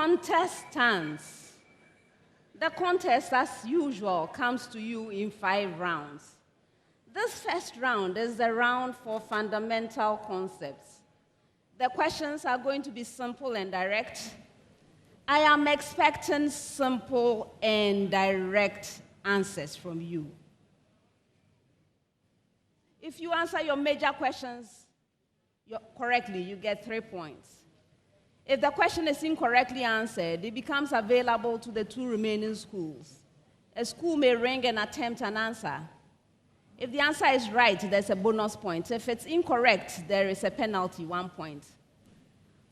Contestants, the contest, as usual, comes to you in 5 rounds. This first round is the round for fundamental concepts. The questions are going to be simple and direct. I am expecting simple and direct answers from you. If you answer your major questions correctly, you get 3 points. If the question is incorrectly answered, it becomes available to the 2 remaining schools. A school may ring and attempt an answer. If the answer is right, there's a bonus point. If it's incorrect, there is a penalty, 1 point.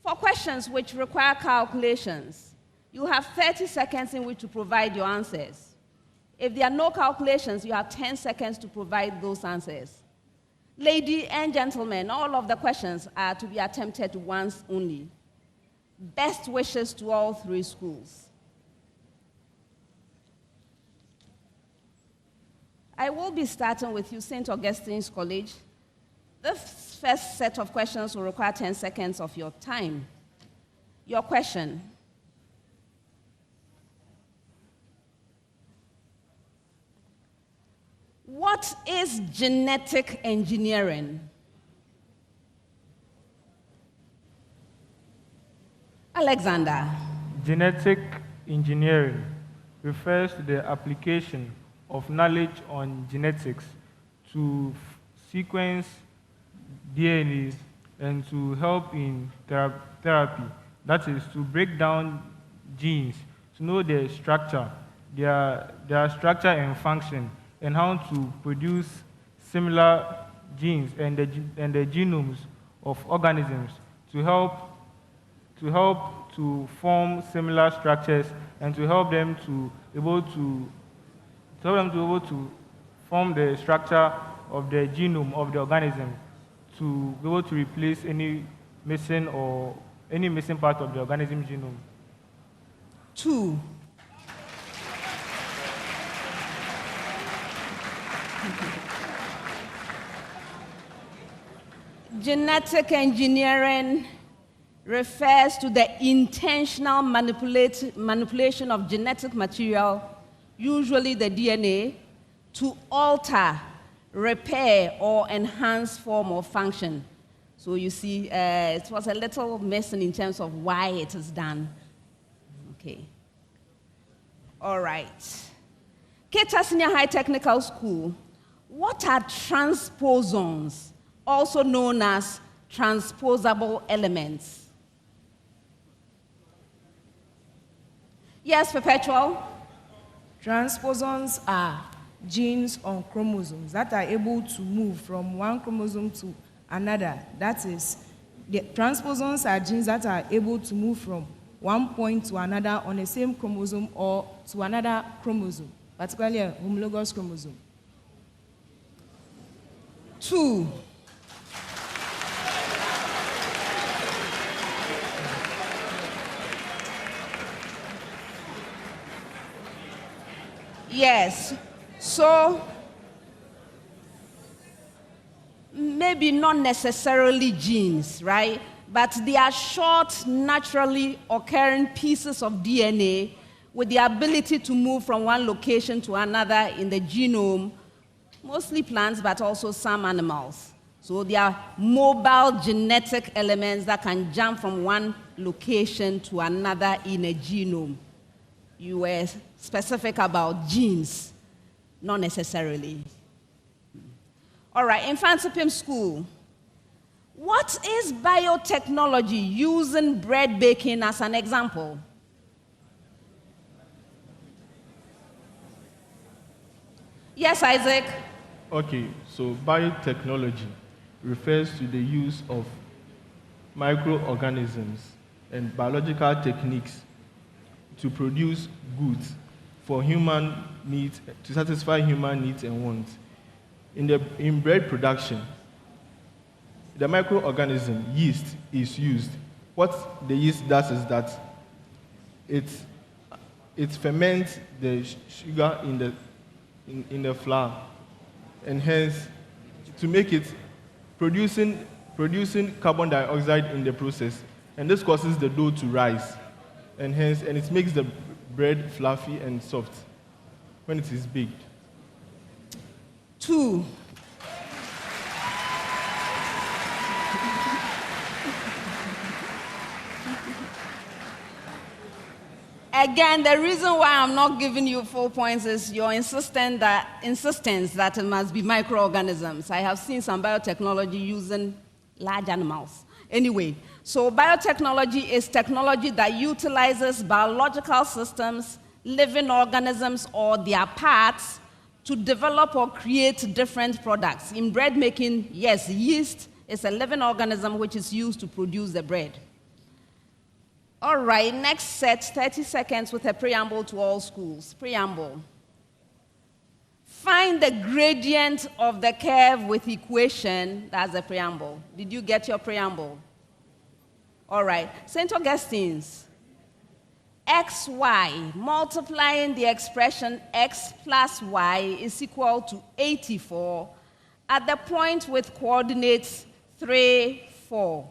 For questions which require calculations, you have 30 seconds in which to provide your answers. If there are no calculations, you have 10 seconds to provide those answers. Ladies and gentlemen, all of the questions are to be attempted once only. Best wishes to all 3 schools. I will be starting with you, St. Augustine's College. The first set of questions will require 10 seconds of your time. Your question. What is genetic engineering? Alexander. Genetic engineering refers to the application of knowledge on genetics to sequence DNA and to help in therapy. That is, to break down genes, to know their structure, their structure and function, and how to produce similar genes and the genomes of organisms to help to form similar structures and to help them to be able to form the structure of the genome of the organism, to be able to replace any missing part of the organism genome. 2. Genetic engineering refers to the intentional manipulation of genetic material, usually the DNA, to alter, repair, or enhance form or function. So you see, it was a little missing in terms of why it is done. Okay. All right. Kita Senior High Technical School. What are transposons, also known as transposable elements? Yes, Perpetual. Transposons are genes on chromosomes that are able to move from one chromosome to another. That is, the transposons are genes that are able to move from one point to another on the same chromosome or to another chromosome, particularly a homologous chromosome. 2. Yes, so maybe not necessarily genes, right? But they are short, naturally occurring pieces of DNA with the ability to move from one location to another in the genome, mostly plants, but also some animals. So they are mobile genetic elements that can jump from one location to another in a genome. You were specific about genes, not necessarily. All right, Mfantsipim School. What is biotechnology using bread baking as an example? Yes, Isaac. Okay, so biotechnology refers to the use of microorganisms and biological techniques to produce goods for human needs, to satisfy human needs and wants. In bread production, the microorganism yeast is used. What the yeast does is that it ferments the sugar in the flour, and hence to make it producing carbon dioxide in the process, and this causes the dough to rise. and it makes the bread fluffy and soft when it is baked. 2. Again, the reason why I'm not giving you full points is your insistence that it must be microorganisms. I have seen some biotechnology using large animals. Anyway, so biotechnology is technology that utilizes biological systems, living organisms, or their parts to develop or create different products. In bread making, yes, yeast is a living organism which is used to produce the bread. All right, next set, 30 seconds with a preamble to all schools. Preamble. Find the gradient of the curve with equation. That's the preamble. Did you get your preamble? All right, St. Augustine's. xy multiplying the expression x plus y is equal to 84 at the point with coordinates 3, 4.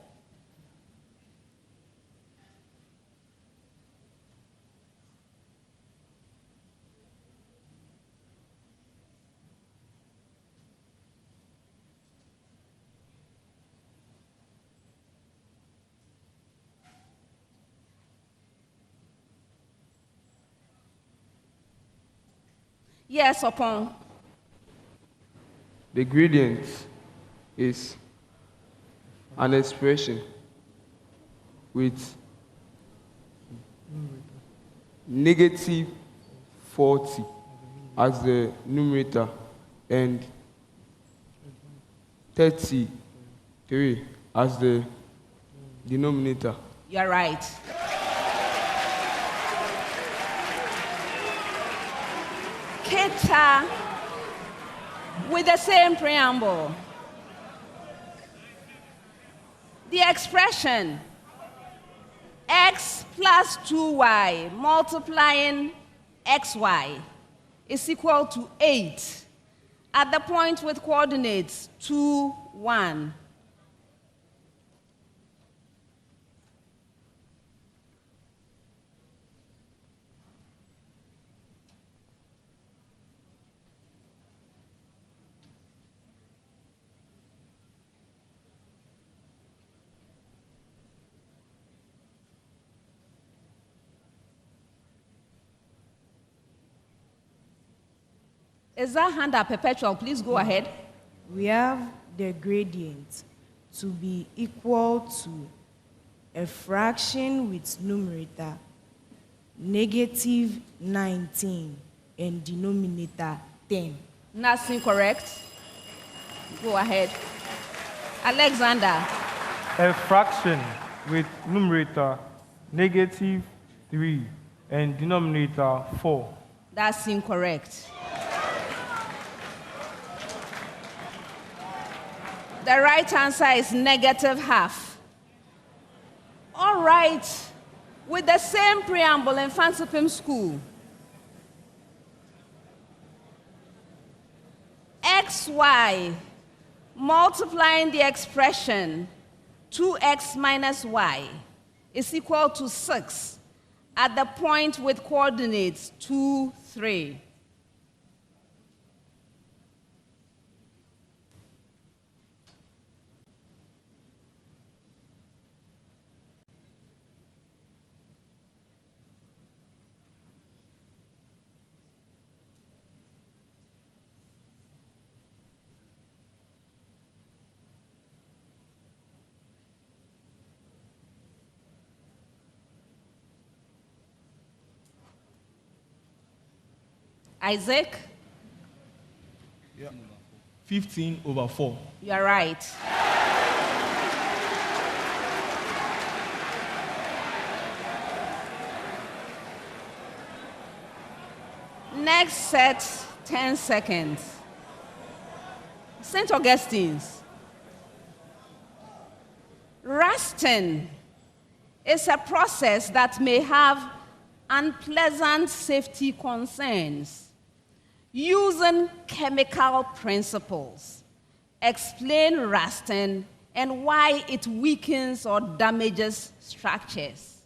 Yes, upon. The gradient is an expression with negative 40 as the numerator and 33 as the denominator. You're right. Keta with the same preamble. The expression x plus 2y multiplying xy is equal to 8 at the point with coordinates 2, 1. Is that hand up perpetual? Please go ahead. We have the gradient to be equal to a fraction with numerator negative 19 and denominator 10. That's incorrect. Go ahead. Alexander. A fraction with numerator negative 3 and denominator 4. That's incorrect. The right answer is negative half. All right. With the same preamble in Mfantsipim School. xy multiplying the expression 2x minus y is equal to 6 at the point with coordinates 2, 3. Isaac? Yeah. 15/4. You're right. Next set, 10 seconds. St. Augustine's. Rusting is a process that may have unpleasant safety concerns. Using chemical principles, explain rusting and why it weakens or damages structures.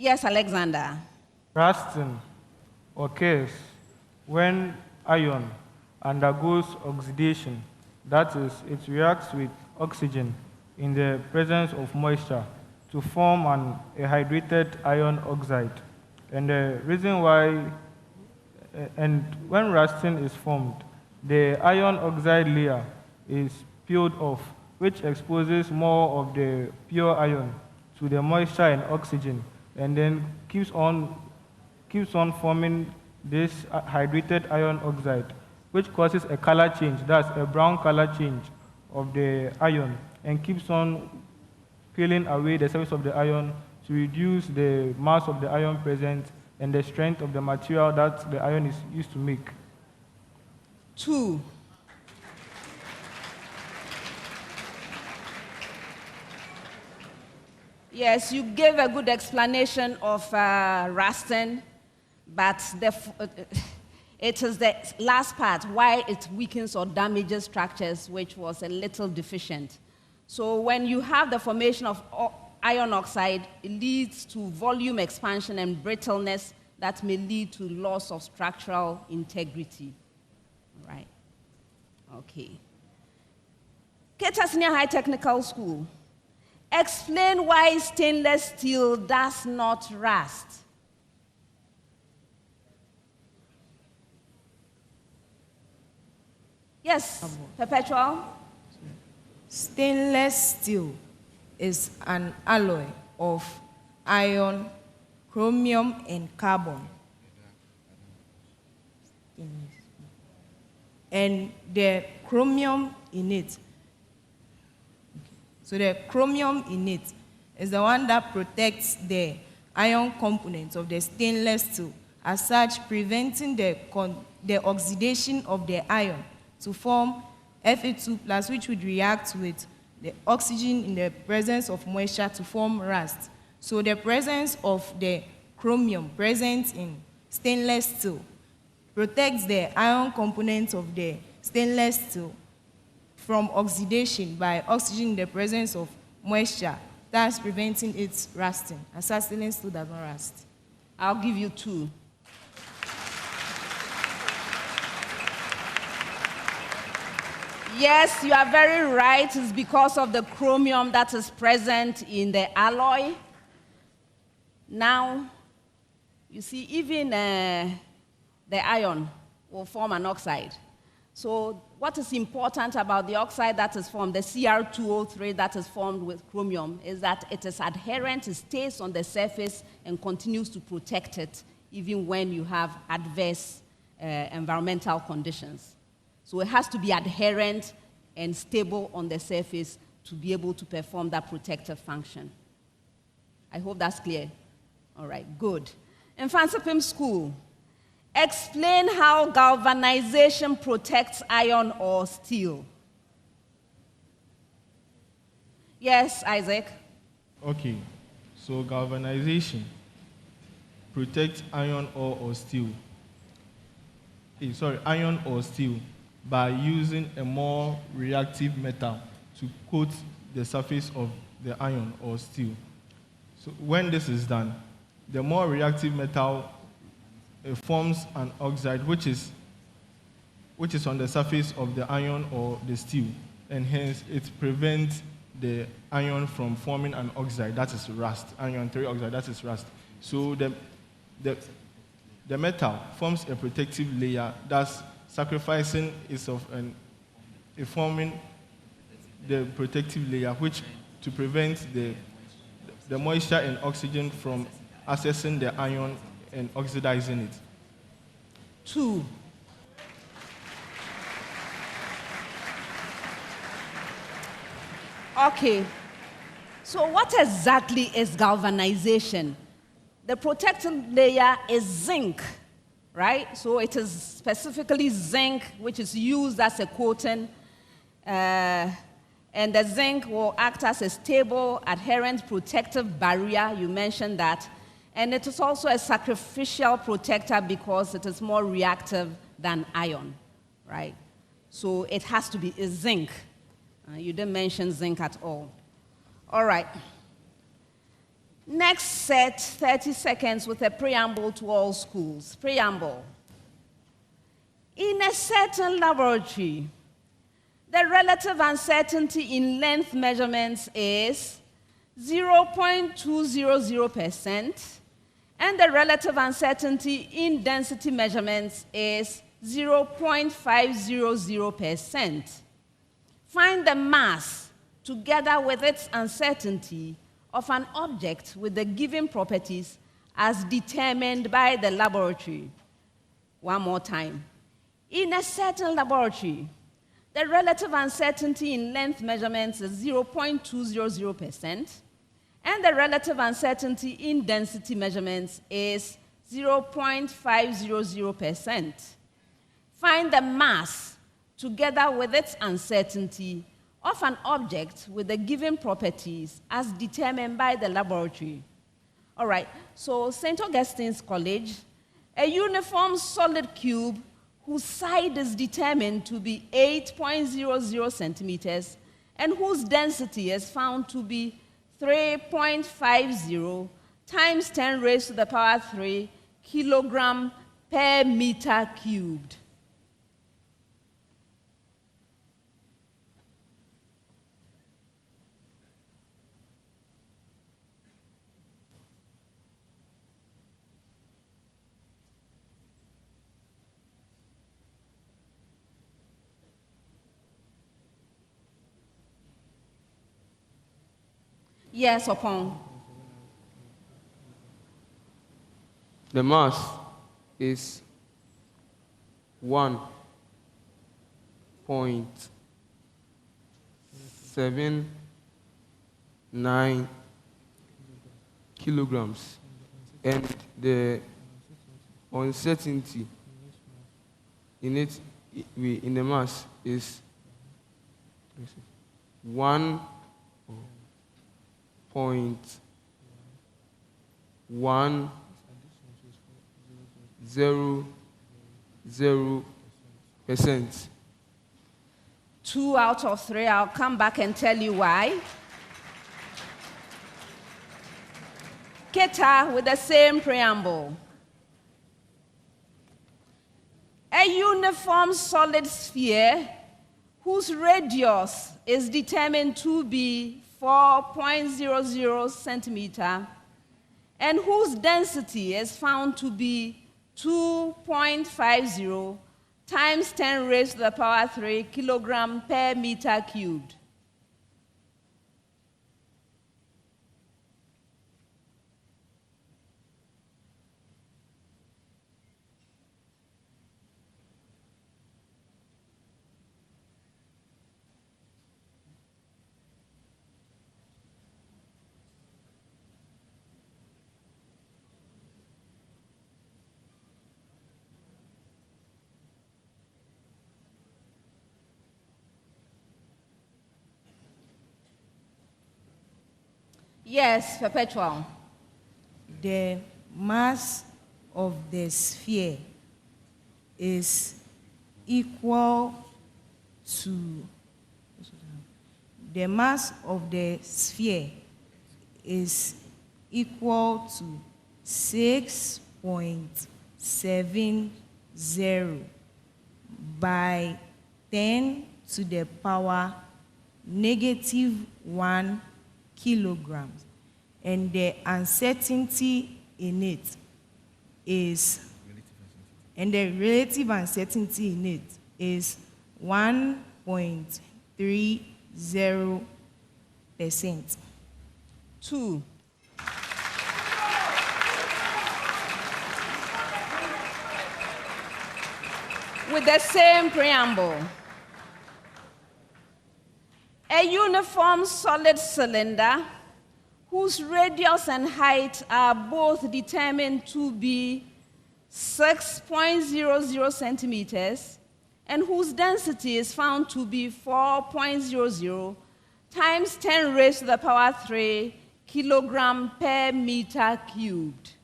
Yes, Alexander. Rusting occurs when iron undergoes oxidation. That is, it reacts with oxygen in the presence of moisture to form a hydrated iron oxide. And the reason why, and when rusting is formed, the iron oxide layer is peeled off, which exposes more of the pure iron to the moisture and oxygen, and then keeps on forming this hydrated iron oxide, which causes a color change, that's a brown color change of the iron, and keeps on peeling away the surface of the iron to reduce the mass of the iron present and the strength of the material that the iron is used to make. 2. Yes, you gave a good explanation of rusting, but it is the last part, why it weakens or damages structures, which was a little deficient. So when you have the formation of iron oxide, it leads to volume expansion and brittleness that may lead to loss of structural integrity. Right. Okay. Keta Senior High Technical School. Explain why stainless steel does not rust. Yes, Perpetual. Stainless steel is an alloy of iron, chromium, and carbon. And the chromium in it, so the chromium in it is the one that protects the iron components of the stainless steel, as such preventing the oxidation of the iron to form Fe2+, which would react with the oxygen in the presence of moisture to form rust. So the presence of the chromium present in stainless steel protects the iron components of the stainless steel from oxidation by oxygen in the presence of moisture, thus preventing its rusting. As such, stainless steel does not rust. I'll give you 2. Yes, you are very right. It's because of the chromium that is present in the alloy. Now, you see, even the iron will form an oxide. So what is important about the oxide that is formed, the Cr2O3 that is formed with chromium, is that it is adherent, it stays on the surface and continues to protect it even when you have adverse environmental conditions. So it has to be adherent and stable on the surface to be able to perform that protective function. I hope that's clear. All right, good. Mfantsipim School. Explain how galvanization protects iron or steel. Yes, Isaac? Okay, so galvanization protects iron ore or steel. Iron or steel by using a more reactive metal to coat the surface of the iron or steel. So when this is done, the more reactive metal forms an oxide which is on the surface of the iron or the steel, and hence it prevents the iron from forming an oxide, that is rust, iron 3 oxide, that is rust. So the metal forms a protective layer, thus sacrificing forming the protective layer, which to prevent the moisture and oxygen from accessing the iron and oxidizing it. 2. Okay. So what exactly is galvanization? The protective layer is zinc, right? So it is specifically zinc, which is used as a coating. And the zinc will act as a stable, adherent protective barrier. You mentioned that. And it is also a sacrificial protector because it is more reactive than iron, right? So it has to be a zinc. You didn't mention zinc at all. All right. Next set, 30 seconds with a preamble to all schools. Preamble. In a certain laboratory, the relative uncertainty in length measurements is 0.200%, and the relative uncertainty in density measurements is 0.500%. Find the mass together with its uncertainty of an object with the given properties as determined by the laboratory. One more time. In a certain laboratory, the relative uncertainty in length measurements is 0.200%, and the relative uncertainty in density measurements is 0.500%. Find the mass together with its uncertainty of an object with the given properties as determined by the laboratory. All right, so St. Augustine's College, a uniform solid cube whose side is determined to be 8.00 centimeters and whose density is found to be 3.50 times 10 raised to the power 3 kilogram per meter cubed. Yes, upon. The mass is 1.79 kilograms, and the uncertainty in it in the mass is 1.100%. 2 out of 3. I'll come back and tell you why. Keta with the same preamble. A uniform solid sphere whose radius is determined to be 4.00 centimeter and whose density is found to be 2.50 times 10 raised to the power 3 kilogram per meter cubed. Yes, perpetual. The mass of the sphere is equal to the mass of the sphere is equal to 6.70 by 10 to the power -1 kilograms, and the uncertainty in it is, and the relative uncertainty in it is 1.30%. 2. With the same preamble. A uniform solid cylinder whose radius and height are both determined to be 6.00 centimeters and whose density is found to be 4.00 times 10 raised to the power 3 kilogram per meter cubed.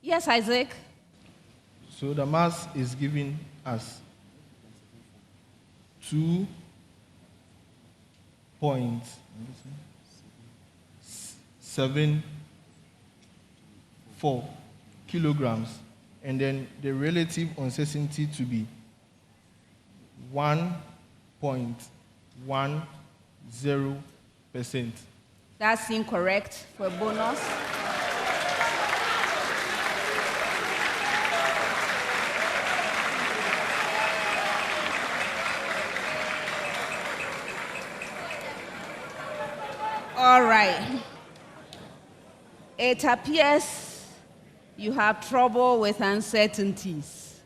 Yes, Isaac? So the mass is given as 2.74 kilograms, and then the relative uncertainty to be 1.10%. That's incorrect for a bonus. All right. It appears you have trouble with uncertainties.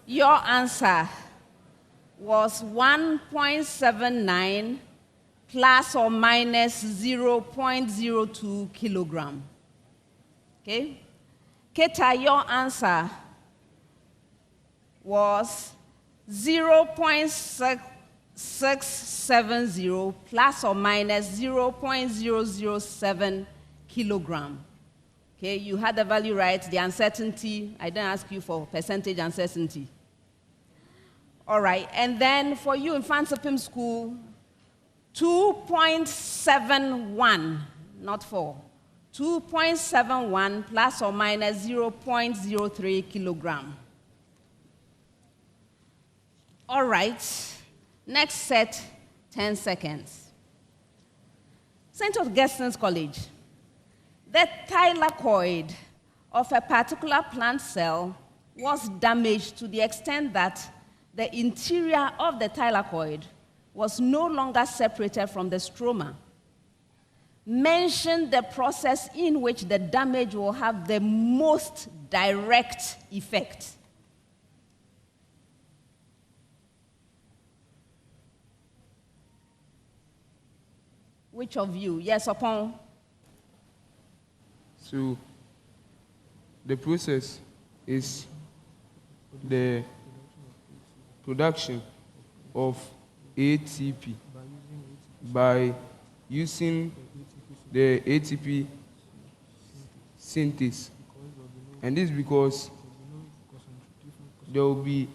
Your answer was 1.79 plus or minus 0.02 kilogram. Okay? Keta, your answer was 0.670 plus or minus 0.007 kilogram. Okay, you had the value right, the uncertainty, I didn't ask you for percentage uncertainty. All right, and then for you in Mfantsipim School, 2.71, not 4, 2.71 plus or minus 0.03 kilogram. All right, next set, 10 seconds. St. Augustine's College. The thylakoid of a particular plant cell was damaged to the extent that the interior of the thylakoid was no longer separated from the stroma. Mention the process in which the damage will have the most direct effect. Which of you? Yes, upon? So the process is the production of ATP by using the ATP synthase. And this is because there will be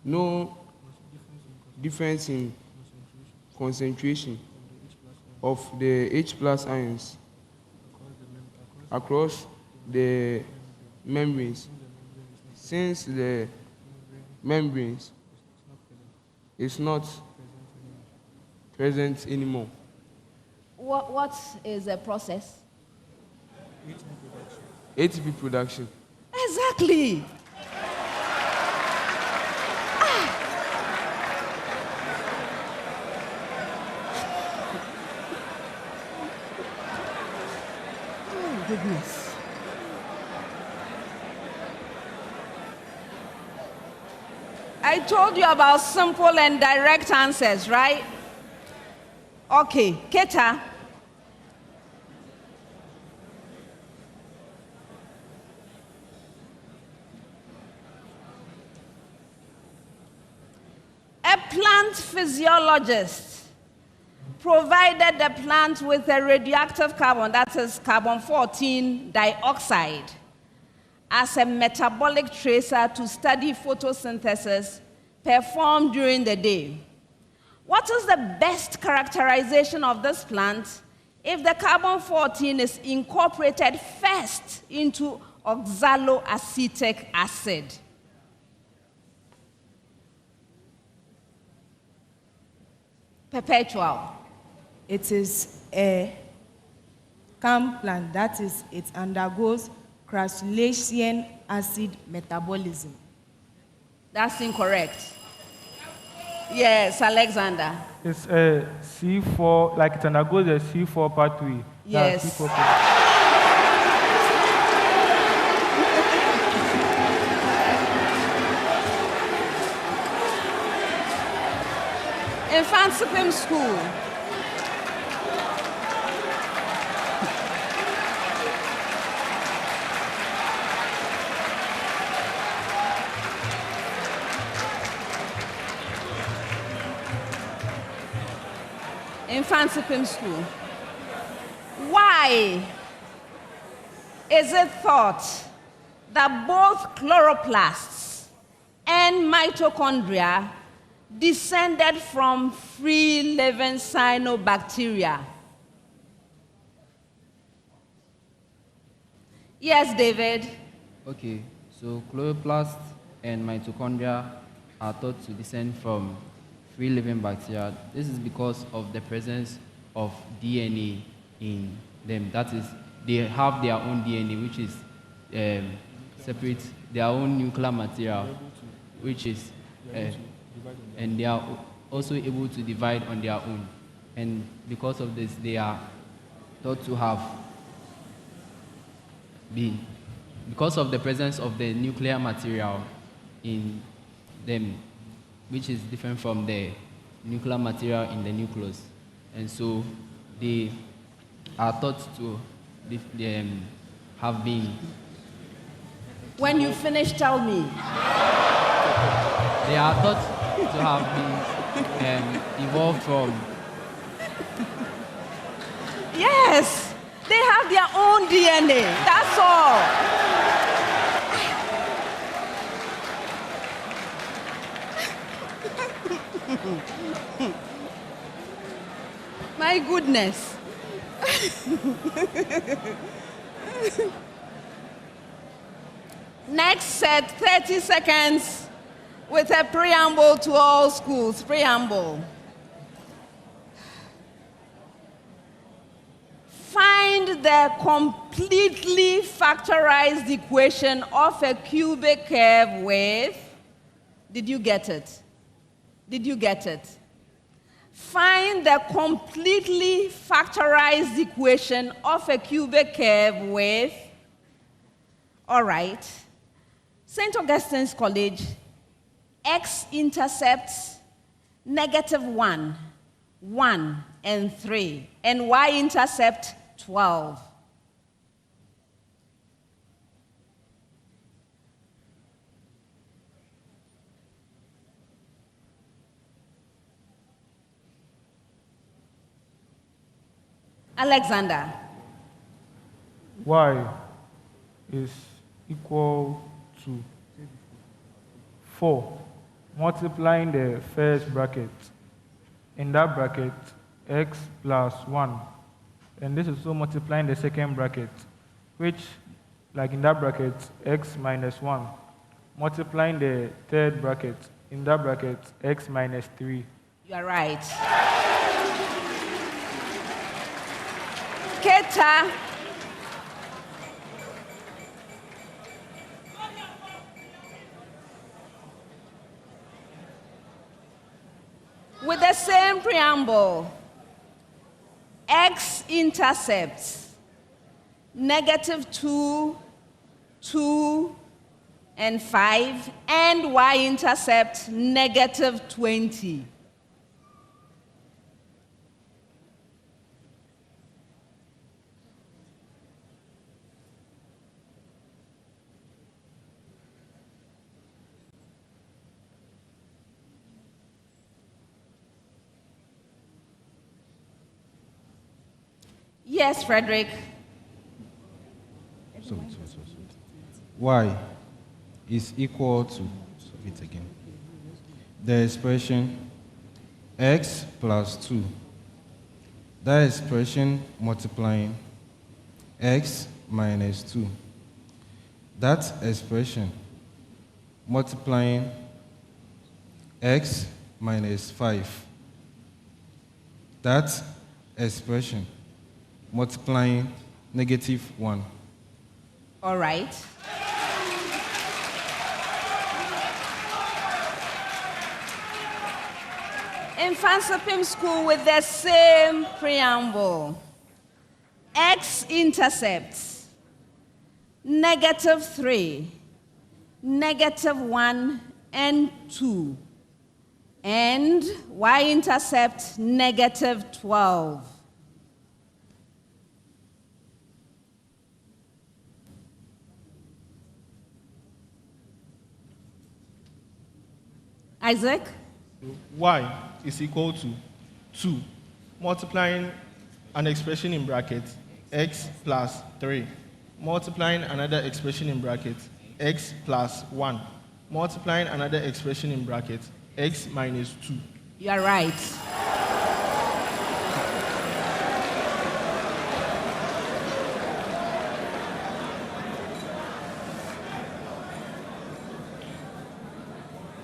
no difference in concentration of the H plus ions across the membranes, since the membranes is not present anymore. What is the process? ATP production. Exactly. Oh, goodness. I told you about simple and direct answers, right? Okay, Keta. A plant physiologist provided the plant with a radioactive carbon, that is carbon-14 dioxide, as a metabolic tracer to study photosynthesis performed during the day. What is the best characterization of this plant if the carbon-14 is incorporated first into oxaloacetic acid? Perpetual. It is a CAM plant, that is, it undergoes crassulacean acid metabolism. That's incorrect. Yes, Alexander. It's a C4, like it undergoes a C4 pathway. Yes. C4 pathway. Mfantsipim School. Mfantsipim School. Why Is it thought that both chloroplasts and mitochondria descended from free-living cyanobacteria? Yes, David? Okay, so chloroplasts and mitochondria are thought to descend from free-living bacteria. This is because of the presence of DNA in them. That is, they have their own DNA, which is separate, their own nuclear material, which is, and they are also able to divide on their own. And because of this, they are thought to have been, because of the presence of the nuclear material in them, which is different from the nuclear material in the nucleus. And so they are thought to have been. When you finish, tell me. They are thought to have been evolved from. Yes, they have their own DNA. That's all. My goodness. Next set, 30 seconds with a preamble to all schools. Preamble. Find the completely factorized equation of a cubic curve with, did you get it? Did you get it? Find the completely factorized equation of a cubic curve with, all right, St. Augustine's College, x-intercepts -1, 1, and 3, and y-intercept 12. Alexander. Y is equal to 4, multiplying the first bracket. In that bracket, x plus 1. And this is also multiplying the second bracket, which, like in that bracket, x minus 1. Multiplying the third bracket. In that bracket, x minus 3. You are right. Keta. With the same preamble, x-intercepts -2, 2, and 5, and y-intercept -20. Yes, Frederick. Y is equal to, it again, the expression x plus 2. That expression multiplying x minus 2. That expression multiplying x minus 5. That expression multiplying -1. All right. Mfantsipim School with the same preamble. X-intercepts -3, -1, and 2. And y-intercept -12. Isaac? Y is equal to 2, multiplying an expression in brackets, x plus 3. multiplying another expression in brackets, x plus 1, multiplying another expression in brackets, x minus 2. You are right.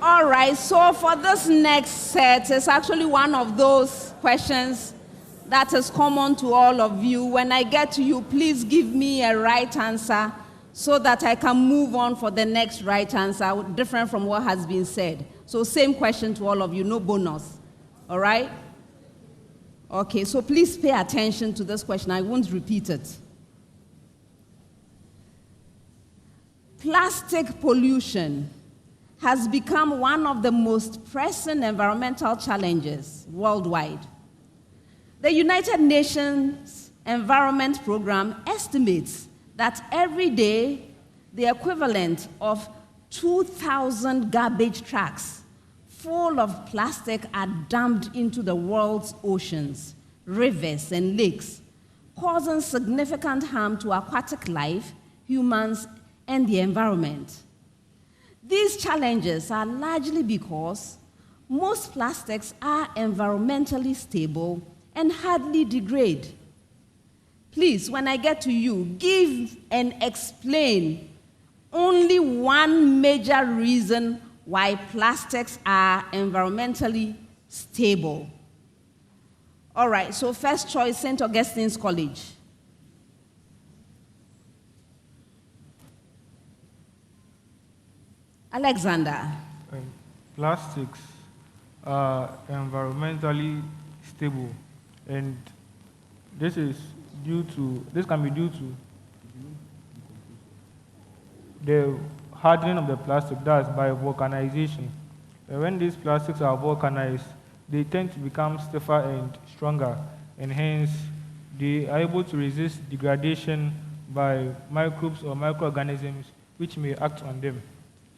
All right, so for this next set, it's actually one of those questions that is common to all of you. When I get to you, please give me a right answer so that I can move on for the next right answer, different from what has been said. So same question to all of you, no bonus. All right? Okay, so please pay attention to this question. I won't repeat it. Plastic pollution has become one of the most pressing environmental challenges worldwide. The United Nations Environment Program estimates that every day the equivalent of 2,000 garbage trucks full of plastic are dumped into the world's oceans, rivers, and lakes, causing significant harm to aquatic life, humans, and the environment. These challenges are largely because most plastics are environmentally stable and hardly degrade. Please, when I get to you, give and explain only one major reason why plastics are environmentally stable. All right, so first choice, St. Augustine's College. Alexander. Plastics are environmentally stable, and this can be due to the hardening of the plastic, that's by vulcanization. And when these plastics are vulcanized, they tend to become stiffer and stronger, and hence they are able to resist degradation by microbes or microorganisms which may act on them.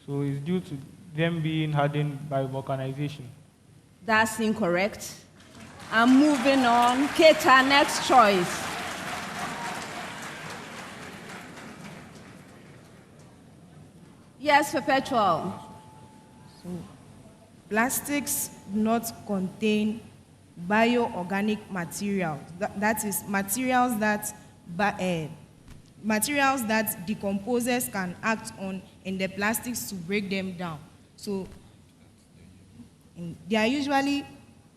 So it's due to them being hardened by vulcanization. That's incorrect. I'm moving on. Keita, next choice. Yes, Perpetual. So, plastics do not contain bioorganic materials. That is, materials that decomposers can act on in the plastics to break them down. So, they are usually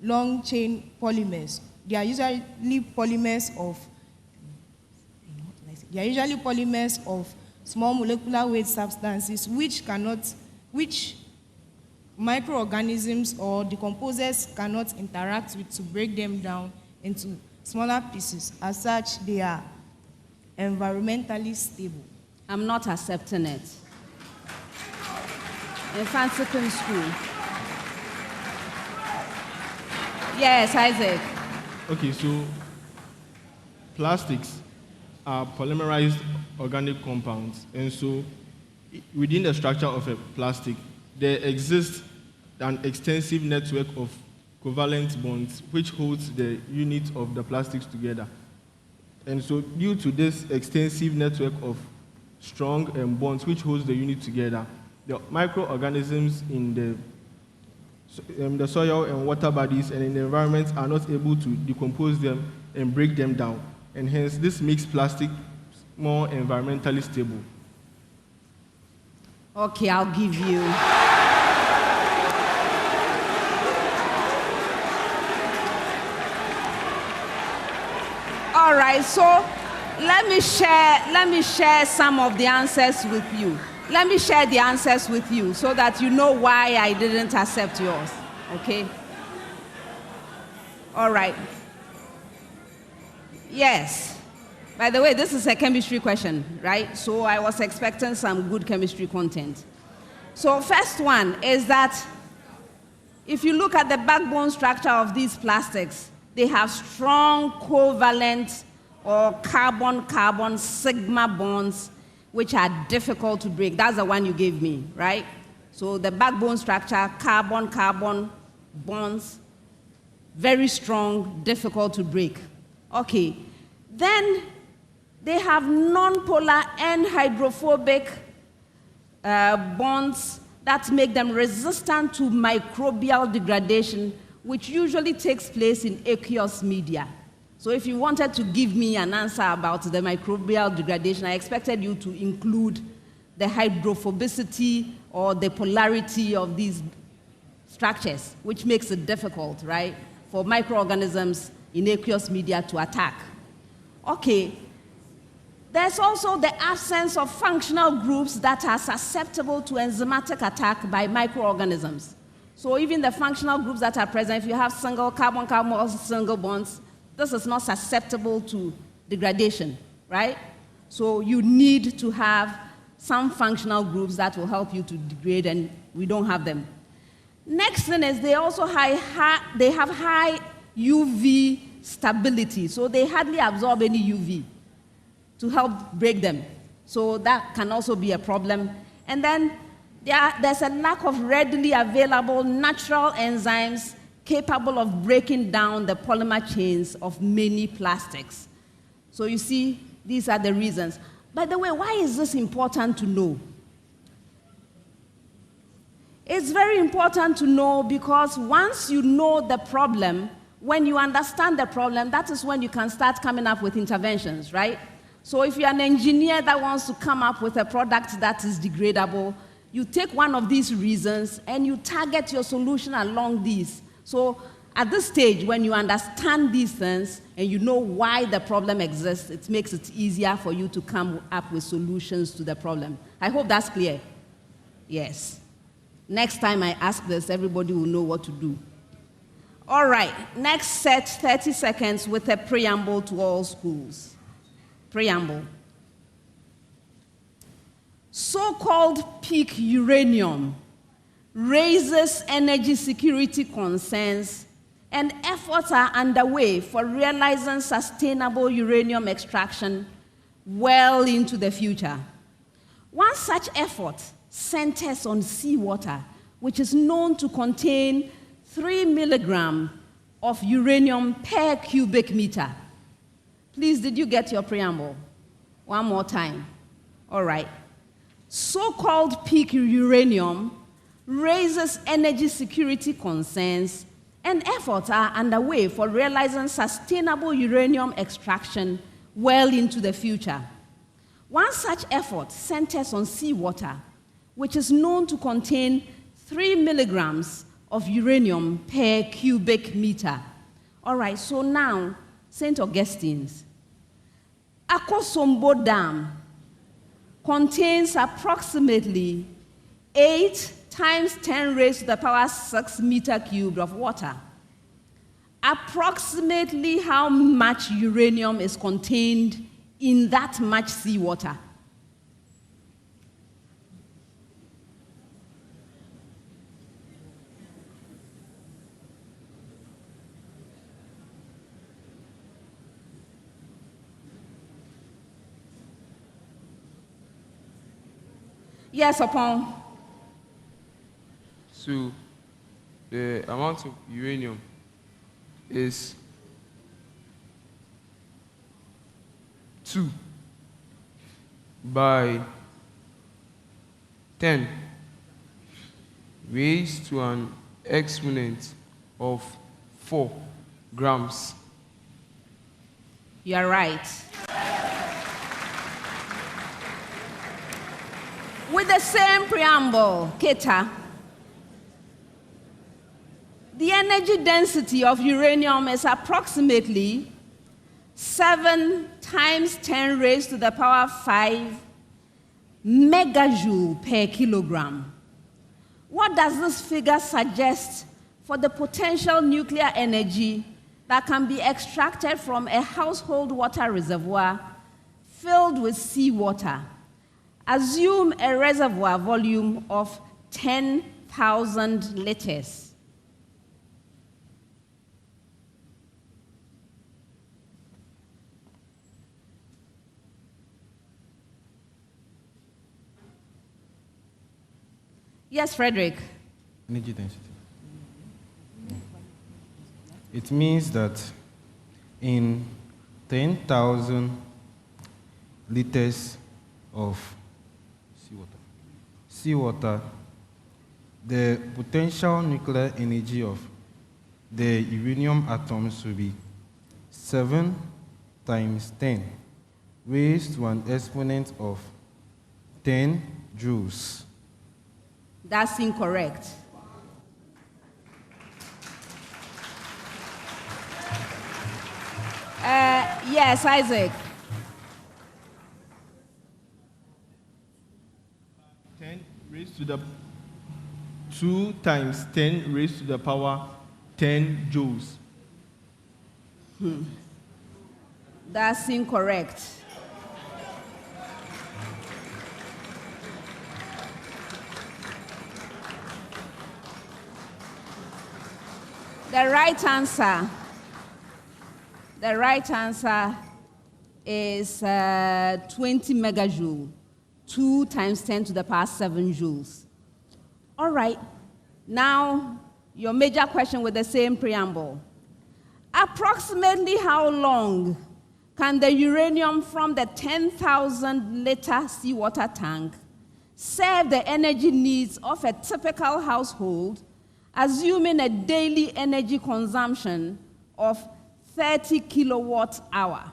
long-chain polymers. They are usually polymers of small molecular weight substances which microorganisms or decomposers cannot interact with to break them down into smaller pieces. As such, they are environmentally stable. I'm not accepting it. Mfantsipim School. Yes, Isaac. Okay, so plastics are polymerized organic compounds, and so within the structure of a plastic, there exists an extensive network of covalent bonds which holds the unit of the plastics together. And so due to this extensive network of strong bonds which holds the unit together, the microorganisms in the soil and water bodies and in the environment are not able to decompose them and break them down. And hence, this makes plastic more environmentally stable. Okay, I'll give you. All right, so let me share some of the answers with you. Let me share the answers with you so that you know why I didn't accept yours, okay? All right. Yes. By the way, this is a chemistry question, right? So I was expecting some good chemistry content. So first one is that if you look at the backbone structure of these plastics, they have strong covalent or carbon-carbon sigma bonds which are difficult to break. That's the one you gave me, right? So the backbone structure, carbon-carbon bonds, very strong, difficult to break. Okay, then They have non-polar and hydrophobic bonds that make them resistant to microbial degradation, which usually takes place in aqueous media. So if you wanted to give me an answer about the microbial degradation, I expected you to include the hydrophobicity or the polarity of these structures, which makes it difficult, right, for microorganisms in aqueous media to attack. Okay. There's also the absence of functional groups that are susceptible to enzymatic attack by microorganisms. So even the functional groups that are present, if you have single carbon-carbon or single bonds, this is not susceptible to degradation, right? So you need to have some functional groups that will help you to degrade, and we don't have them. Next thing is they also have high UV stability, so they hardly absorb any UV to help break them. So that can also be a problem. And then there's a lack of readily available natural enzymes capable of breaking down the polymer chains of many plastics. So you see, these are the reasons. By the way, why is this important to know? It's very important to know because once you know the problem, when you understand the problem, that is when you can start coming up with interventions, right? So if you're an engineer that wants to come up with a product that is degradable, you take one of these reasons and you target your solution along these. So at this stage, when you understand these things and you know why the problem exists, it makes it easier for you to come up with solutions to the problem. I hope that's clear. Yes. Next time I ask this, everybody will know what to do. All right, next set, 30 seconds with a preamble to all schools. Preamble. So-called peak uranium raises energy security concerns, and efforts are underway for realizing sustainable uranium extraction well into the future. One such effort centers on seawater, which is known to contain 3 milligrams of uranium per cubic meter. Please, did you get your preamble? One more time. All right. So-called peak uranium raises energy security concerns, and efforts are underway for realizing sustainable uranium extraction well into the future. One such effort centers on seawater, which is known to contain 3 milligrams of uranium per cubic meter. All right, so now, St. Augustine's. Akosombo Dam contains approximately 8 times 10 raised to the power 6 meter cubed of water. Approximately how much uranium is contained in that much seawater? Yes, upon. So the amount of uranium is 2 by 10 raised to an exponent of 4 grams. You're right. With the same preamble, Keta, the energy density of uranium is approximately 7 times 10 raised to the power 5 megajoule per kilogram. What does this figure suggest for the potential nuclear energy that can be extracted from a household water reservoir filled with seawater? Assume a reservoir volume of 10,000 liters. Yes, Frederick. Energy density. It means that in 10,000 liters of seawater, the potential nuclear energy of the uranium atoms will be 7 times 10 raised to an exponent of 10 joules. That's incorrect. Yes, Isaac. 10 raised to the 2 times 10 raised to the power 10 joules. That's incorrect. The right answer is 20 megajoule, 2 times 10 to the power 7 joules. All right, now your major question with the same preamble. Approximately how long can the uranium from the 10,000 liter seawater tank serve the energy needs of a typical household, assuming a daily energy consumption of 30 kilowatt hour?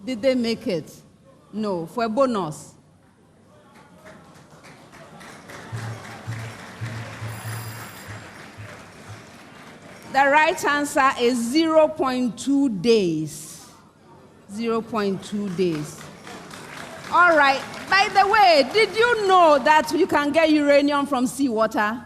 Did they make it? No, for a bonus. The right answer is 0.2 days. 0.2 days. All right. By the way, did you know that you can get uranium from seawater?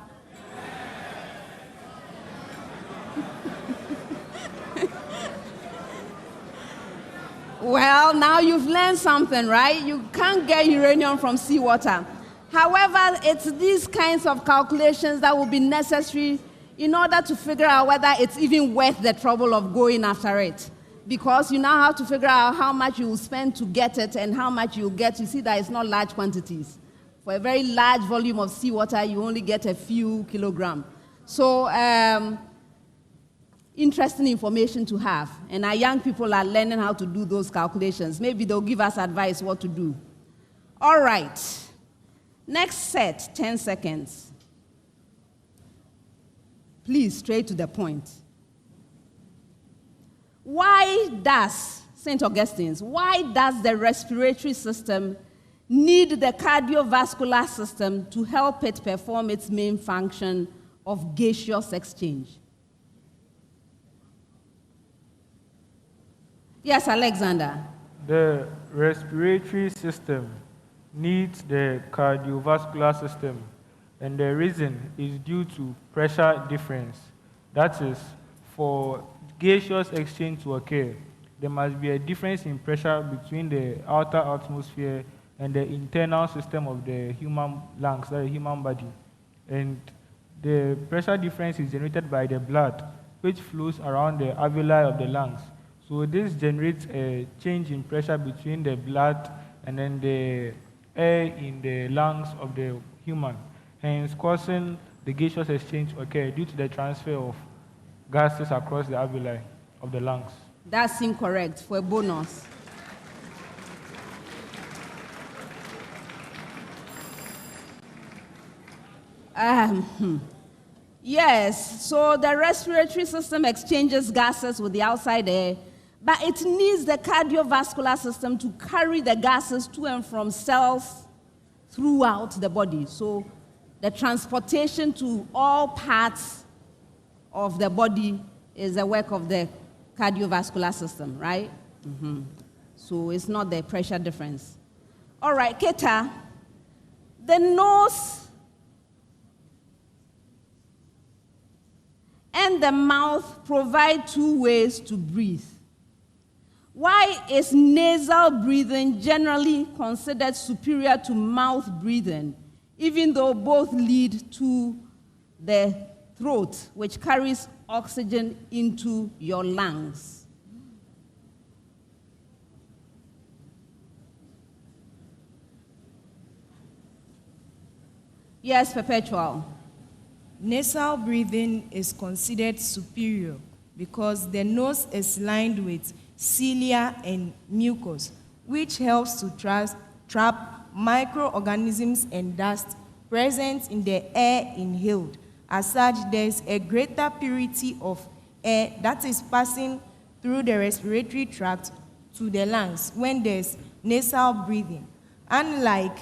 Well, now you've learned something, right? You can't get uranium from seawater. However, it's these kinds of calculations that will be necessary in order to figure out whether it's even worth the trouble of going after it. Because you now have to figure out how much you will spend to get it and how much you'll get. You see that it's not large quantities. For a very large volume of seawater, you only get a few kilograms. So, interesting information to have. And our young people are learning how to do those calculations. Maybe they'll give us advice what to do. All right. Next set, 10 seconds. Please, straight to the point. Why does, St. Augustine's, why does the respiratory system need the cardiovascular system to help it perform its main function of gaseous exchange? Yes, Alexander. The respiratory system needs the cardiovascular system, and the reason is due to pressure difference. That is, for gaseous exchange to occur, there must be a difference in pressure between the outer atmosphere and the internal system of the human lungs, the human body. And the pressure difference is generated by the blood, which flows around the alveoli of the lungs. So this generates a change in pressure between the blood and then the air in the lungs of the human, hence causing the gaseous exchange to occur due to the transfer of gases across the alveoli of the lungs. That's incorrect, for a bonus. Yes, so the respiratory system exchanges gases with the outside air, but it needs the cardiovascular system to carry the gases to and from cells throughout the body. So the transportation to all parts of the body is the work of the cardiovascular system, right? So it's not the pressure difference. All right, Keta, the nose and the mouth provide two ways to breathe. Why is nasal breathing generally considered superior to mouth breathing, even though both lead to the throat, which carries oxygen into your lungs? Yes, Perpetual. Nasal breathing is considered superior because the nose is lined with cilia and mucus, which helps to trap microorganisms and dust present in the air inhaled. As such, there is a greater purity of air that is passing through the respiratory tract to the lungs when there's nasal breathing, unlike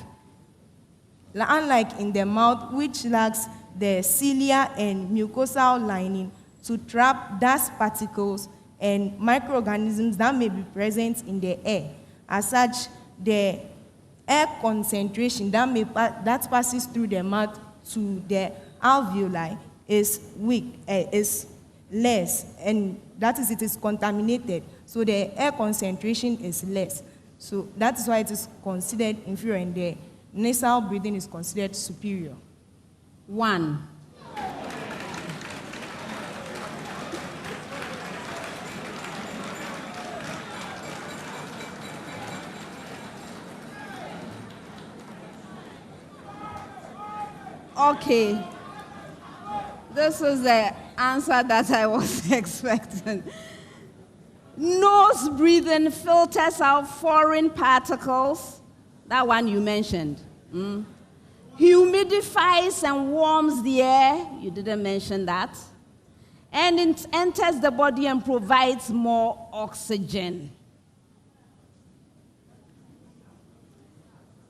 in the mouth, which lacks the cilia and mucosal lining to trap dust particles and microorganisms that may be present in the air. As such, the air concentration that passes through the mouth to the alveoli is less, and that is, it is contaminated, so the air concentration is less. So that is why it is considered inferior, and the nasal breathing is considered superior. 1. Okay. This is the answer that I was expecting. Nose breathing filters out foreign particles. That one you mentioned. Humidifies and warms the air. You didn't mention that. And it enters the body and provides more oxygen.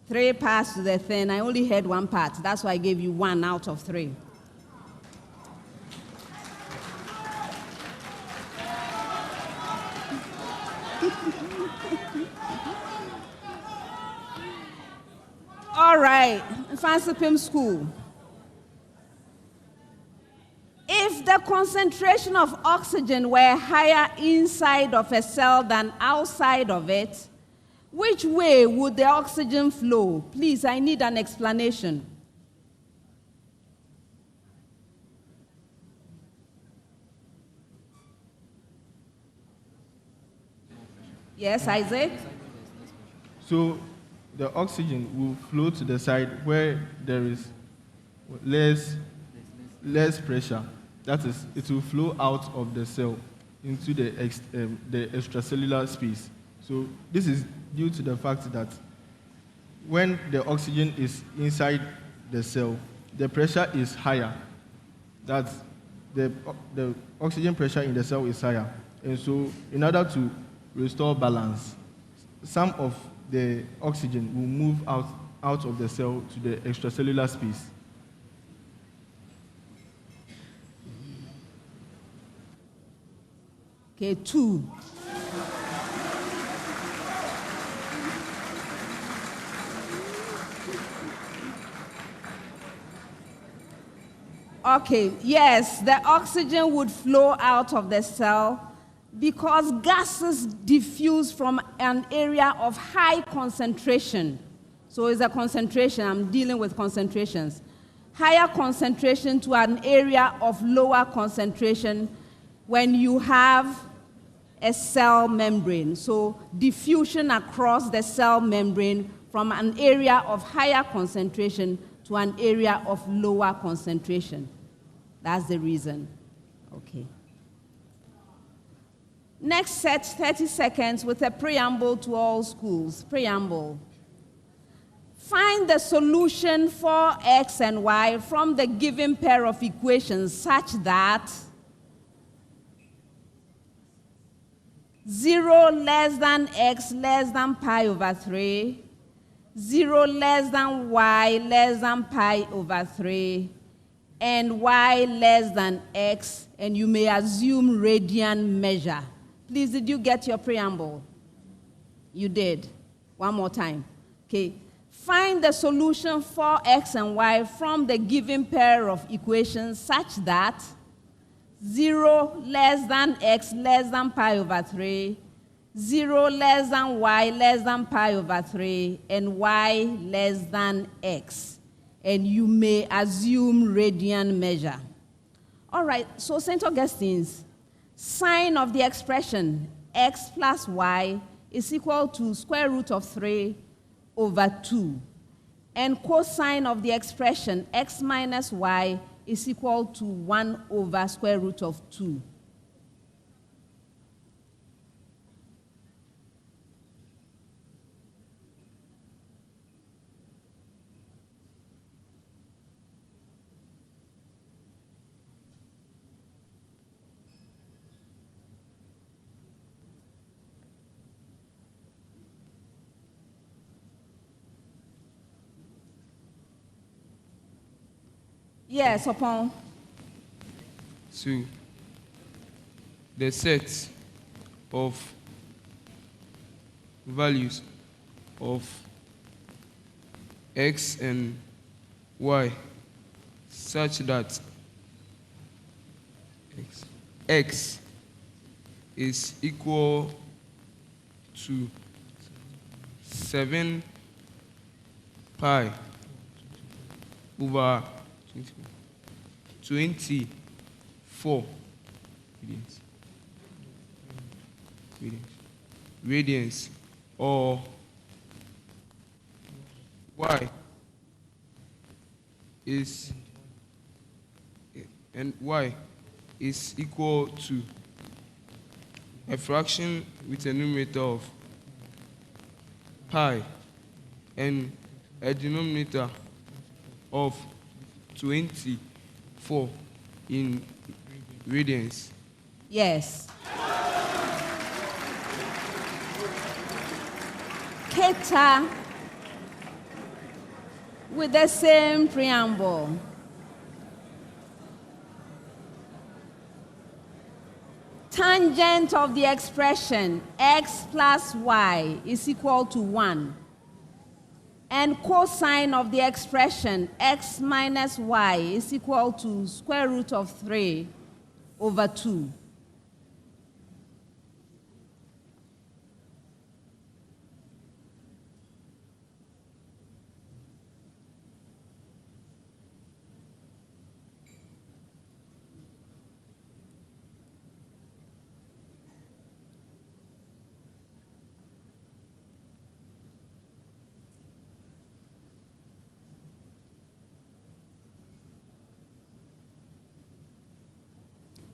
3 parts to the thing. I only heard 1 part. That's why I gave you 1 out of 3. All right, Mfantsipim School. If the concentration of oxygen were higher inside of a cell than outside of it, which way would the oxygen flow? Please, I need an explanation. Yes, Isaac? So the oxygen will flow to the side where there is less pressure. That is, it will flow out of the cell into the extracellular space. So this is due to the fact that when the oxygen is inside the cell, the pressure is higher. That's the oxygen pressure in the cell is higher. And so in order to restore balance, some of the oxygen will move out of the cell to the extracellular space. Okay, 2. Okay, yes, the oxygen would flow out of the cell because gases diffuse from an area of high concentration. So it's a concentration, I'm dealing with concentrations. Higher concentration to an area of lower concentration when you have a cell membrane. So diffusion across the cell membrane from an area of higher concentration to an area of lower concentration. That's the reason. Okay. Next set, 30 seconds with a preamble to all schools. Preamble. Find the solution for x and y from the given pair of equations such that 0 less than x less than pi over 3, 0 less than y less than pi over 3, and y less than x, and you may assume radian measure. Please, did you get your preamble? You did. One more time. Okay. Find the solution for x and y from the given pair of equations such that 0 less than x less than pi over 3, 0 less than y less than pi over 3, and y less than x. And you may assume radian measure. All right, so St. Augustine's sign of the expression x plus y is equal to square root of 3 over 2. And cosine of the expression x minus y is equal to 1 over square root of 2. Yes, upon. So, the set of values of x and y such that x is equal to 7 pi over 24 radians, or y is equal to a fraction with a numerator of pi and a denominator of 24 in radians. Yes. Keta with the same preamble. Tangent of the expression x plus y is equal to 1. And cosine of the expression x minus y is equal to square root of 3 over 2.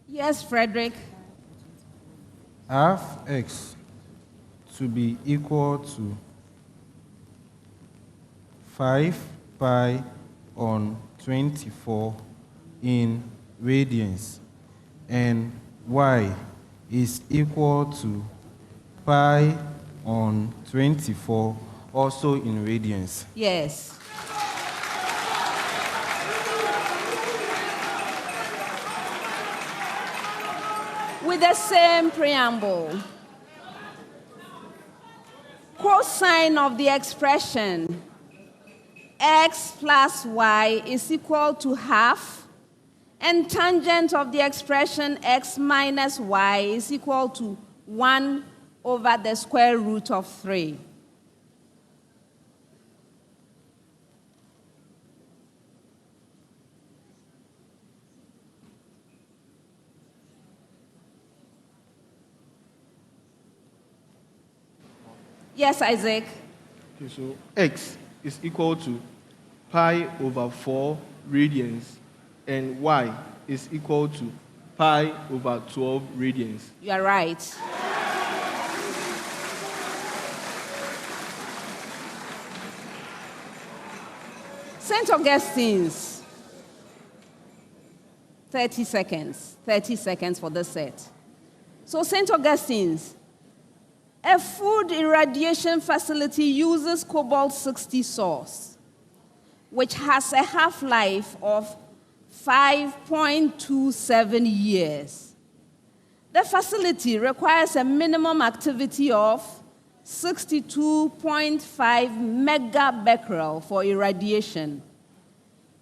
Yes, Frederick. Half x to be equal to 5 pi on 24 in radians, and y is equal to pi on 24 also in radians. Yes. With the same preamble. Cosine of the expression x plus y is equal to half, and tangent of the expression x minus y is equal to 1 over the square root of 3. Yes, Isaac. Okay, so x is equal to pi over 4 radians, and y is equal to pi over 12 radians. You are right. St. Augustine's. 30 seconds. 30 seconds for the set. So St. Augustine's. A food irradiation facility uses cobalt-60 source, which has a half-life of 5.27 years. The facility requires a minimum activity of 62.5 megabecquerel for irradiation.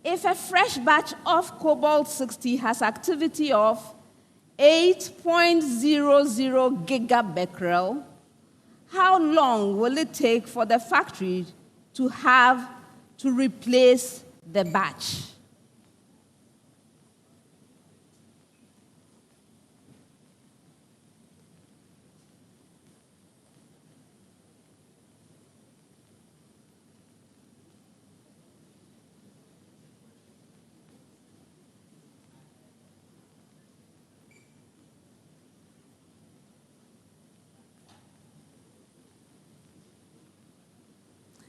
If a fresh batch of cobalt-60 has activity of 8.00 gigabecquerel, how long will it take for the factory to have to replace the batch?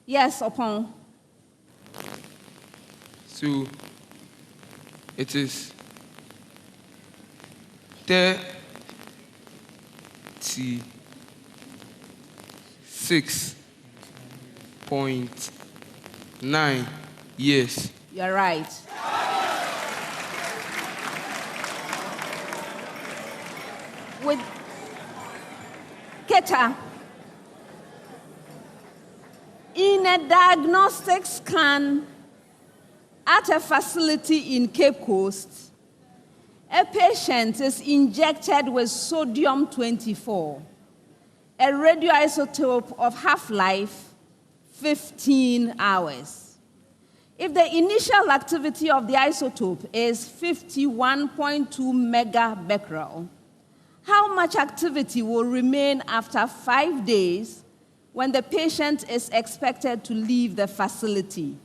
Yes, upon. So it is 36.9 years. You're right. With Keta, in a diagnostic scan at a facility in Cape Coast, a patient is injected with sodium-24, a radioisotope of half-life 15 hours. If the initial activity of the isotope is 51.2 megabecquerel, how much activity will remain after 5 days when the patient is expected to leave the facility?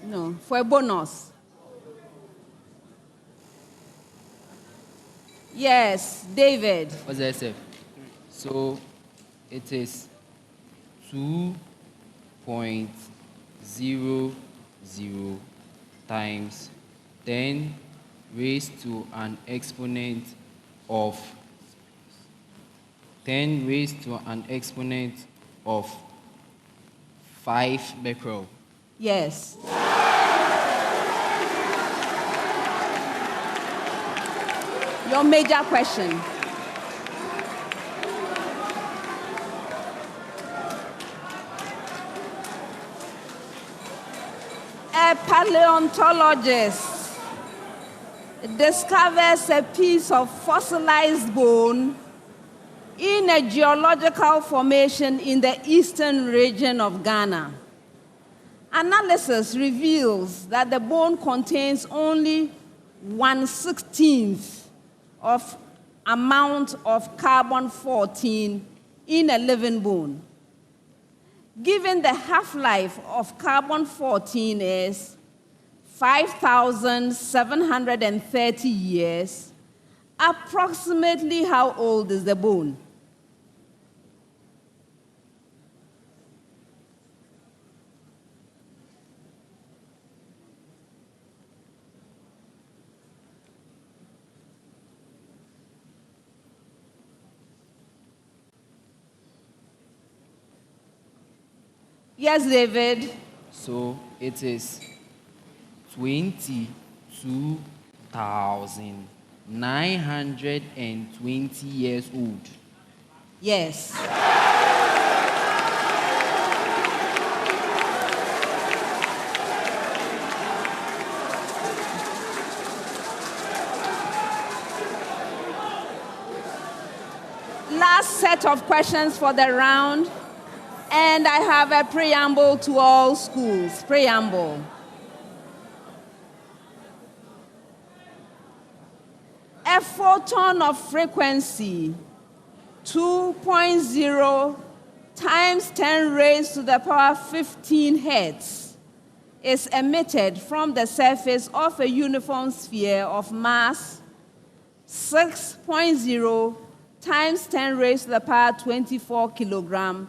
No, for a bonus. Yes, David. What's the SF? So it is 2.00 times 10 raised to an exponent of 10 raised to an exponent of 5 becquerel. Yes. Your major question. A paleontologist discovers a piece of fossilized bone in a geological formation in the eastern region of Ghana. Analysis reveals that the bone contains only 1/16 of amount of carbon-14 in a living bone. Given the half-life of carbon-14 is 5,730 years, approximately how old is the bone? Yes, David. So it is 22,920 years old. Yes. Last set of questions for the round. And I have a preamble to all schools. Preamble. A photon of frequency 2.0 times 10 raised to the power 15 hertz is emitted from the surface of a uniform sphere of mass 6.0 times 10 raised to the power 24 kilogram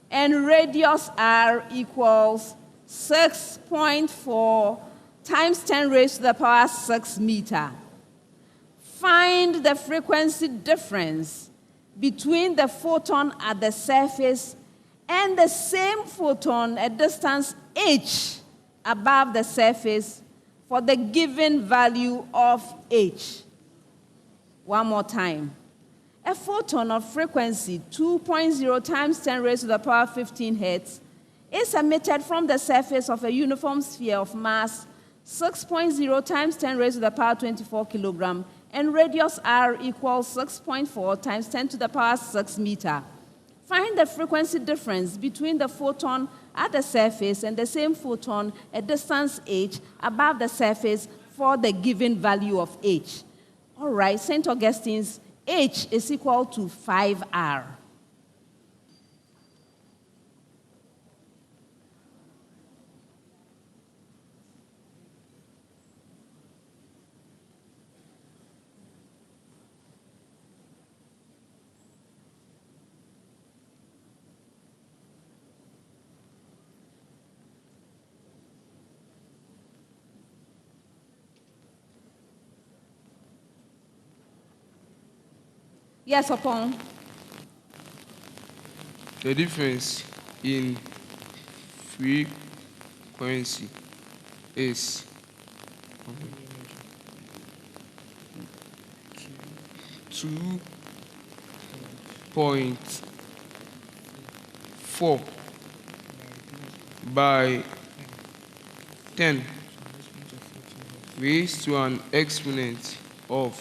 and radius r equals 6.4 times 10 raised to the power 6 meter. Find the frequency difference between the photon at the surface and the same photon at distance h above the surface for the given value of h. One more time. A photon of frequency 2.0 times 10 raised to the power 15 hertz is emitted from the surface of a uniform sphere of mass 6.0 times 10 raised to the power 24 kilogram and radius r equals 6.4 times 10 to the power 6 meter. Find the frequency difference between the photon at the surface and the same photon at distance h above the surface for the given value of h. All right, St. Augustine's h is equal to 5r. Yes, upon. The difference in frequency is 2.4 by 10 raised to an exponent of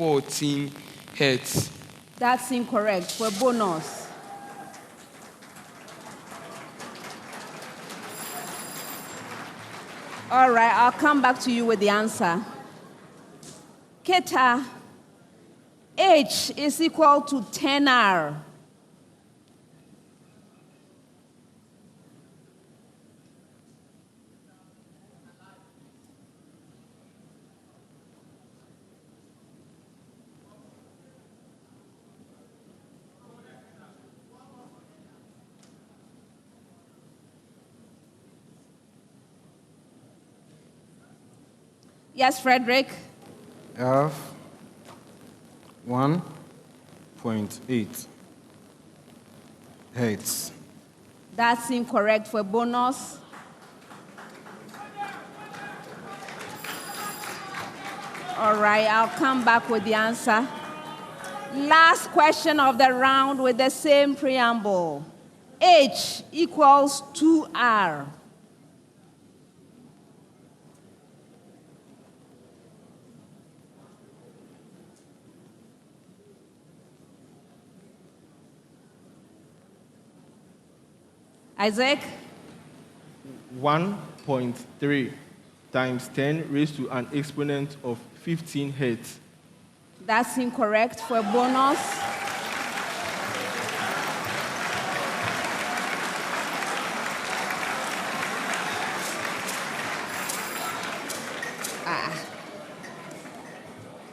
14 hertz. That's incorrect. For bonus. All right, I'll come back to you with the answer. Keta, h is equal to 10r. Yes, Frederick? F 1.8 hertz. That's incorrect. For bonus. All right, I'll come back with the answer. Last question of the round with the same preamble. H equals 2R. Isaac? 1.3 times 10 raised to an exponent of 15 hertz. That's incorrect. For a bonus.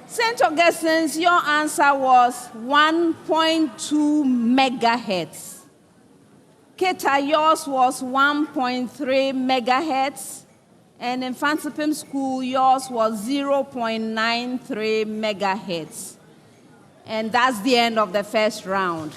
St. Augustine's, your answer was 1.2 megahertz. Keta, yours was 1.3 megahertz. And in Mfantsipim School, yours was 0.93 megahertz. And that's the end of the first round.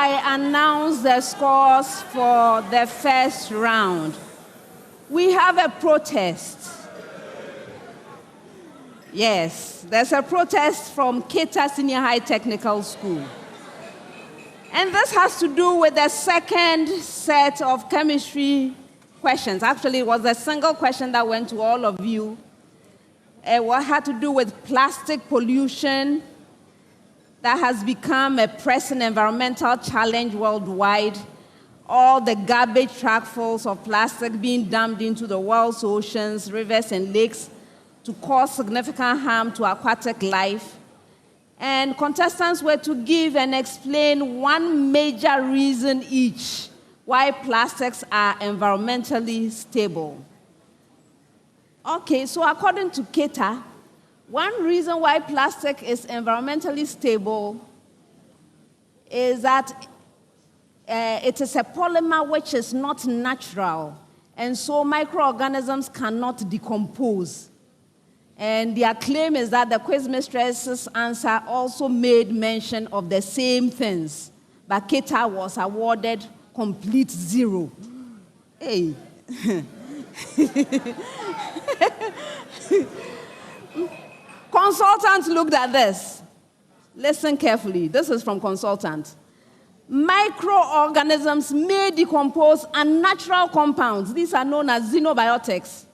I announce the scores for the first round. We have a protest. Yes, there's a protest from Keta Senior High Technical School. And this has to do with the second set of chemistry questions. Actually, it was a single question that went to all of you. What had to do with plastic pollution that has become a pressing environmental challenge worldwide. All the garbage truckfuls of plastic being dumped into the world's oceans, rivers, and lakes to cause significant harm to aquatic life. And contestants were to give and explain one major reason each why plastics are environmentally stable. Okay, so according to Keta, one reason why plastic is environmentally stable is that it is a polymer which is not natural, and so microorganisms cannot decompose. And their claim is that the quiz mistress's answer also made mention of the same things, but Keta was awarded complete 0. Hey. Consultants looked at this. Listen carefully. This is from consultant. Microorganisms may decompose unnatural compounds. These are known as xenobiotics.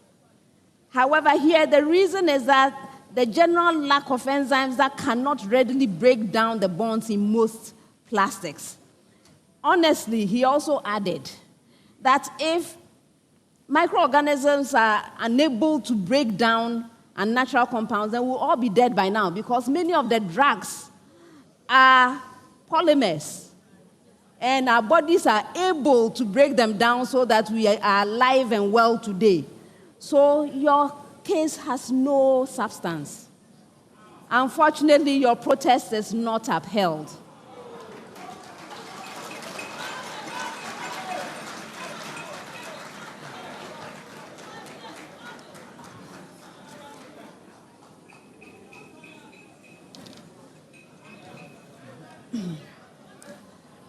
However, here the reason is that the general lack of enzymes that cannot readily break down the bonds in most plastics. Honestly, he also added that if microorganisms are unable to break down unnatural compounds, then we'll all be dead by now, because many of the drugs are polymers, and our bodies are able to break them down so that we are alive and well today. So your case has no substance. Unfortunately, your protest is not upheld.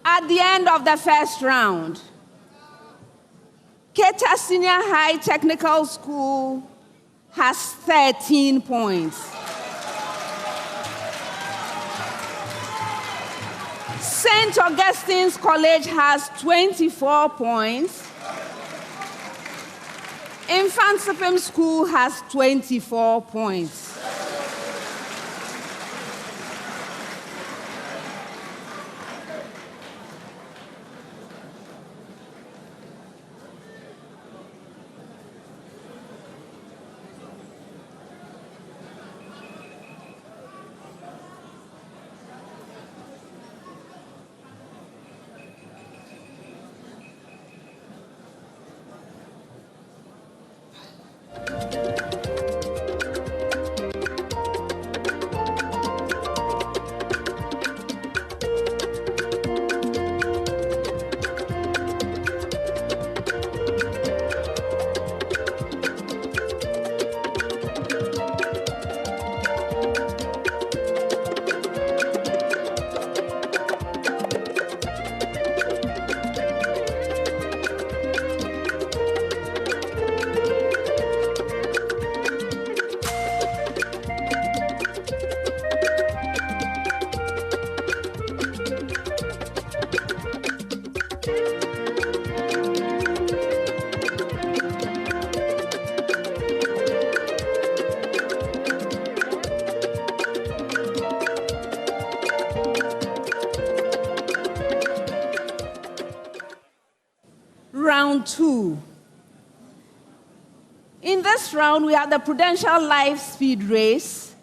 At the end of the first round, Keta Senior High Technical School has 13 points. St. Augustine's College has 24 points. Mfantsipim School has 24 points. Round 2. In this round, we have the Prudential Life Speed Race.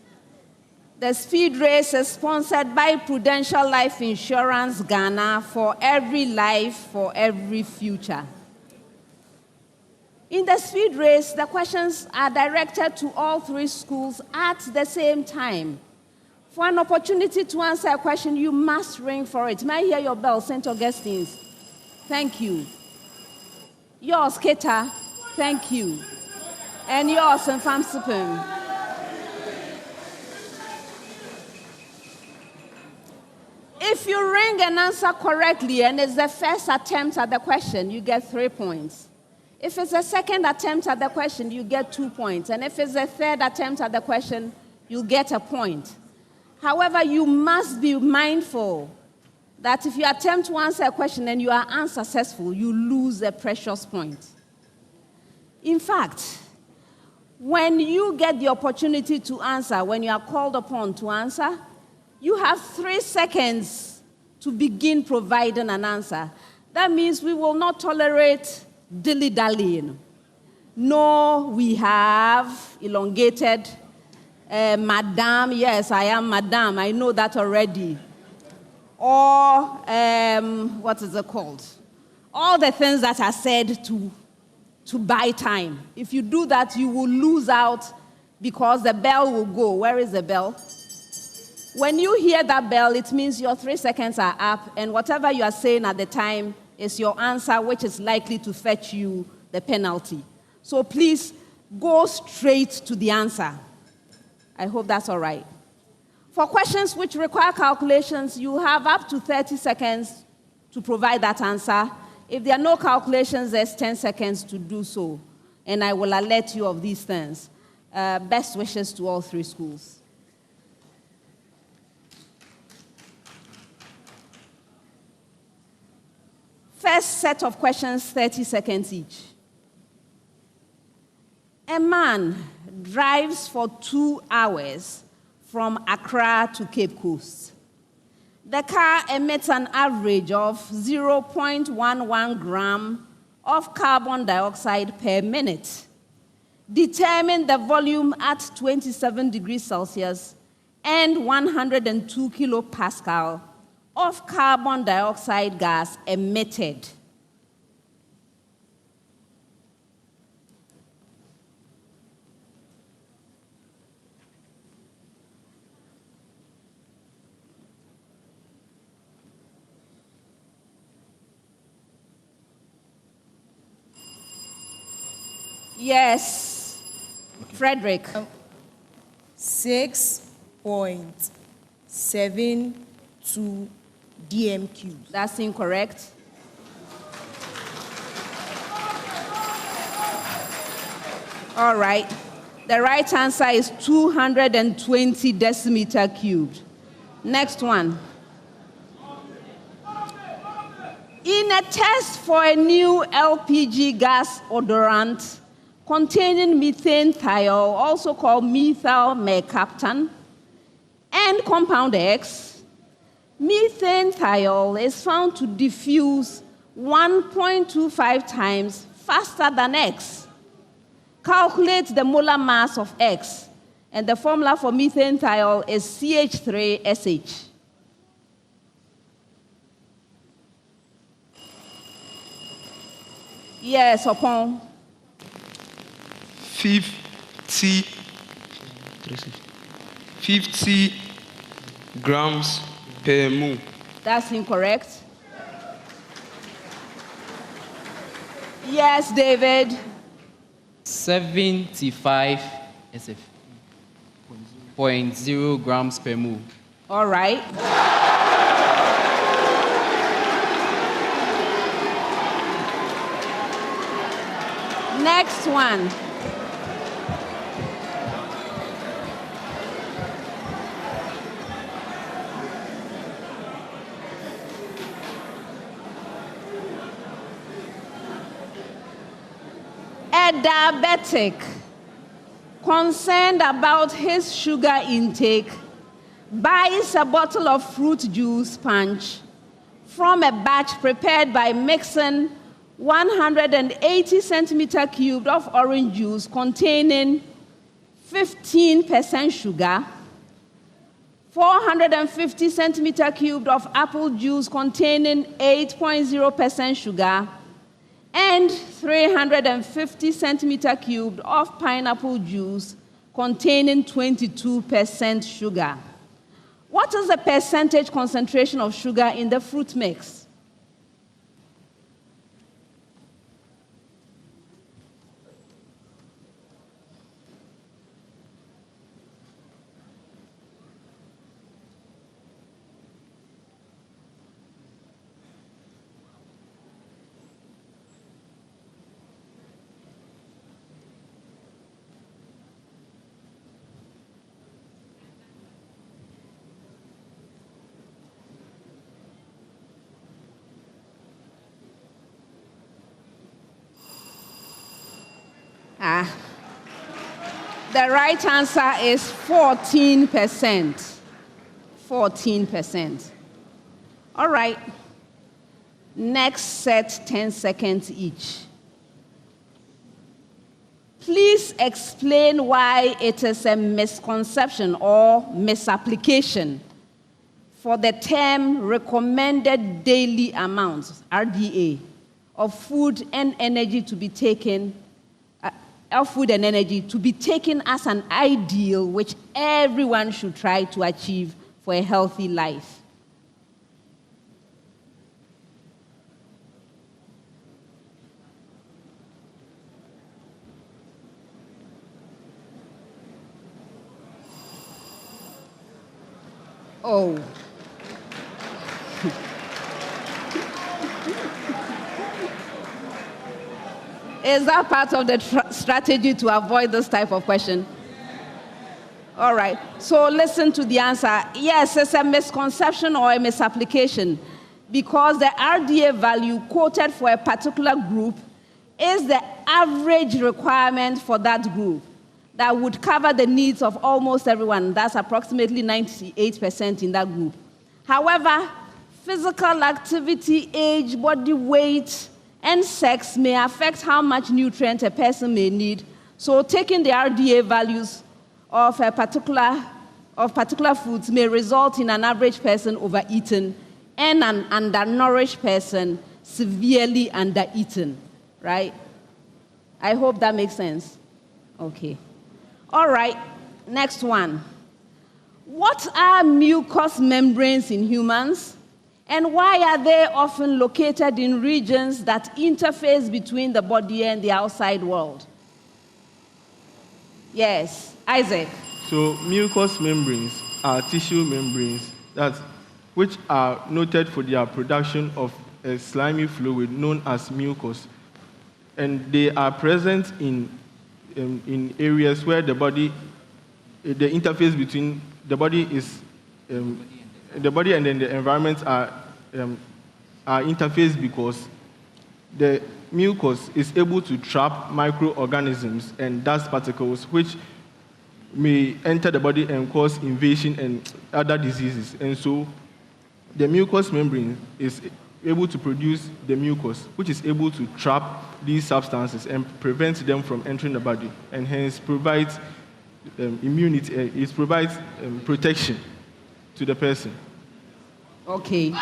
The speed race is sponsored by Prudential Life Insurance Ghana, for every life, for every future. In the speed race, the questions are directed to all 3 schools at the same time. For an opportunity to answer a question, you must ring for it. May I hear your bell, St. Augustine's? Thank you. Yours, Keta. Thank you. And yours, Mfantsipim. if you ring and answer correctly and it's the first attempt at the question, you get 3 points. If it's the second attempt at the question, you get 2 points. And if it's the third attempt at the question, you get a point. However, you must be mindful that if you attempt to answer a question and you are unsuccessful, you lose a precious point. In fact, when you get the opportunity to answer, when you are called upon to answer, you have 3 seconds to begin providing an answer. That means we will not tolerate dilly-dallying. No, we have elongated, Madam, yes, I am Madam, I know that already. Or, what is it called? All the things that are said to buy time. If you do that, you will lose out because the bell will go. Where is the bell? When you hear that bell, it means your 3 seconds are up, and whatever you are saying at the time is your answer, which is likely to fetch you the penalty. So please go straight to the answer. I hope that's all right. For questions which require calculations, you have up to 30 seconds to provide that answer. If there are no calculations, there's 10 seconds to do so. And I will alert you of these things. Best wishes to all 3 schools. First set of questions, 30 seconds each. A man drives for 2 hours from Accra to Cape Coast. The car emits an average of 0.11 gram of carbon dioxide per minute. Determine the volume at 27 degrees Celsius and 102 kilopascal of carbon dioxide gas emitted. Yes, Frederick. 6.72 DMQ. That's incorrect. All right. The right answer is 220 decimeter cubed. Next one. In a test for a new LPG gas odorant containing methane thiol, also called methyl mercaptan, and compound X, methane thiol is found to diffuse 1.25 times faster than X. Calculate the molar mass of X, and the formula for methane thiol is CH3SH. Yes, upon 50 grams per mole. That's incorrect. Yes, David. 75 0.0 grams per mole. All right. Next one. A diabetic concerned about his sugar intake buys a bottle of fruit juice punch from a batch prepared by mixing 180 centimeter cubed of orange juice containing 15% sugar, 450 centimeter cubed of apple juice containing 8.0% sugar, and 350 centimeter cubed of pineapple juice containing 22% sugar. What is the percentage concentration of sugar in the fruit mix? The right answer is 14%. 14%. All right. Next set, 10 seconds each. Please explain why it is a misconception or misapplication for the term recommended daily amounts, RDA, of food and energy to be taken as an ideal which everyone should try to achieve for a healthy life. Oh. Is that part of the strategy to avoid this type of question? All right. So listen to the answer. Yes, it's a misconception or a misapplication because the RDA value quoted for a particular group is the average requirement for that group that would cover the needs of almost everyone. That's approximately 98% in that group. However, physical activity, age, body weight, and sex may affect how much nutrient a person may need. So taking the RDA values of particular foods may result in an average person overeaten and an undernourished person severely undereaten, right? I hope that makes sense. Okay. All right, next one. What are mucous membranes in humans, and why are they often located in regions that interface between the body and the outside world? Yes, Isaac. So mucous membranes are tissue membranes which are noted for their production of a slimy fluid known as mucus, and they are present in areas where the interface between the body and then the environment are interfaced because the mucus is able to trap microorganisms and dust particles which may enter the body and cause invasion and other diseases. And so the mucous membrane is able to produce the mucus, which is able to trap these substances and prevent them from entering the body, and hence provides immunity. It provides protection to the person. Okay.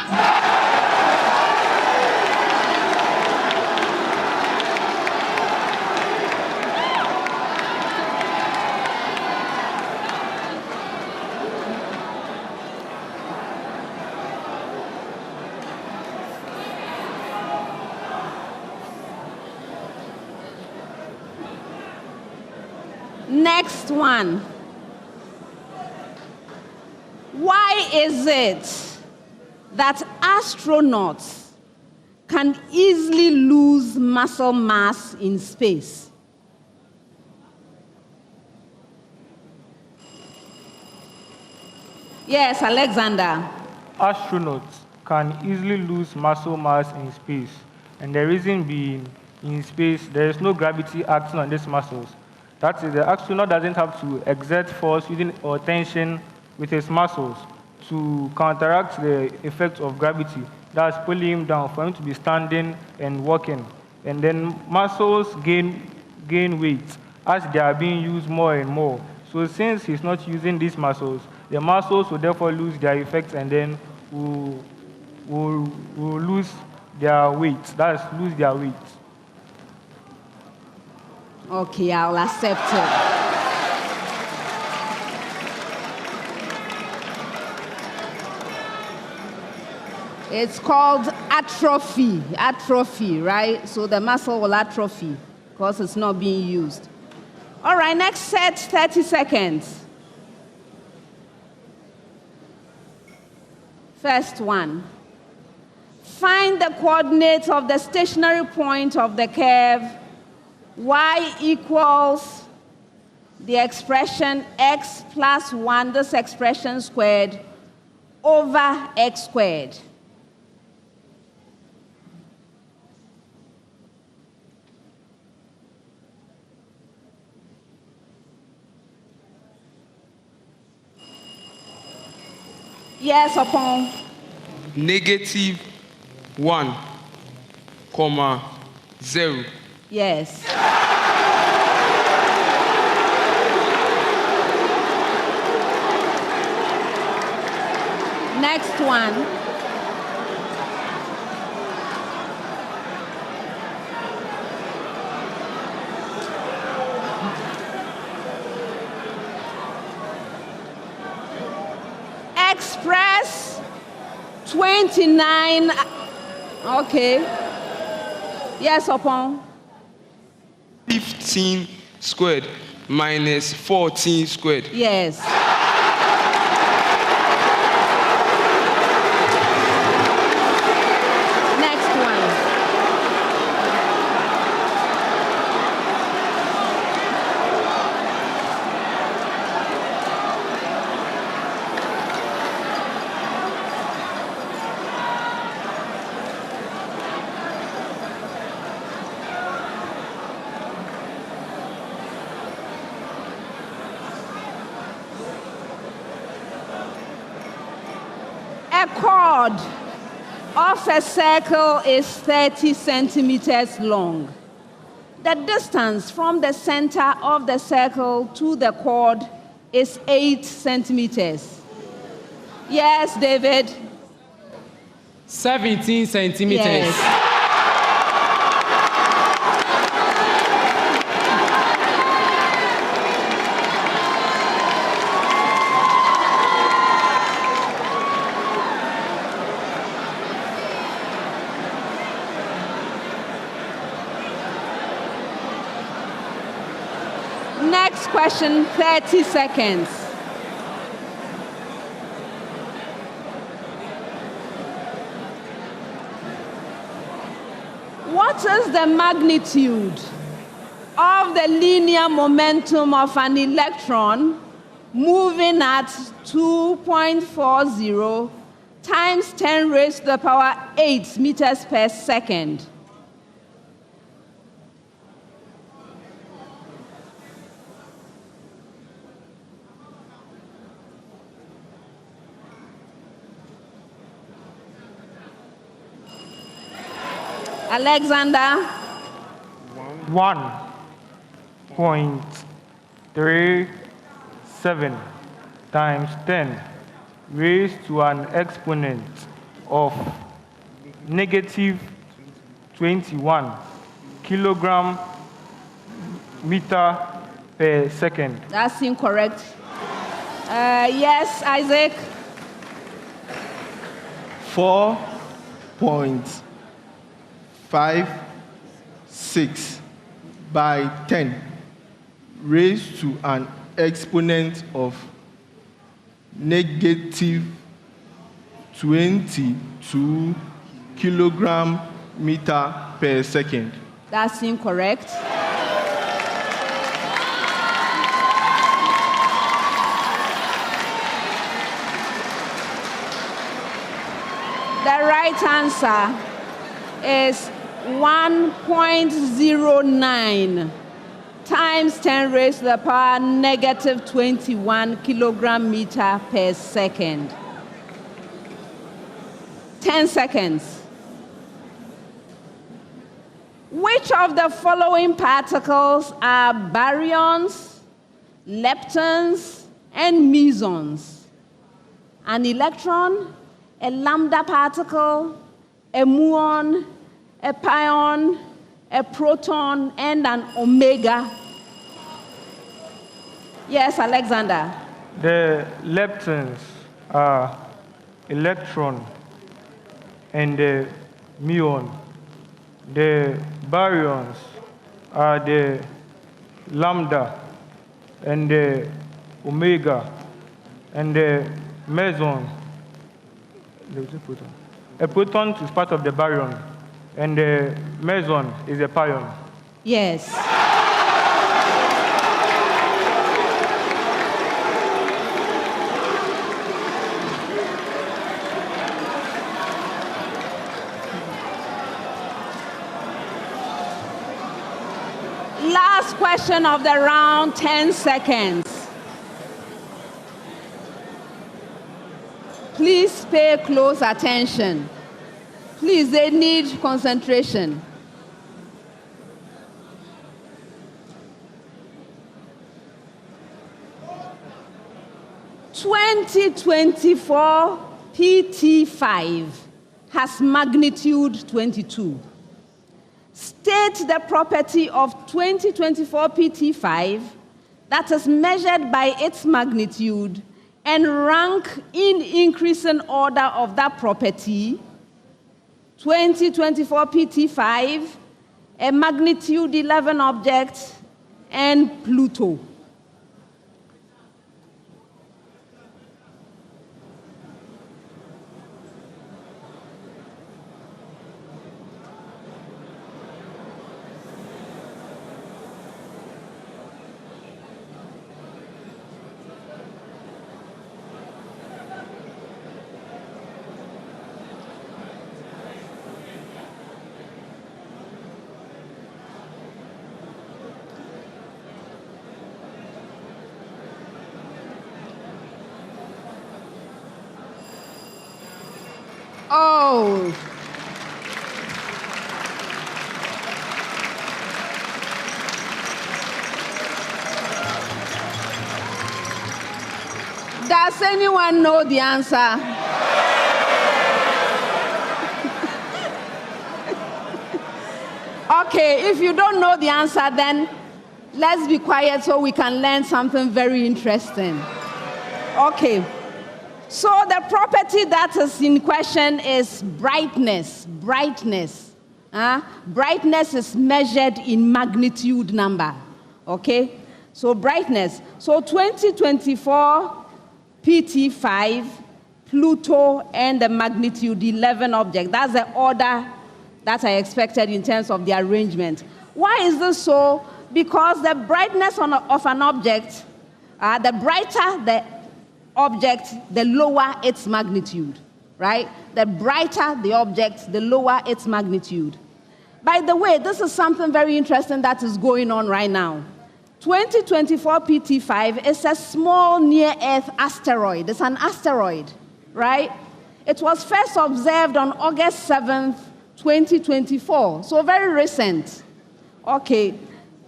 Next one. Why is it that astronauts can easily lose muscle mass in space? Yes, Alexander. Astronauts can easily lose muscle mass in space, and the reason being, in space, there is no gravity acting on these muscles. That is, the astronaut doesn't have to exert force or tension with his muscles to counteract the effect of gravity that's pulling him down for him to be standing and walking. And then muscles gain weight as they are being used more and more. So since he's not using these muscles, the muscles will therefore lose their effect and then will lose their weight. That is, lose their weight. Okay, I'll accept it. It's called atrophy, right? So the muscle will atrophy because it's not being used. All right, next set, 30 seconds. First one. Find the coordinates of the stationary point of the curve y equals the expression x plus 1, this expression squared, over x squared. Yes, upon. Negative 1,0. Yes. Next one. Express 29. Okay. Yes, upon. 15 squared minus 14 squared. Yes. Next one. A chord of a circle is 30 centimeters long. The distance from the center of the circle to the chord is 8 centimeters. Yes, David? 17 centimeters. Yes. Next question, 30 seconds. What is the magnitude of the linear momentum of an electron moving at 2.40 times 10 raised to the power 8 meters per second? Alexander? 1.37 times 10 raised to an exponent of negative 21 kilogram meter per second. That's incorrect. Yes, Isaac? 4.56 by 10 raised to an exponent of negative 22 kilogram meter per second. That's incorrect. The right answer is 1.09 times 10 raised to the power negative 21 kilogram meter per second. 10 seconds. Which of the following particles are baryons, leptons, and mesons? An electron, a lambda particle, a muon, a pion, a proton, and an omega. Yes, Alexander. The leptons are electron and the muon. The baryons are the lambda and the omega, and the meson. A proton is part of the baryon, and the meson is a pion. Yes. Last question of the round, 10 seconds. Please pay close attention. Please, they need concentration. (2024) PT5 has magnitude 22. State the property of 2024 PT5 that is measured by its magnitude and rank in increasing order of that property. 2024 PT5, a magnitude 11 object, and Pluto. Oh. Does anyone know the answer? Okay, if you don't know the answer, then let's be quiet so we can learn something very interesting. Okay. So the property that is in question is brightness. Brightness. Brightness is measured in magnitude number. Okay? So brightness. So 2024 PT5, Pluto, and the magnitude 11 object. That's the order that I expected in terms of the arrangement. Why is this so? Because the brightness of an object, the brighter the object, the lower its magnitude, right? The brighter the object, the lower its magnitude. By the way, this is something very interesting that is going on right now. 2024 PT5 is a small near-Earth asteroid. It's an asteroid, right? It was first observed on August 7th, 2024, so very recent. Okay,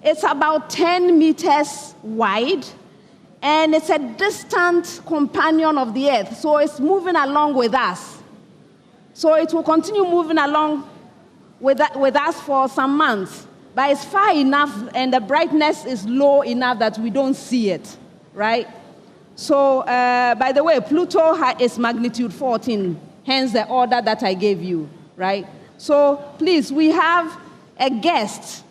it's about 10 meters wide, and it's a distant companion of the Earth, so it's moving along with us. So it will continue moving along with us for some months, but it's far enough and the brightness is low enough that we don't see it, right? So, by the way, Pluto is magnitude 14, hence the order that I gave you, right? So, please, we have a guest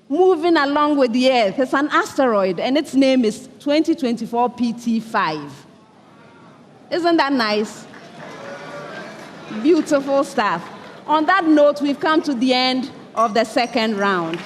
moving along with the Earth. It's an asteroid, and its name is 2024 PT5. Isn't that nice? Beautiful stuff. On that note, we've come to the end of the second round.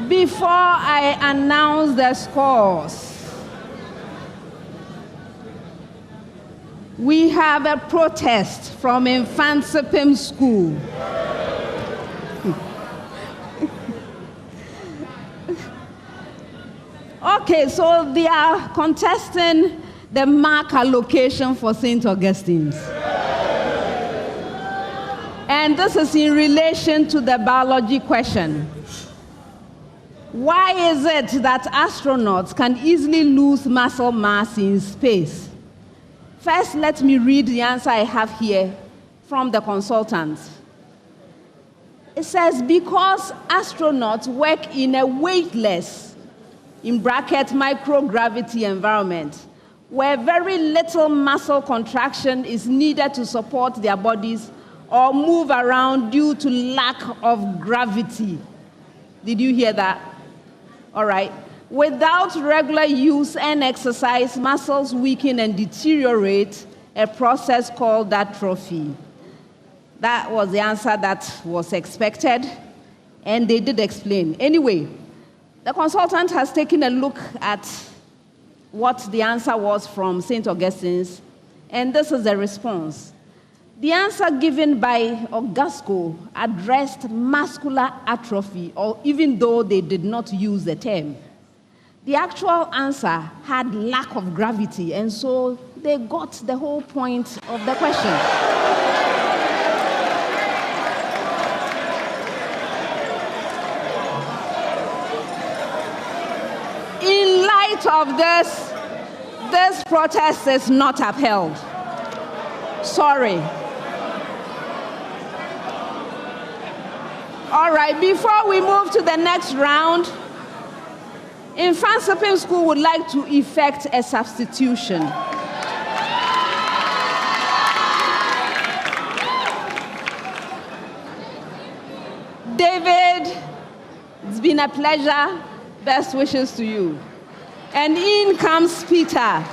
Before I announce the scores, we have a protest from Mfantsipim School. Okay, so they are contesting the mark allocation for St. Augustine's. And this is in relation to the biology question. Why is it that astronauts can easily lose muscle mass in space? First, let me read the answer I have here from the consultants. It says, because astronauts work in a weightless, in bracket, microgravity environment, where very little muscle contraction is needed to support their bodies or move around due to lack of gravity. Did you hear that? All right. Without regular use and exercise, muscles weaken and deteriorate, a process called atrophy. That was the answer that was expected, and they did explain. Anyway, the consultant has taken a look at what the answer was from St. Augustine's, and this is the response. The answer given by Augusco addressed muscular atrophy, or even though they did not use the term. The actual answer had lack of gravity, and so they got the whole point of the question. In light of this protest is not upheld. Sorry. All right, before we move to the next round, Mfantsipim School would like to effect a substitution. David, it's been a pleasure. Best wishes to you. And in comes Peter.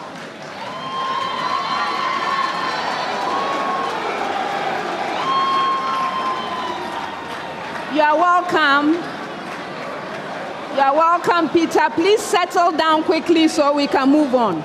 You are welcome. You are welcome, Peter. Please settle down quickly so we can move on.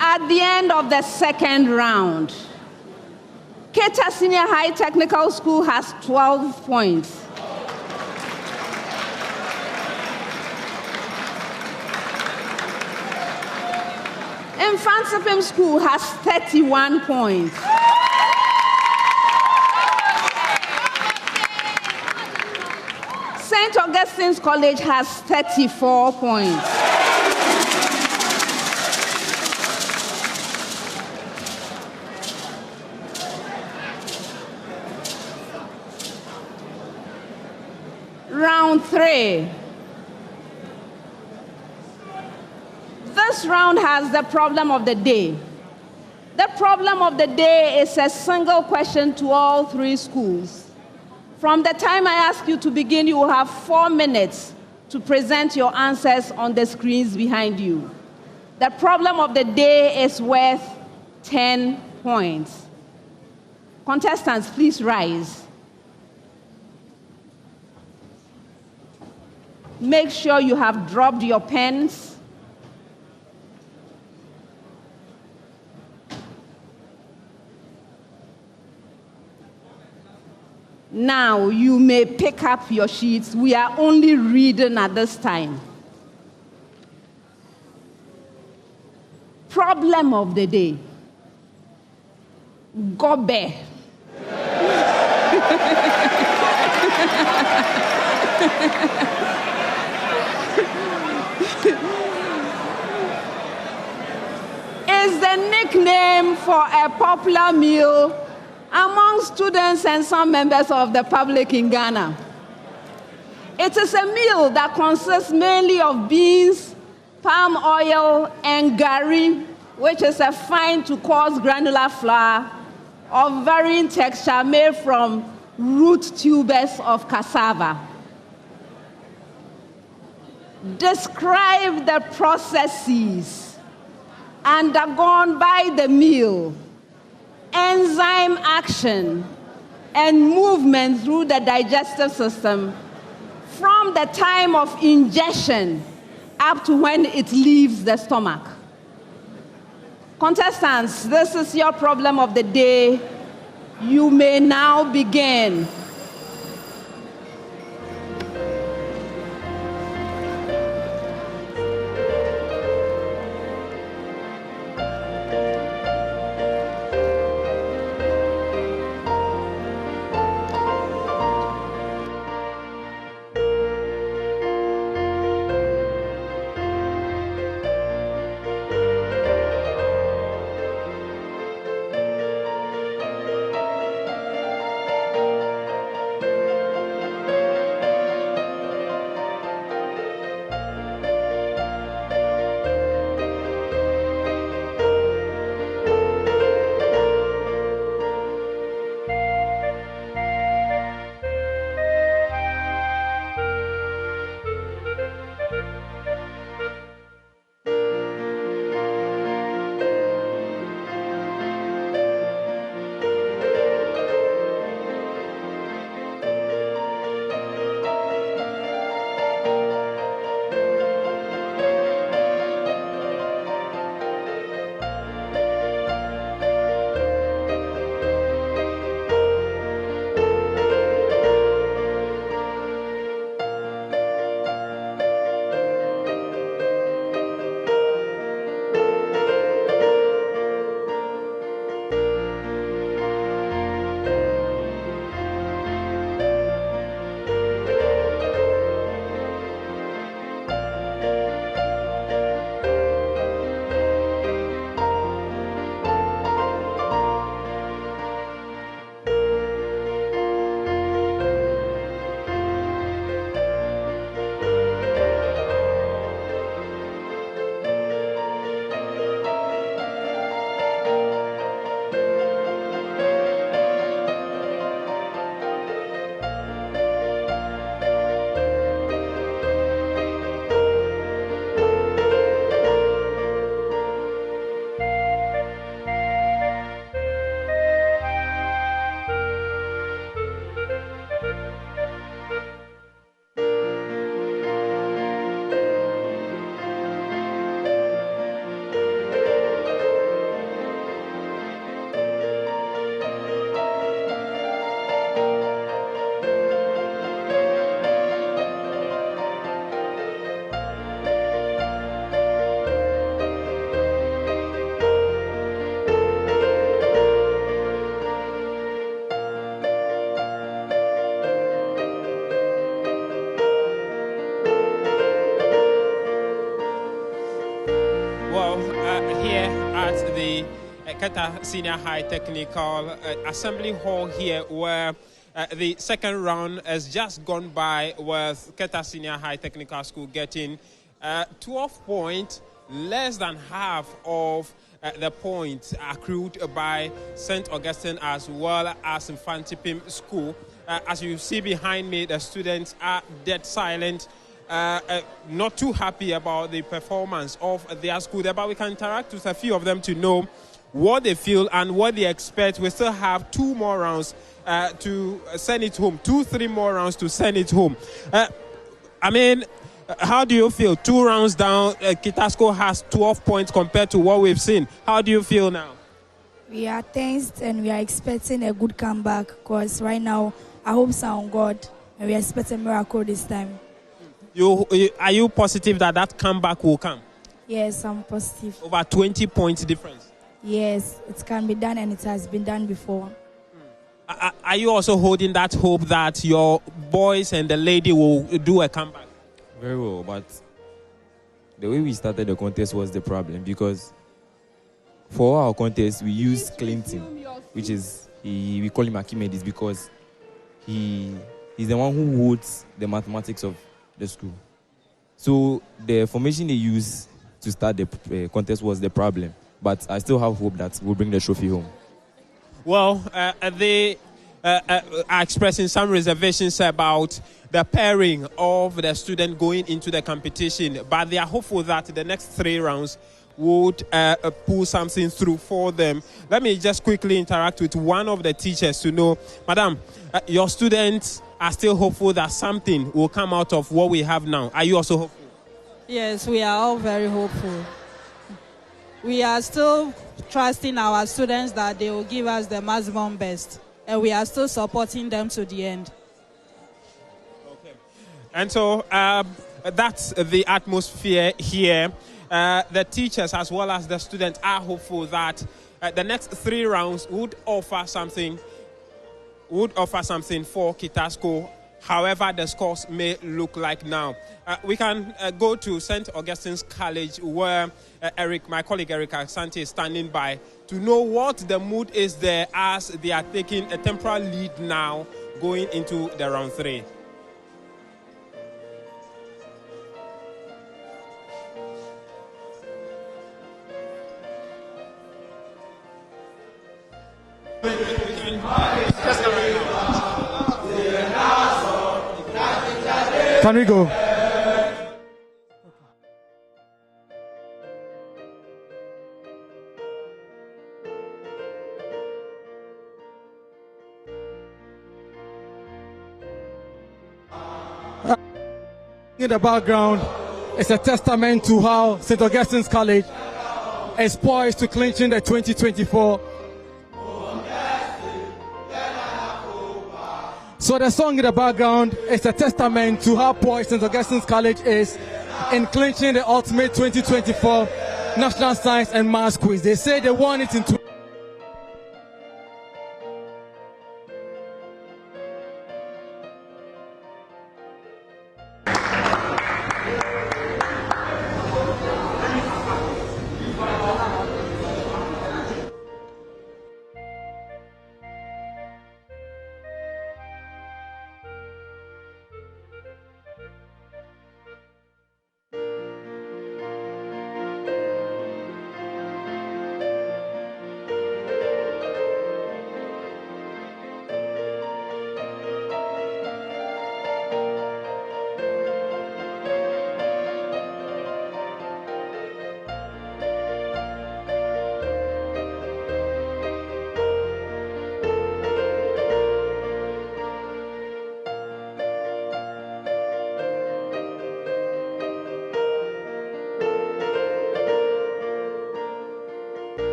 At the end of the second round, Keta Senior High Technical School has 12 points. Mfantsipim School has 31 points. St. Augustine's College has 34 points. Round 3. This round has the problem of the day. The problem of the day is a single question to all 3 schools. From the time I ask you to begin, you will have 4 minutes to present your answers on the screens behind you. The problem of the day is worth 10 points. Contestants, please rise. Make sure you have dropped your pens. Now you may pick up your sheets. We are only reading at this time. Problem of the day. Gobe. Is the nickname for a popular meal among students and some members of the public in Ghana. It is a meal that consists mainly of beans, palm oil, and gari, which is a fine to coarse granular flour of varying texture made from root tubers of cassava. Describe the processes undergone by the meal, enzyme action, and movement through the digestive system from the time of ingestion up to when it leaves the stomach. Contestants, this is your problem of the day. You may now begin. Keta Senior High Technical Assembly Hall here, where the second round has just gone by, with Keta Senior High Technical School getting 12 points, less than half of the points accrued by St. Augustine as well as Mfantsipim School. As you see behind me, the students are dead silent, not too happy about the performance of their school there, but we can interact with a few of them to know what they feel and what they expect. We still have 2 more rounds to send it home, 2-3 more rounds to send it home. How do you feel? 2 rounds down, Kitasco has 12 points compared to what we've seen. How do you feel now? We are tensed and we are expecting a good comeback, because right now our hopes are on God and we are expecting a miracle this time. Are you positive that comeback will come? Yes, I'm positive. Over 20 points difference? Yes, it can be done and it has been done before. Are you also holding that hope that your boys and the lady will do a comeback? Very well, but the way we started the contest was the problem, because for our contest we use Clinton, which is we call him Archimedes because he's the one who holds the mathematics of the school. So the formation they use to start the contest was the problem, but I still have hope that we'll bring the trophy home. Well, they are expressing some reservations about the pairing of the student going into the competition, but they are hopeful that the next 3 rounds would pull something through for them. Let me just quickly interact with one of the teachers to know, Madam, your students are still hopeful that something will come out of what we have now. Are you also hopeful? Yes, we are all very hopeful. We are still trusting our students that they will give us the maximum best, and we are still supporting them to the end. Okay. And so that's the atmosphere here. The teachers as well as the students are hopeful that the next 3 rounds would offer something for Kitasco, however the scores may look like now. We can go to St. Augustine's College, where my colleague Eric Asante is standing by to know what the mood is there as they are taking a temporal lead now going into the round 3. Can we go? In the background, it's a testament to how St. Augustine's College is poised to clinching the 2024. So the song in the background is a testament to how poised St. Augustine's College is in clinching the ultimate 2024 National Science and Maths Quiz. They say they won it in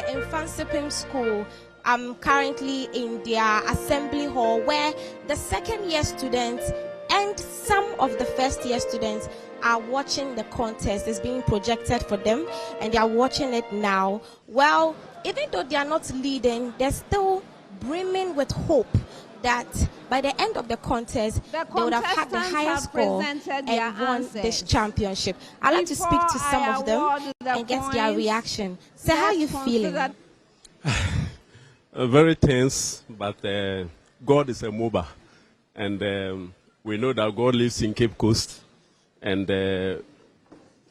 in Mfantsipim School. I'm currently in their assembly hall where the second year students and some of the first year students are watching the contest. It's being projected for them and they are watching it now. Well, even though they are not leading, they're still brimming with hope that by the end of the contest, they would have had the highest score and won this championship. I'd like to speak to some of them and get their reaction. So how are you feeling? Very tense, but God is a mover. And we know that God lives in Cape Coast. And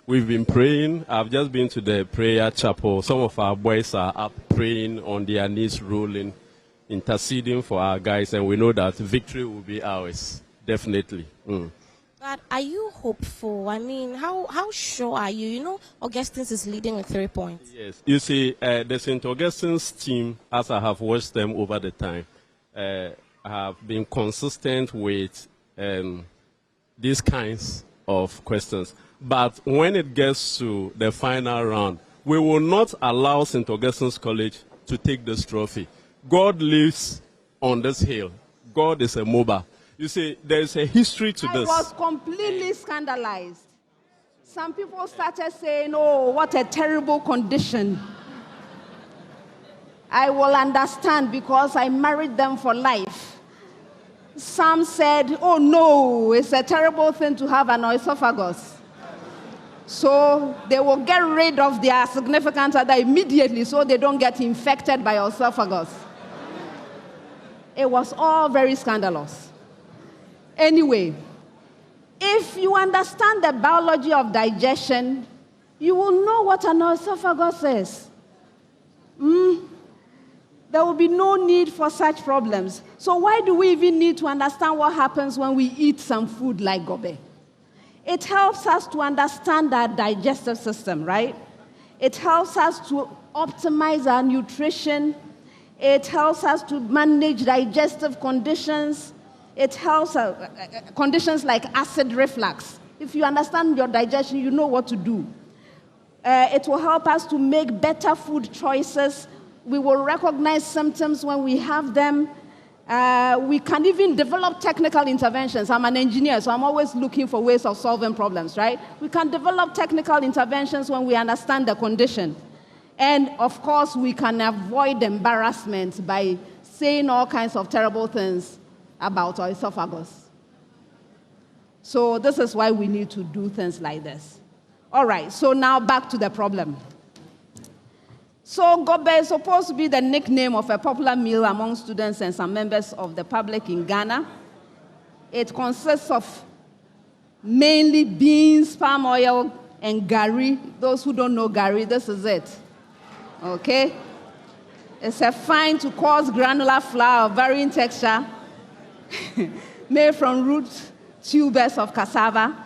we've been praying. I've just been to the prayer chapel. Some of our boys are up praying on their knees, rolling, interceding for our guys, and we know that victory will be ours, definitely. But are you hopeful? I mean, how sure are you? You know, Augustine's is leading with 3 points. Yes. You see, the St. Augustine's team, as I have watched them over the time, have been consistent with these kinds of questions. But when it gets to the final round, we will not allow St. Augustine's College to take this trophy. God lives on this hill. God is a mover. You see, there is a history to this. I was completely scandalized. Some people started saying, oh, what a terrible condition. I will understand because I married them for life. Some said, oh no, it's a terrible thing to have an esophagus. So they will get rid of their significant other immediately so they don't get infected by esophagus. It was all very scandalous. Anyway, if you understand the biology of digestion, you will know what an esophagus is. There will be no need for such problems. So why do we even need to understand what happens when we eat some food like gobe? It helps us to understand our digestive system, right? It helps us to optimize our nutrition. It helps us to manage digestive conditions. It helps conditions like acid reflux. If you understand your digestion, you know what to do. It will help us to make better food choices. We will recognize symptoms when we have them. We can even develop technical interventions. I'm an engineer, so I'm always looking for ways of solving problems, right? We can develop technical interventions when we understand the condition. And, of course, we can avoid embarrassment by saying all kinds of terrible things about our esophagus. So this is why we need to do things like this. All right, so now back to the problem. So gobe is supposed to be the nickname of a popular meal among students and some members of the public in Ghana. It consists of mainly beans, palm oil, and gari. Those who don't know gari, this is it. Okay? It's a fine to coarse granular flour of varying texture made from root tubers of cassava.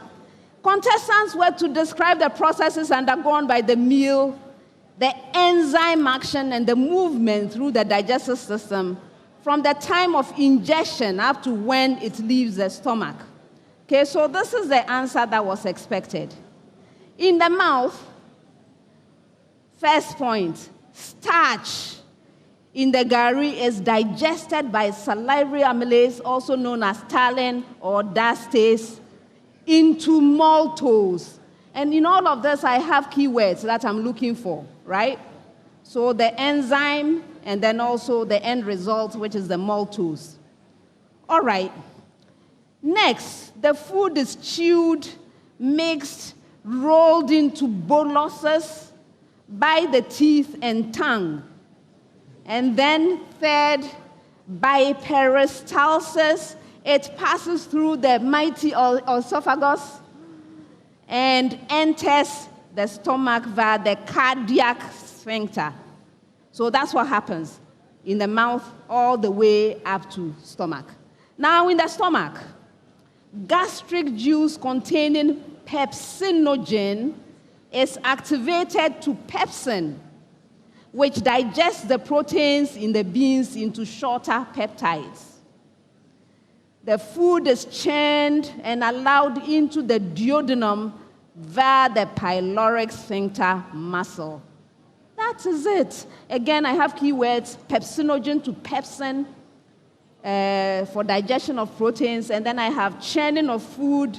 Contestants were to describe the processes undergone by the meal, the enzyme action, and the movement through the digestive system from the time of ingestion up to when it leaves the stomach. Okay, so this is the answer that was expected. In the mouth, first point, starch in the gari is digested by salivary amylase, also known as taline or diastase, into maltose. And in all of this, I have keywords that I'm looking for, right? So the enzyme, and then also the end result, which is the maltose. All right. Next, the food is chewed, mixed, rolled into boluses by the teeth and tongue. And then third, by peristalsis, it passes through the mighty esophagus and enters the stomach via the cardiac sphincter. So that's what happens in the mouth all the way up to stomach. Now in the stomach, gastric juice containing pepsinogen is activated to pepsin, which digests the proteins in the beans into shorter peptides. The food is churned and allowed into the duodenum via the pyloric sphincter muscle. that is it. Again, I have keywords, pepsinogen to pepsin for digestion of proteins, and then I have churning of food,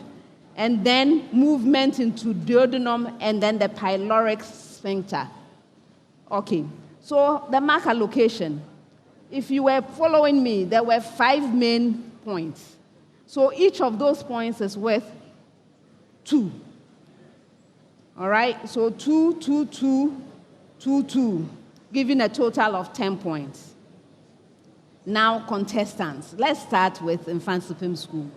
and then movement into duodenum, and then the pyloric sphincter. Okay, so the mark allocation. If you were following me, there were 5 main points. So each of those points is worth 2. All right, so 2, 2, 2, 2, 2, giving a total of 10 points. Now, contestants. Let's start with Mfantsipim School.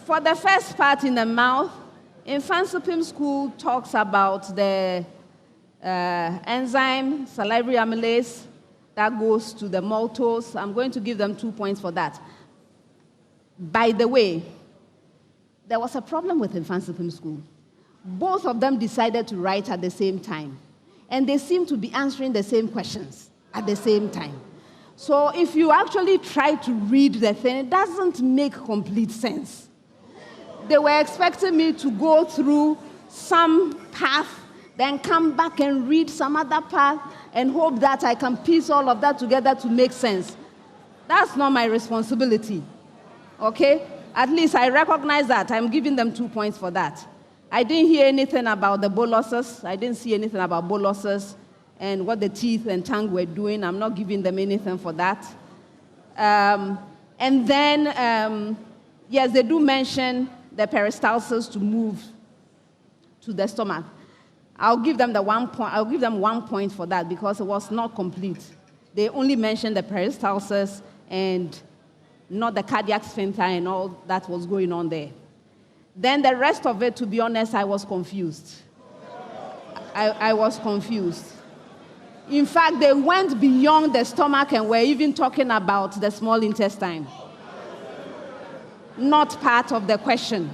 For the first part in the mouth, Mfantsipim School talks about the enzyme salivary amylase that goes to the maltose. I'm going to give them 2 points for that. By the way, there was a problem with Mfantsipim School. Both of them decided to write at the same time, and they seem to be answering the same questions at the same time. So if you actually try to read the thing, it doesn't make complete sense. They were expecting me to go through some path, then come back and read some other path, and hope that I can piece all of that together to make sense. That's not my responsibility. Okay? At least I recognize that. I'm giving them 2 points for that. I didn't hear anything about the boluses. I didn't see anything about boluses and what the teeth and tongue were doing. I'm not giving them anything for that. And then, yes, they do mention the peristalsis to move to the stomach. I'll give them 1 point. I'll give them 1 point for that because it was not complete. They only mentioned the peristalsis and not the cardiac sphincter and all that was going on there. Then the rest of it, to be honest, I was confused. I was confused. In fact, they went beyond the stomach and were even talking about the small intestine. Not part of the question.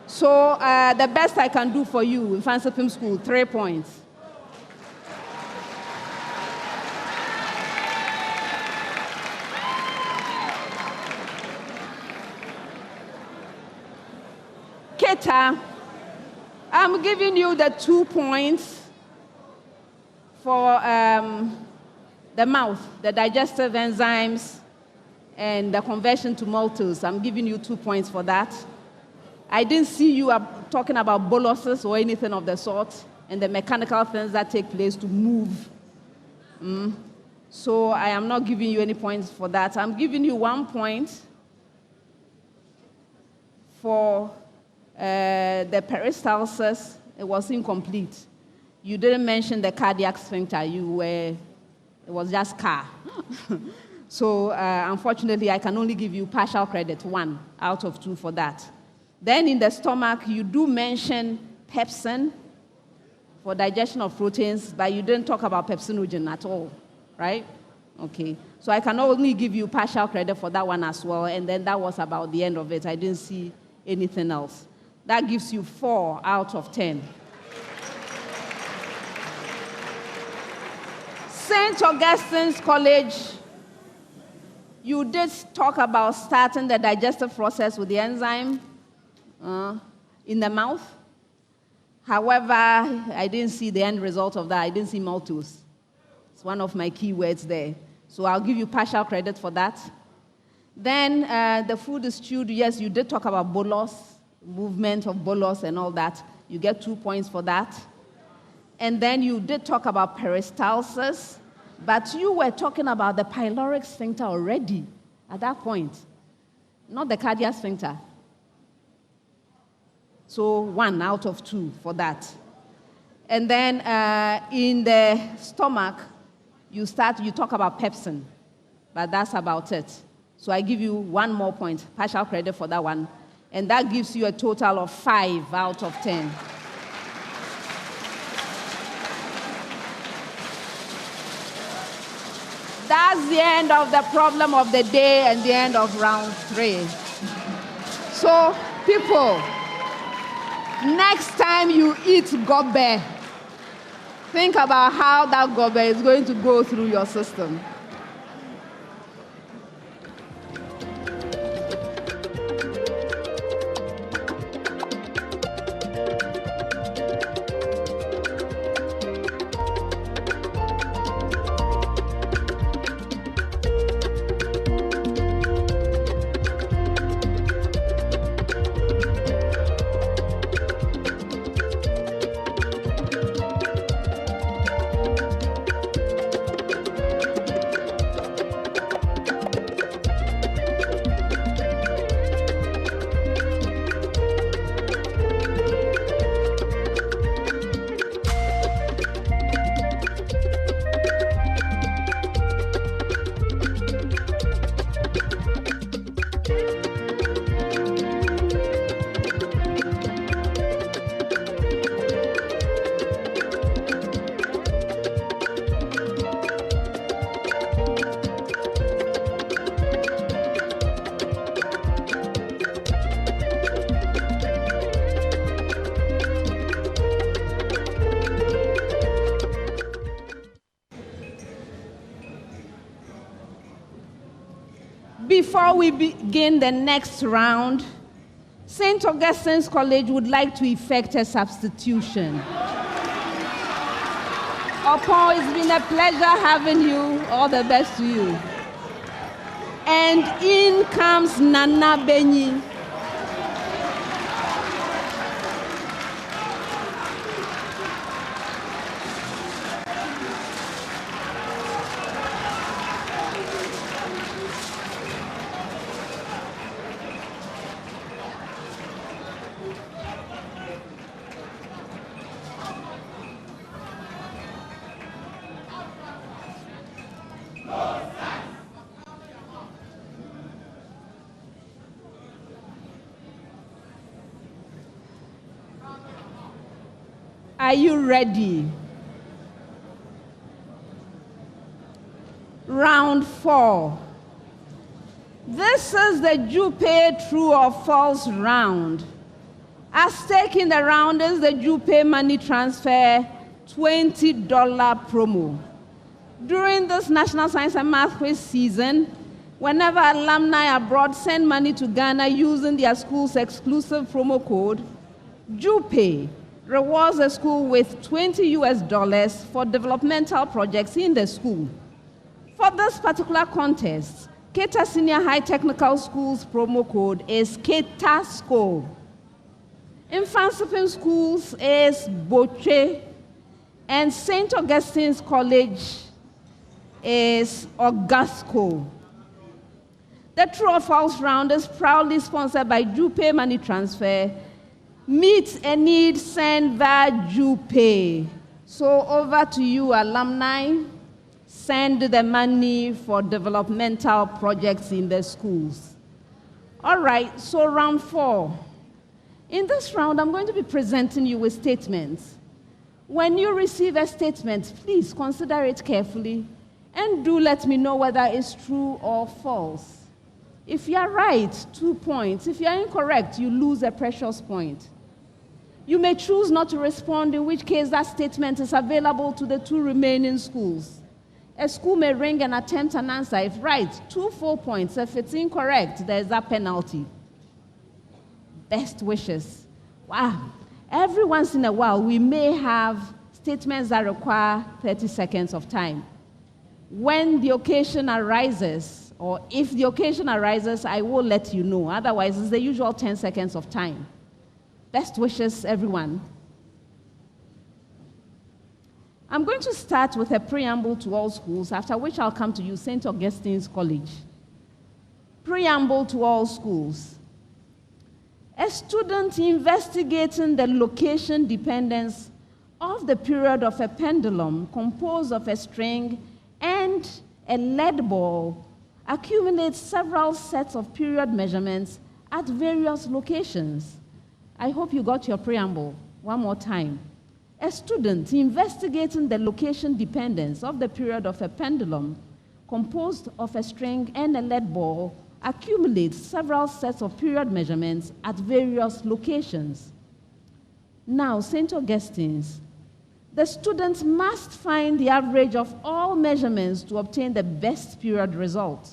So the best I can do for you in Mfantsipim School, 3 points. Keta, I'm giving you the 2 points for the mouth, the digestive enzymes, and the conversion to maltose. I'm giving you 2 points for that. I didn't see you talking about boluses or anything of the sort, and the mechanical things that take place to move. So I am not giving you any points for that. I'm giving you 1 point for the peristalsis. It was incomplete. You didn't mention the cardiac sphincter. It was just car. So unfortunately, I can only give you partial credit, 1 out of 2 for that. Then in the stomach, you do mention pepsin for digestion of proteins, but you didn't talk about pepsinogen at all, right? Okay. So I can only give you partial credit for that one as well, and then that was about the end of it. I didn't see anything else. That gives you 4 out of 10. St. Augustine's College, you did talk about starting the digestive process with the enzyme in the mouth. However, I didn't see the end result of that. I didn't see maltose. It's one of my key words there. So I'll give you partial credit for that. Then the food is chewed. Yes, you did talk about bolus, movement of bolus and all that. You get 2 points for that. And then you did talk about peristalsis, but you were talking about the pyloric sphincter already at that point, not the cardiac sphincter. So 1 out of 2 for that. And then in the stomach, you talk about pepsin, but that's about it. So I give you 1 more point, partial credit for that one. And that gives you a total of 5 out of 10. That's the end of the problem of the day and the end of round 3. So, people, next time you eat gobe, think about how that gobe is going to go through your system. Before we begin the next round, St. Augustine's College would like to effect a substitution. Opo, it's been a pleasure having you. All the best to you. And in comes Nana Benyi. Are you ready? Round 4. This is the Jupe true or false round. At stake in the round is the Jupe money transfer $20 promo. During this National Science and Math Quiz season, whenever alumni abroad send money to Ghana using their school's exclusive promo code, Jupe rewards the school with $20 for developmental projects in the school. For this particular contest, Keta Senior High Technical School's promo code is KETASCO. Mfantsipim Schools is Boche, and St. Augustine's College is Augusco. The true or false round is proudly sponsored by Jupe Money Transfer. Meet a need, send via Jupe. So over to you, alumni. Send the money for developmental projects in the schools. All right, so round 4. In this round, I'm going to be presenting you with statements. When you receive a statement, please consider it carefully and do let me know whether it's true or false. If you are right, 2 points. If you are incorrect, you lose a precious point. You may choose not to respond, in which case that statement is available to the 2 remaining schools. A school may ring and attempt an answer. If right, 2 full points. If it's incorrect, there's a penalty. Best wishes. Wow. Every once in a while, we may have statements that require 30 seconds of time. When the occasion arises, or if the occasion arises, I will let you know. Otherwise, it's the usual 10 seconds of time. Best wishes, everyone. I'm going to start with a preamble to all schools, after which I'll come to you, St. Augustine's College. Preamble to all schools. A student investigating the location dependence of the period of a pendulum composed of a string and a lead ball accumulates several sets of period measurements at various locations. I hope you got your preamble. One more time. A student investigating the location dependence of the period of a pendulum composed of a string and a lead ball accumulates several sets of period measurements at various locations. Now, St. Augustine's, the student must find the average of all measurements to obtain the best period result.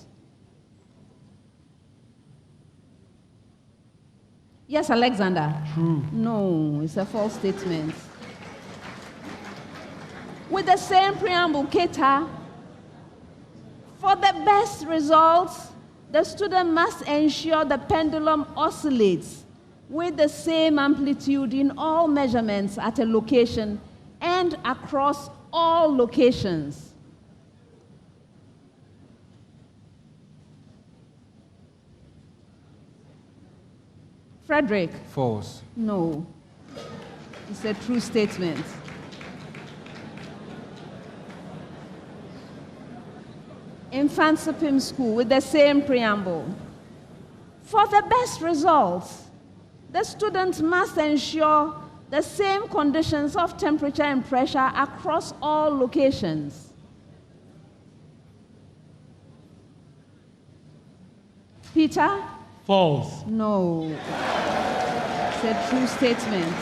Yes, Alexander? True. No, it's a false statement. With the same preamble, Keta, for the best results, the student must ensure the pendulum oscillates with the same amplitude in all measurements at a location and across all locations. Frederick? False. No. It's a true statement. Mfantsipim School with the same preamble. For the best results, the student must ensure the same conditions of temperature and pressure across all locations. Peter? False. No. It's a true statement.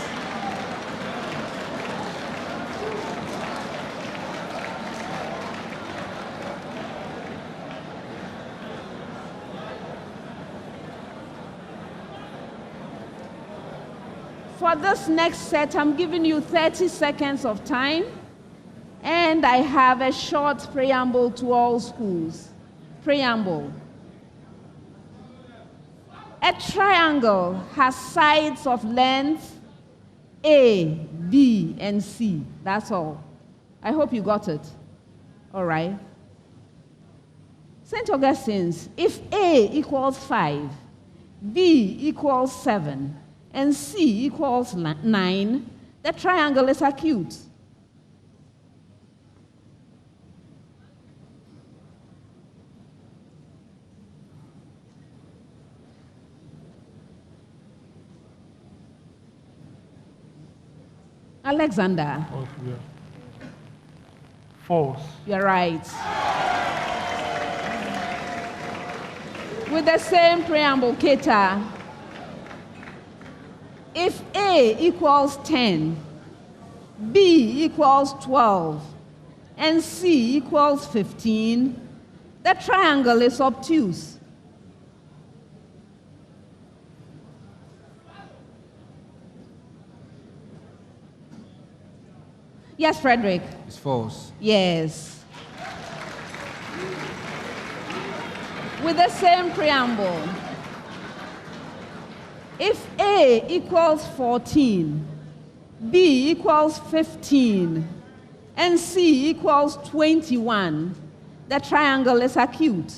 For this next set, I'm giving you 30 seconds of time, and I have a short preamble to all schools. Preamble. A triangle has sides of length A, B, and C. That's all. I hope you got it. All right. St. Augustine's, if A equals 5, B equals 7, and C equals 9, the triangle is acute. Alexander. Oh, yeah. False. You're right. With the same preamble, Keta, if A equals 10, B equals 12, and C equals 15, the triangle is obtuse. Yes, Frederick? It's false. Yes. With the same preamble, if A equals 14, B equals 15, and C equals 21, the triangle is acute.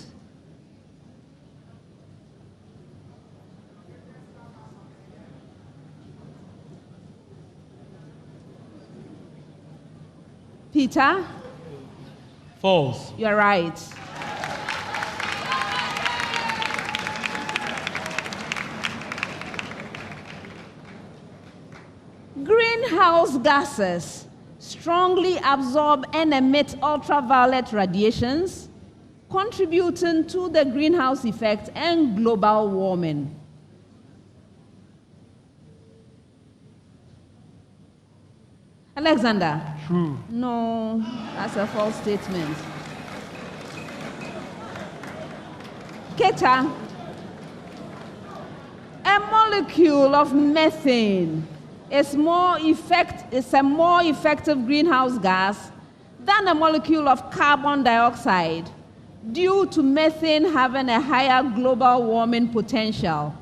Peter? False. You're right. Greenhouse gases strongly absorb and emit ultraviolet radiations, contributing to the greenhouse effect and global warming. Alexander? True. No, that's a false statement. Keta, a molecule of methane is a more effective greenhouse gas than a molecule of carbon dioxide due to methane having a higher global warming potential.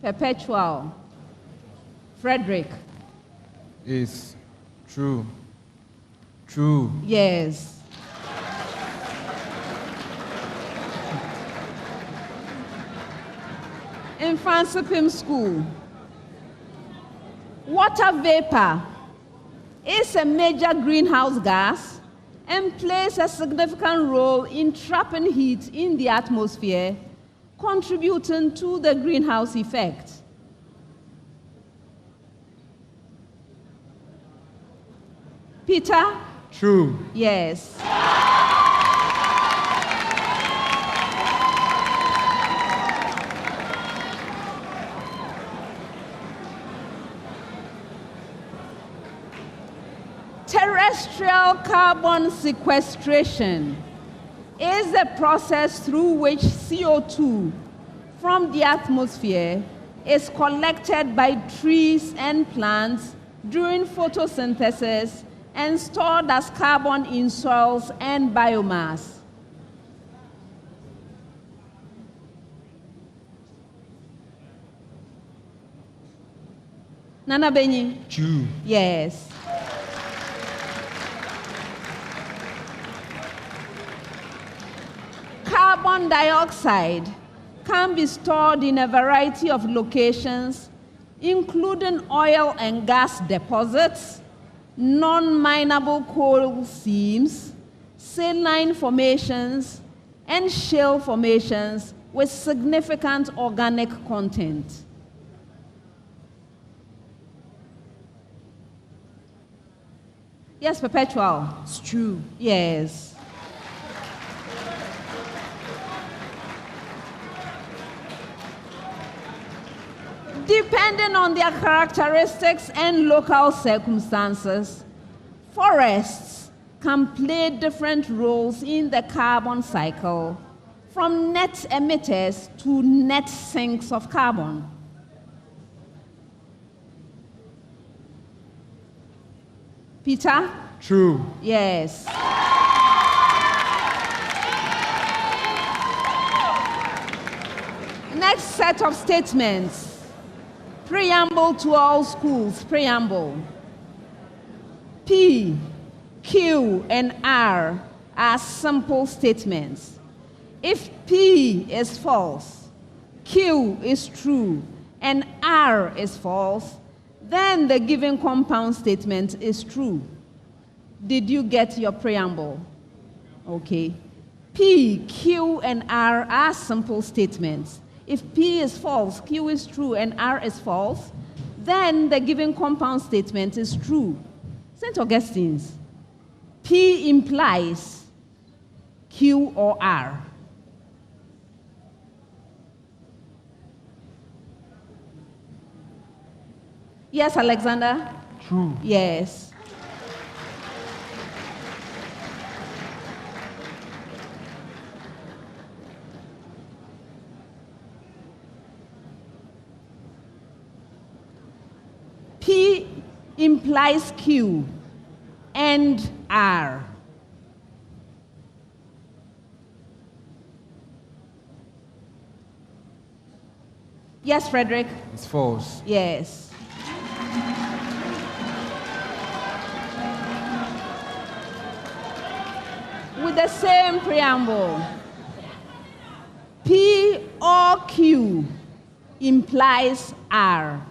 Perpetual. Frederick. It's true. True. Yes. Mfantsipim School. Water vapor is a major greenhouse gas and plays a significant role in trapping heat in the atmosphere, contributing to the greenhouse effect. Peter? True. Yes. Terrestrial carbon sequestration is the process through which CO2 from the atmosphere is collected by trees and plants during photosynthesis and stored as carbon in soils and biomass. Nana Benyi? True. Yes. Carbon dioxide can be stored in a variety of locations, including oil and gas deposits, non-mineable coal seams, saline formations, and shale formations with significant organic content. Yes, Perpetual. It's true. Yes. Depending on their characteristics and local circumstances, forests can play different roles in the carbon cycle, from net emitters to net sinks of carbon? Peter? True. Yes. Next set of statements. Preamble to all schools. Preamble. P, Q, and R are simple statements. If P is false, Q is true, and R is false, then the given compound statement is true. Did you get your preamble? Okay. P, Q, and R are simple statements. If P is false, Q is true, and R is false, then the given compound statement is true. St. Augustine's, P implies Q or R. Yes, Alexander? True. Yes. P implies Q and R. Yes, Frederick? It's false. Yes. With the same preamble, P or Q implies R.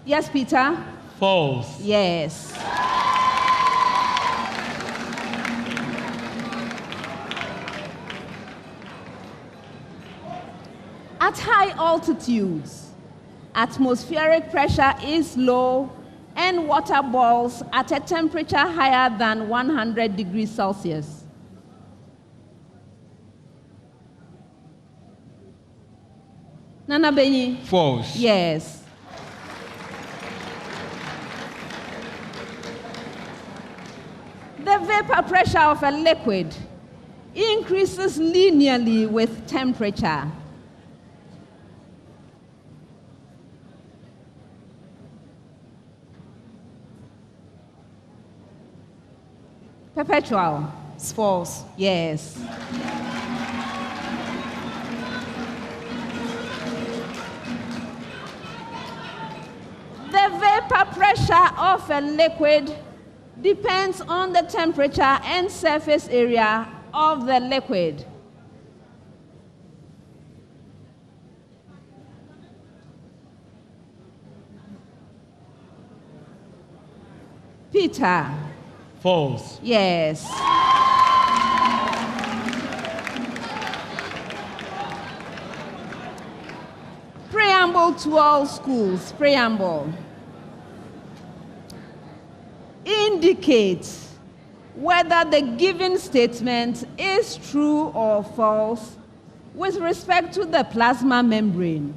Yes, Peter? False. Yes. At high altitudes, atmospheric pressure is low and water boils at a temperature higher than 100 degrees Celsius. Nana Benyi? False. Yes. The vapor pressure of a liquid increases linearly with temperature. Perpetual. It's false. Yes. The vapor pressure of a liquid depends on the temperature and surface area of the liquid. Peter? False. Yes. Preamble to all schools. Preamble. Indicate whether the given statement is true or false with respect to the plasma membrane.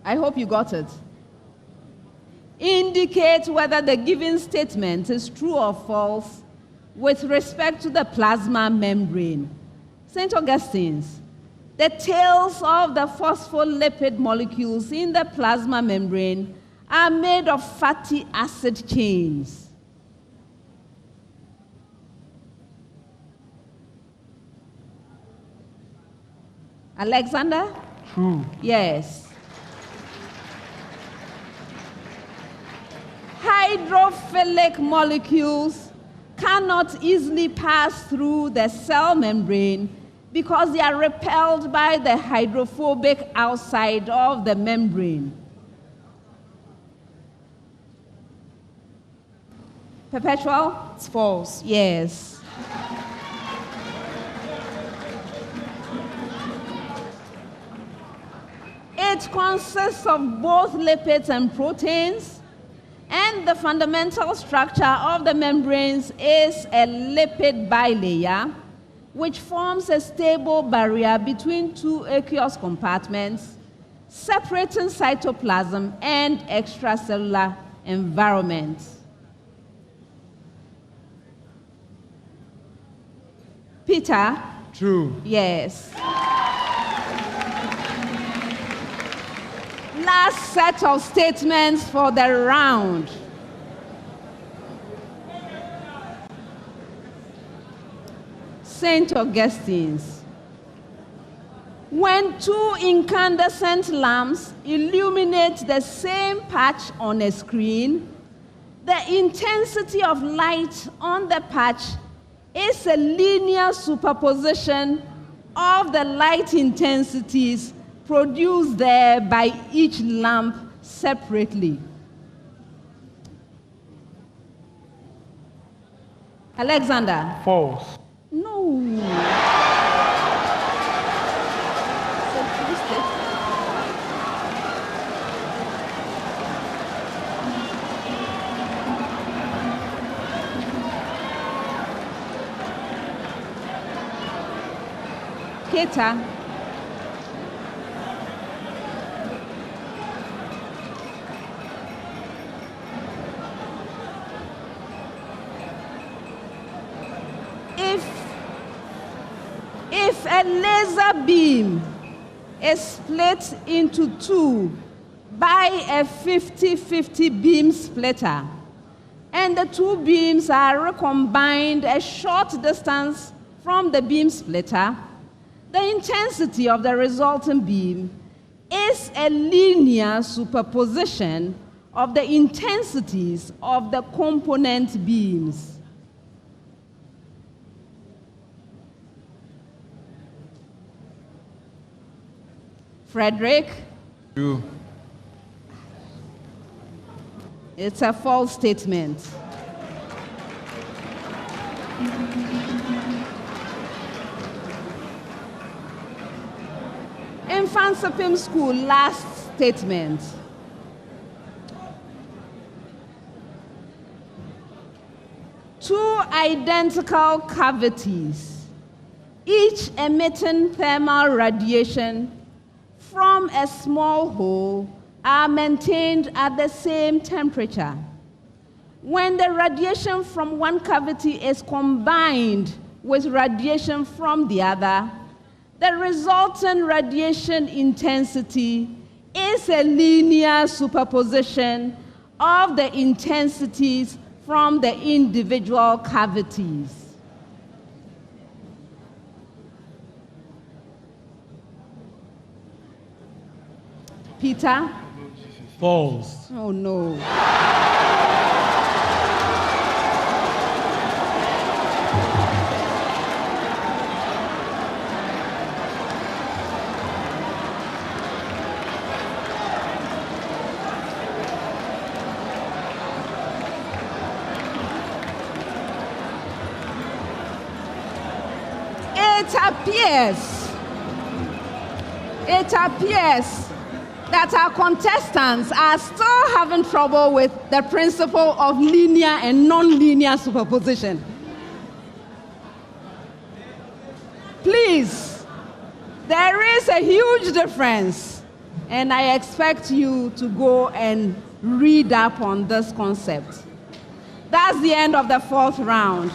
I hope you got it. Indicate whether the given statement is true or false with respect to the plasma membrane. St. Augustine's, the tails of the phospholipid molecules in the plasma membrane are made of fatty acid chains. Alexander? True. Yes. Hydrophilic molecules cannot easily pass through the cell membrane because they are repelled by the hydrophobic outside of the membrane. Perpetual? It's false. Yes. It consists of both lipids and proteins, and the fundamental structure of the membranes is a lipid bilayer, which forms a stable barrier between two aqueous compartments separating cytoplasm and extracellular environment. Peter? True. Yes. Last set of statements for the round. St. Augustine's. When two incandescent lamps illuminate the same patch on a screen, the intensity of light on the patch is a linear superposition of the light intensities produced there by each lamp separately. Alexander? False. No. Keta? If a laser beam is split into two by a 50-50 beam splitter, and the two beams are recombined a short distance from the beam splitter, the intensity of the resulting beam is a linear superposition of the intensities of the component beams. Frederick? True. It's a false statement. Mfantsipim School, last statement. Two identical cavities, each emitting thermal radiation from a small hole, are maintained at the same temperature. When the radiation from one cavity is combined with radiation from the other, the resultant radiation intensity is a linear superposition of the intensities from the individual cavities. Peter? False. Oh no. It appears that our contestants are still having trouble with the principle of linear and non-linear superposition. Please, there is a huge difference, and I expect you to go and read up on this concept. That's the end of the fourth round.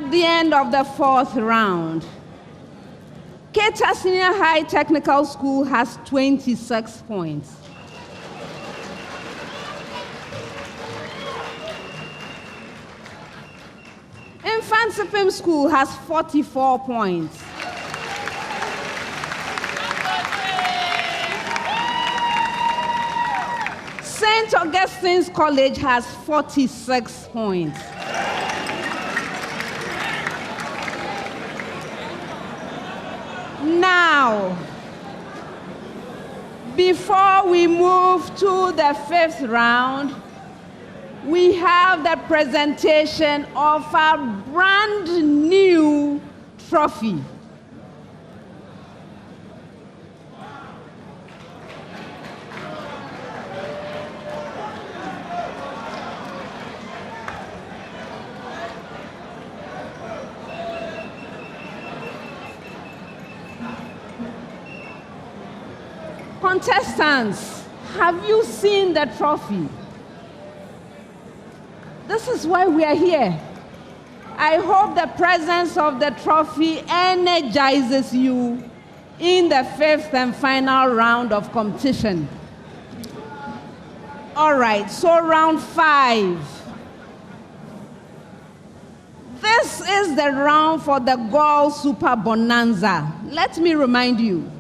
at the end of the fourth round. Keta Senior High Technical School has 26 points. Mfantsipim School has 44 points. St. Augustine's College has 46 points. Now, before we move to the fifth round, we have the presentation of a brand new trophy. Contestants, have you seen the trophy? This is why we are here. I hope the presence of the trophy energizes you in the fifth and final round of competition. All right, so round 5. This is the round for the Goal Super Bonanza. Let me remind you.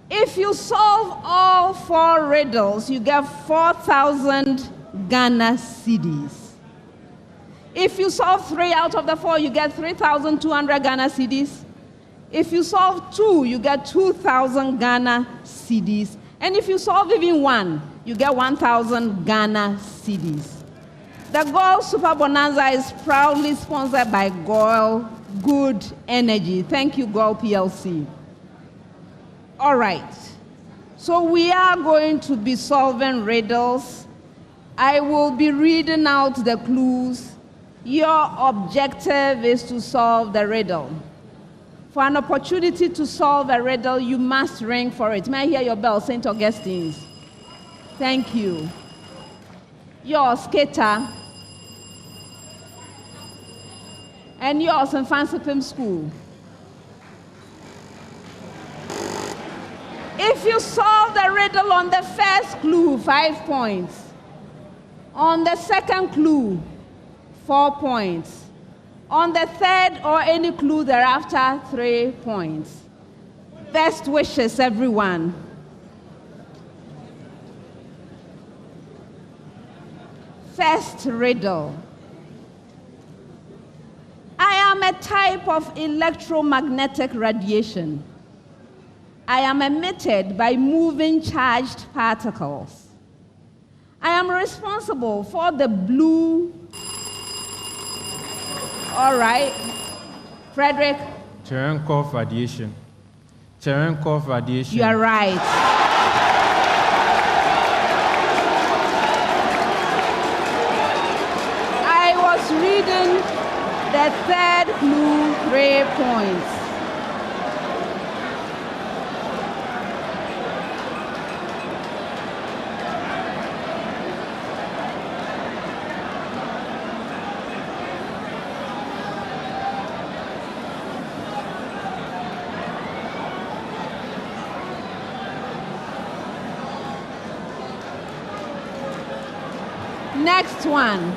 If you solve all 4 riddles, you get 4,000 Ghana cedis. If you solve 3 out of the 4, you get 3,200 Ghana cedis. If you solve 2, you get 2,000 Ghana cedis. And if you solve even 1, you get 1,000 Ghana cedis. The Goal Super Bonanza is proudly sponsored by Goal Good Energy. Thank you, Goal PLC. All right, so we are going to be solving riddles. I will be reading out the clues. Your objective is to solve the riddle. For an opportunity to solve a riddle, you must ring for it. May I hear your bell, St. Augustine's? Thank you. Yours, Keta. And yours, Mfantsipim School. If you solve the riddle on the first clue, 5 points. On the second clue, 4 points. On the third or any clue thereafter, 3 points. Best wishes, everyone. First riddle. I am a type of electromagnetic radiation. I am emitted by moving charged particles. I am responsible for the blue. All right. Frederick? Cherenkov radiation. Cherenkov radiation. You are right. I was reading the third clue, 3 points. Next one.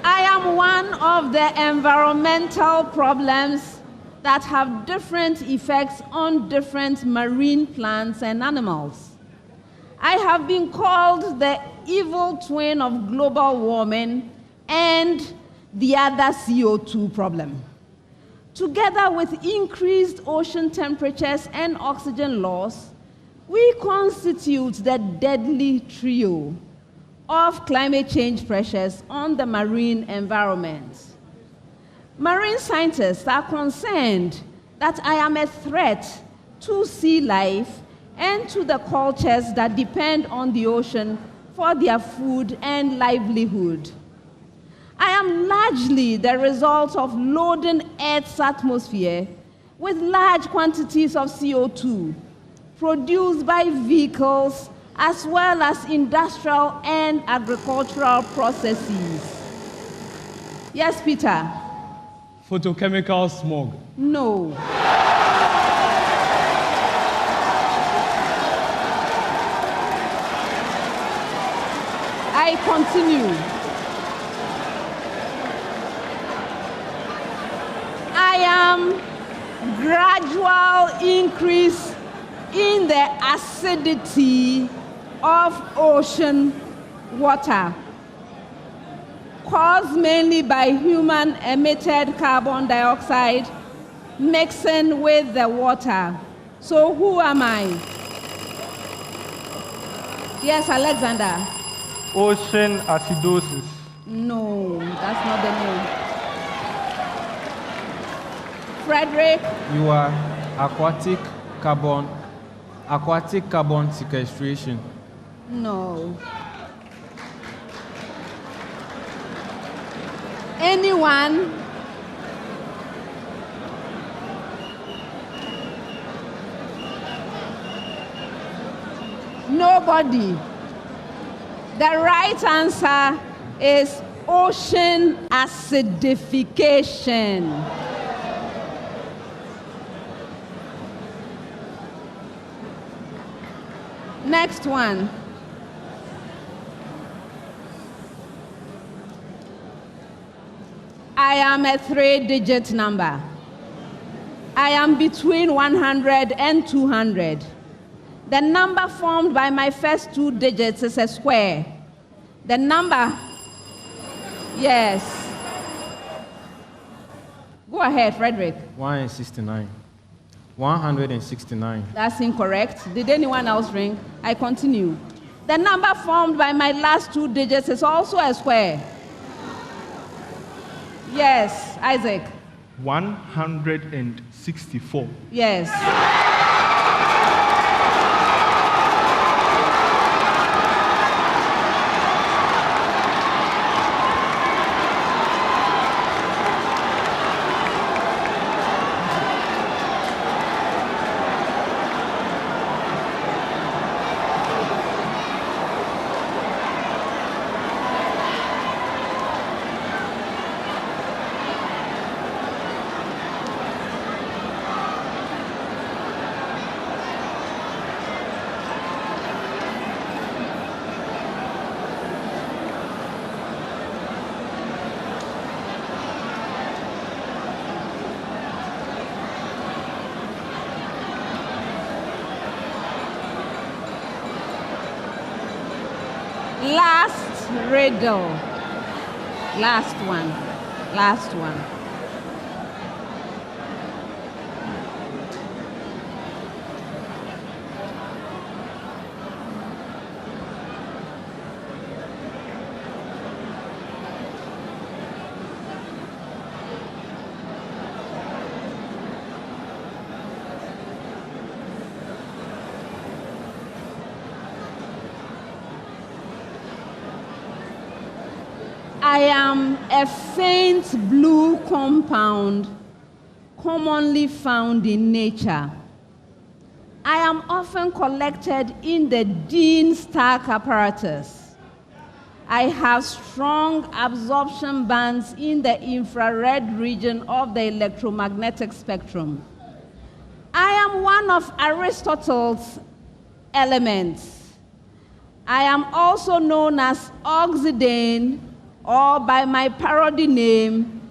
I am one of the environmental problems that have different effects on different marine plants and animals. I have been called the evil twin of global warming and the other CO2 problem. Together with increased ocean temperatures and oxygen loss, we constitute the deadly trio of climate change pressures on the marine environment. Marine scientists are concerned that I am a threat to sea life and to the cultures that depend on the ocean for their food and livelihood. I am largely the result of loading Earth's atmosphere with large quantities of CO2 produced by vehicles as well as industrial and agricultural processes. Yes, Peter? Photochemical smog. No. I continue. I am gradual increase in the acidity of ocean water, caused mainly by human emitted carbon dioxide mixing with the water. So who am I? Yes, Alexander. Ocean acidosis. No, that's not the name. Frederick? You are aquatic carbon sequestration. No. Anyone? Nobody. The right answer is ocean acidification. Next one. I am a 3-digit number. I am between 100 and 200. The number formed by my first 2 digits is a square. The number, yes. Go ahead, Frederick. 169. 169. That's incorrect. Did anyone else ring? I continue. The number formed by my last 2 digits is also a square. Yes, Isaac. 164. Yes. Last riddle. Last one. Last one. I am a faint blue compound commonly found in nature. I am often collected in the Dean-Stark apparatus. I have strong absorption bands in the infrared region of the electromagnetic spectrum. I am one of Aristotle's elements. I am also known as oxidane, or by my parody name,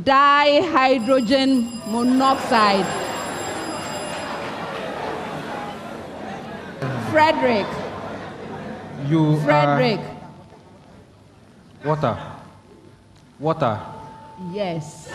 dihydrogen monoxide. Frederick. Frederick. Water. Water. Yes.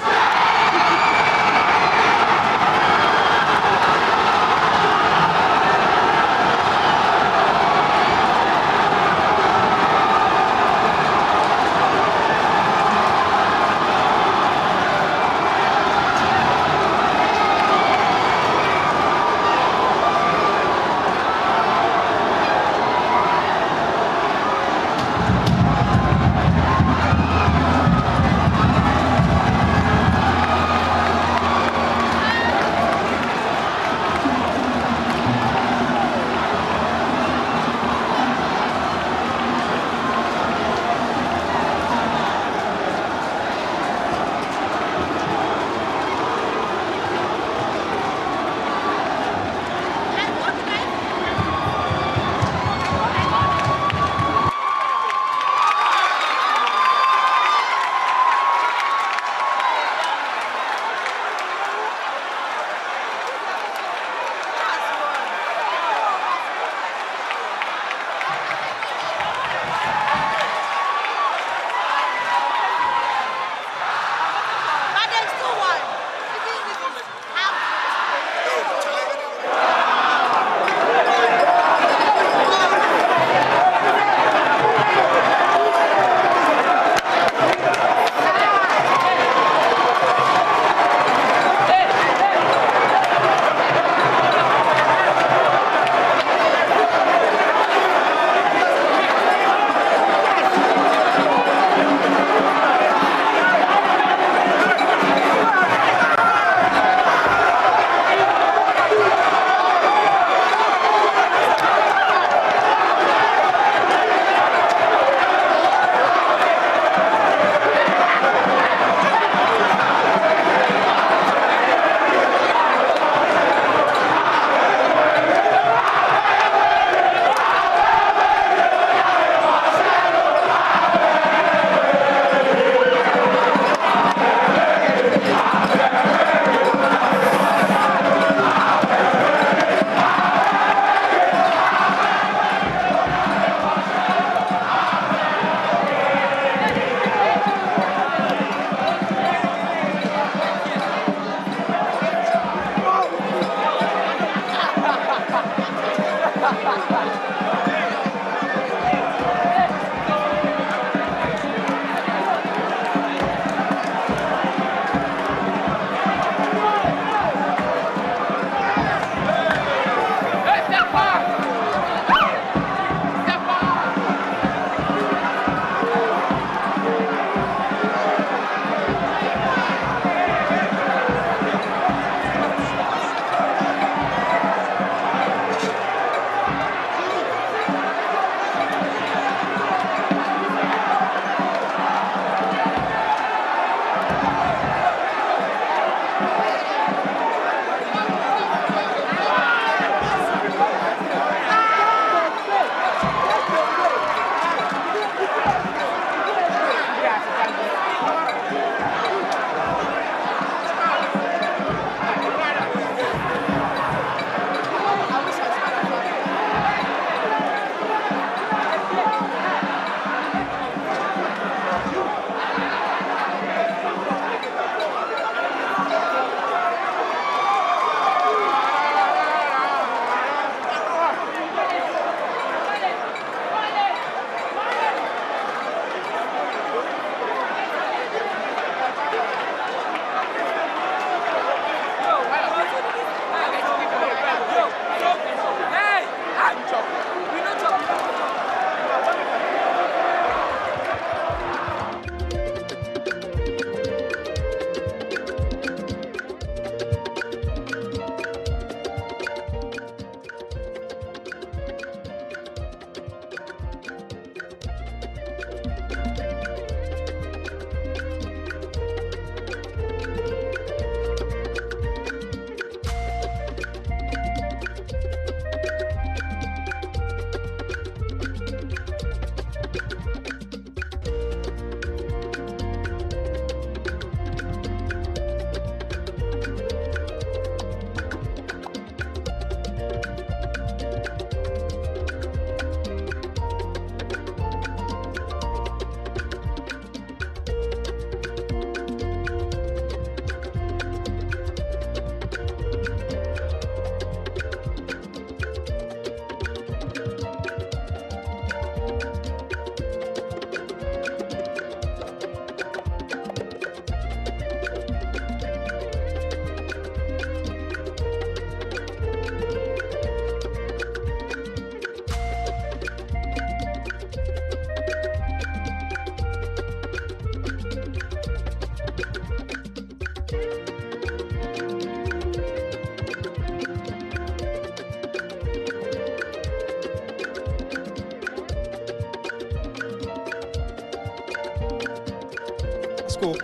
School.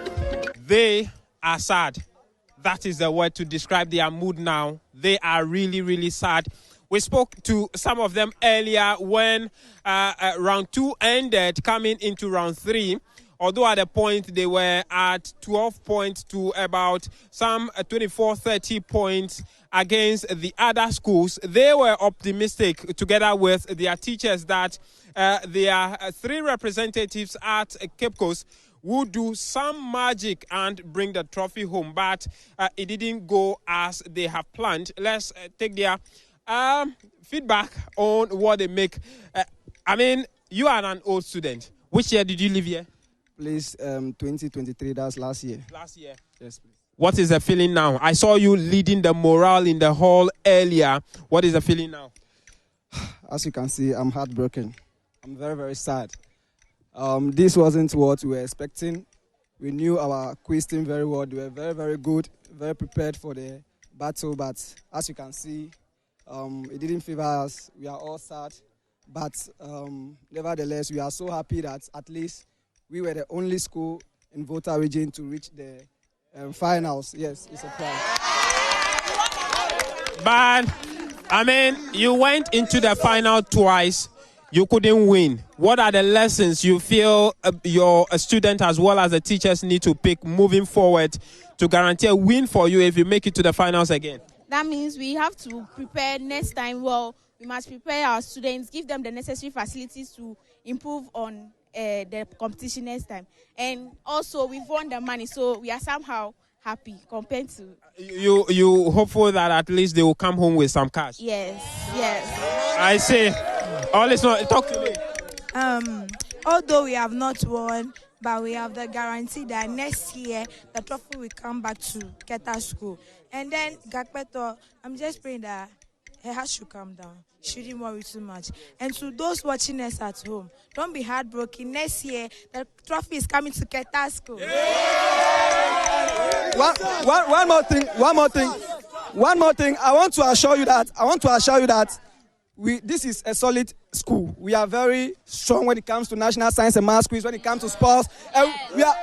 They are sad. That is the word to describe their mood now. They are really, really sad. We spoke to some of them earlier when round 2 ended, coming into round 3. Although at a point they were at 12 points to about some 24, 30 points against the other schools, they were optimistic together with their teachers that their 3 representatives at Cape Coast would do some magic and bring the trophy home. But it didn't go as they have planned. Let's take their feedback on what they make. I mean, you are an old student. Which year did you live here? Please, 2023, that's last year. Last year? Yes, please. What is the feeling now? I saw you leading the morale in the hall earlier. What is the feeling now? As you can see, I'm heartbroken. I'm very, very sad. This wasn't what we were expecting. We knew our quiz team very well. They were very, very good, very prepared for the battle. But as you can see, it didn't favor us. We are all sad. But nevertheless, we are so happy that at least we were the only school in Volta region to reach the finals. Yes, it's a pride. But, I mean, you went into the final twice. You couldn't win. What are the lessons you feel your student as well as the teachers need to pick moving forward to guarantee a win for you if you make it to the finals again? That means we have to prepare next time well. We must prepare our students, give them the necessary facilities to improve on the competition next time. And also, we've won the money, so we are somehow happy compared to... You hopeful that at least they will come home with some cash? Yes, yes. I see. Oh, listen, talk to me. Although we have not won, but we have the guarantee that next year the trophy will come back to Keta School. And then Gakpeto, I'm just praying that her heart should calm down. Shouldn't worry too much. And to those watching us at home, don't be heartbroken. Next year the trophy is coming to Keta School. One more thing. I want to assure you that this is a solid school. We are very strong when it comes to national science and math quiz, when it comes to sports. And we are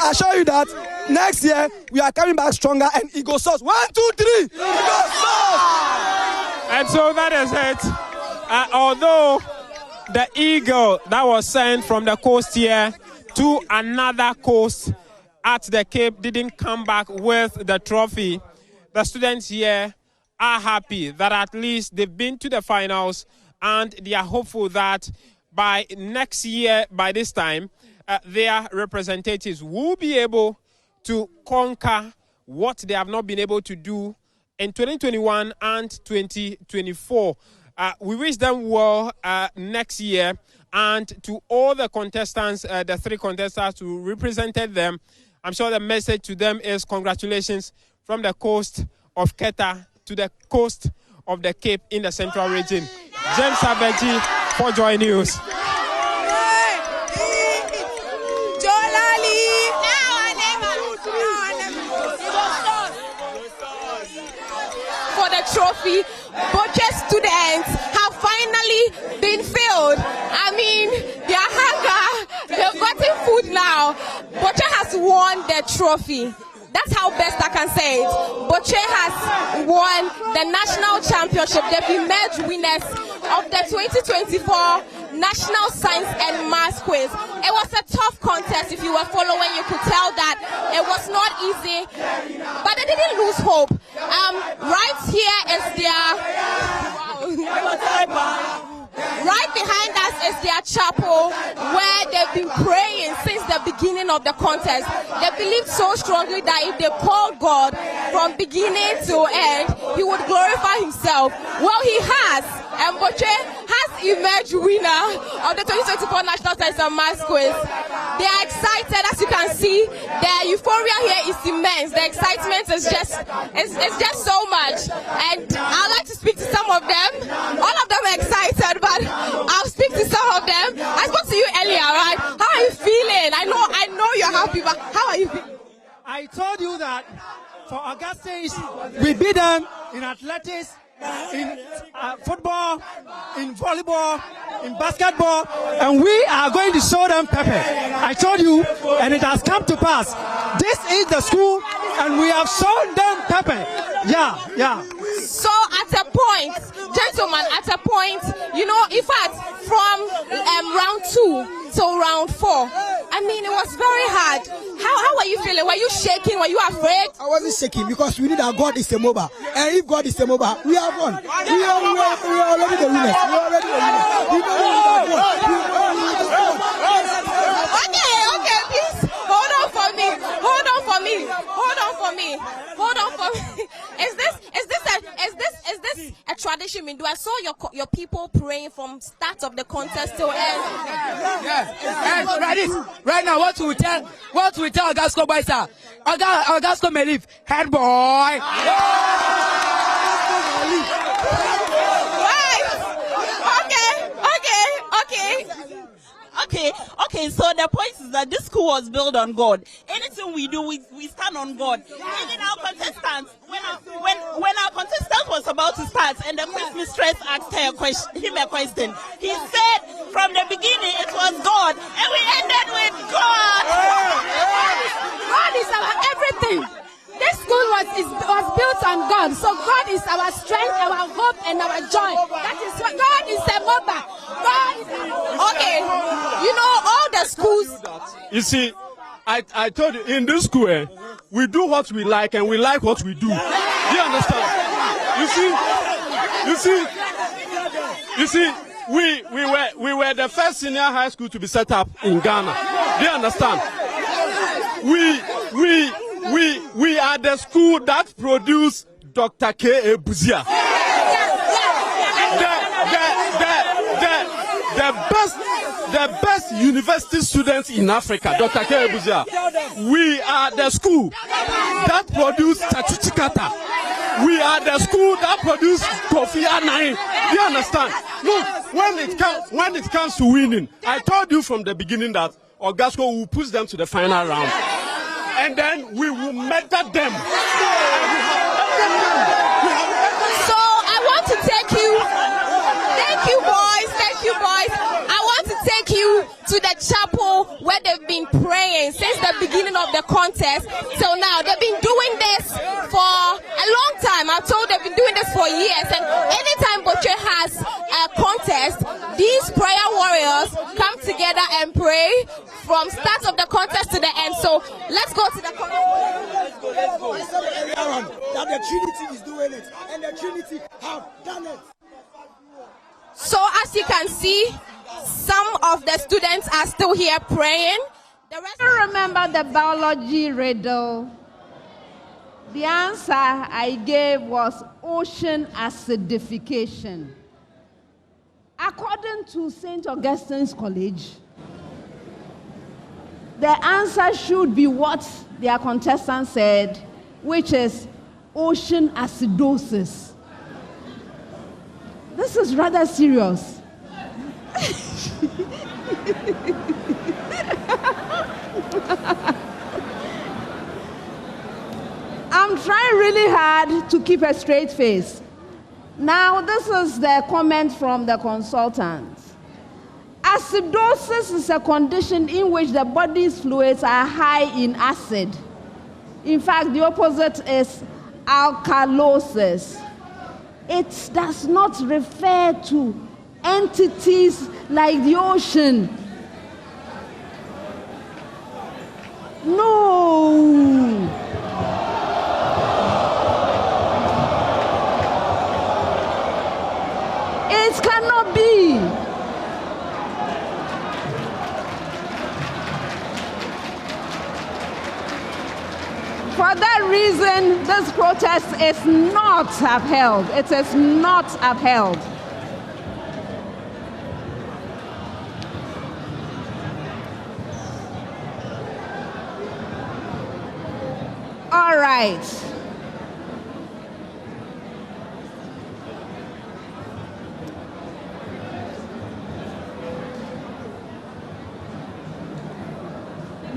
assuring you that next year we are coming back stronger and it goes source. 1, 2, 3. It goes source. And so that is it. Although the eagle that was sent from the coast here to another coast at the Cape didn't come back with the trophy, the students here are happy that at least they've been to the finals, and they are hopeful that by next year, by this time, their representatives will be able to conquer what they have not been able to do in 2021 and 2024. We wish them well next year, and to all the contestants, the 3 contestants who represented them, I'm sure the message to them is congratulations from the coast of Keta to the coast of the Cape in the central region. James Sabeji for Joy News. For the trophy, Boche students have finally been filled. I mean, their hunger, they've gotten food now. Boche has won the trophy. That's how best I can say it. Boche has won the national championship. They've emerged winners of the 2024 National Science and Math Quiz. It was a tough contest. If you were following, you could tell that it was not easy, but they didn't lose hope. Right here is right behind us is their chapel where they've been praying since the beginning of the contest. They believed so strongly that if they called God from beginning to end, He would glorify Himself. Well, He has, and Boche has emerged winner of the 2024 National Science and Math Quiz. They are excited, as you can see. The euphoria here is immense. The excitement is just so much. And I'd like to speak to some of them. All of them are excited, but I'll speak to some of them. I spoke to you earlier, right? How are you feeling? I know you're happy, but how are you feeling? I told you that for Augustins, we beat them in athletics in football, in volleyball, in basketball, and we are going to show them pepper. I told you, and it has come to pass. This is the school, and we have shown them pepper. Yeah. So at a point, gentlemen, in fact, from round 2 to round 4, I mean, it was very hard. How were you feeling? Were you shaking? Were you afraid? I wasn't shaking because we knew that God is a mobile. And if God is a mobile, we have won. We are already the winners. We are already the winners. We know we have won. Okay, please. Hold on for me. Is this a tradition? Do I saw your people praying from start of the contest till end? Yes. Right now, what we tell Augasco boys are, Augasco may leave. Head boy. Right. Okay, so the point is that this school was built on God. Anything we do, we stand on God. Even our contestants, when our contestant was about to start and the quiz mistress asked him a question, he said from the beginning it was God, and we ended with God. God is our everything. This school was built on God, so God is our strength, our hope, and our joy. That is what God is a mother. Okay, all the schools. You see, I told you, in this school, we do what we like and we like what we do. Do you understand? You see, we were the first senior high school to be set up in Ghana. Do you understand? We are the school that produced Dr. K. Buzia. The best university students in Africa, Dr. K. Buzia. We are the school that produced Tachuchikata. We are the school that produced Kofi Annan. Do you understand? Look, when it comes to winning, I told you from the beginning that Augasco will push them to the final round. And then we will murder them. So I want to take you. Thank you, boys. I want to take you to the chapel where they've been praying since the beginning of the contest till now. They've been doing this for a long time. I'm told they've been doing this for years. And anytime Boche has a contest, these prayer warriors come together and pray from start of the contest to the end. So let's go to the contest. Let's go. That the Trinity is doing it, and the Trinity have done it. So as you can see, some of the students are still here praying. The rest remember the biology riddle. The answer I gave was ocean acidification. According to St. Augustine's College, the answer should be what their contestant said, which is ocean acidosis. This is rather serious. I'm trying really hard to keep a straight face. Now, this is the comment from the consultant. Acidosis is a condition in which the body's fluids are high in acid. In fact, the opposite is alkalosis. It does not refer to entities like the ocean. No. It cannot be. For that reason, this protest is not upheld. It is not upheld. All right.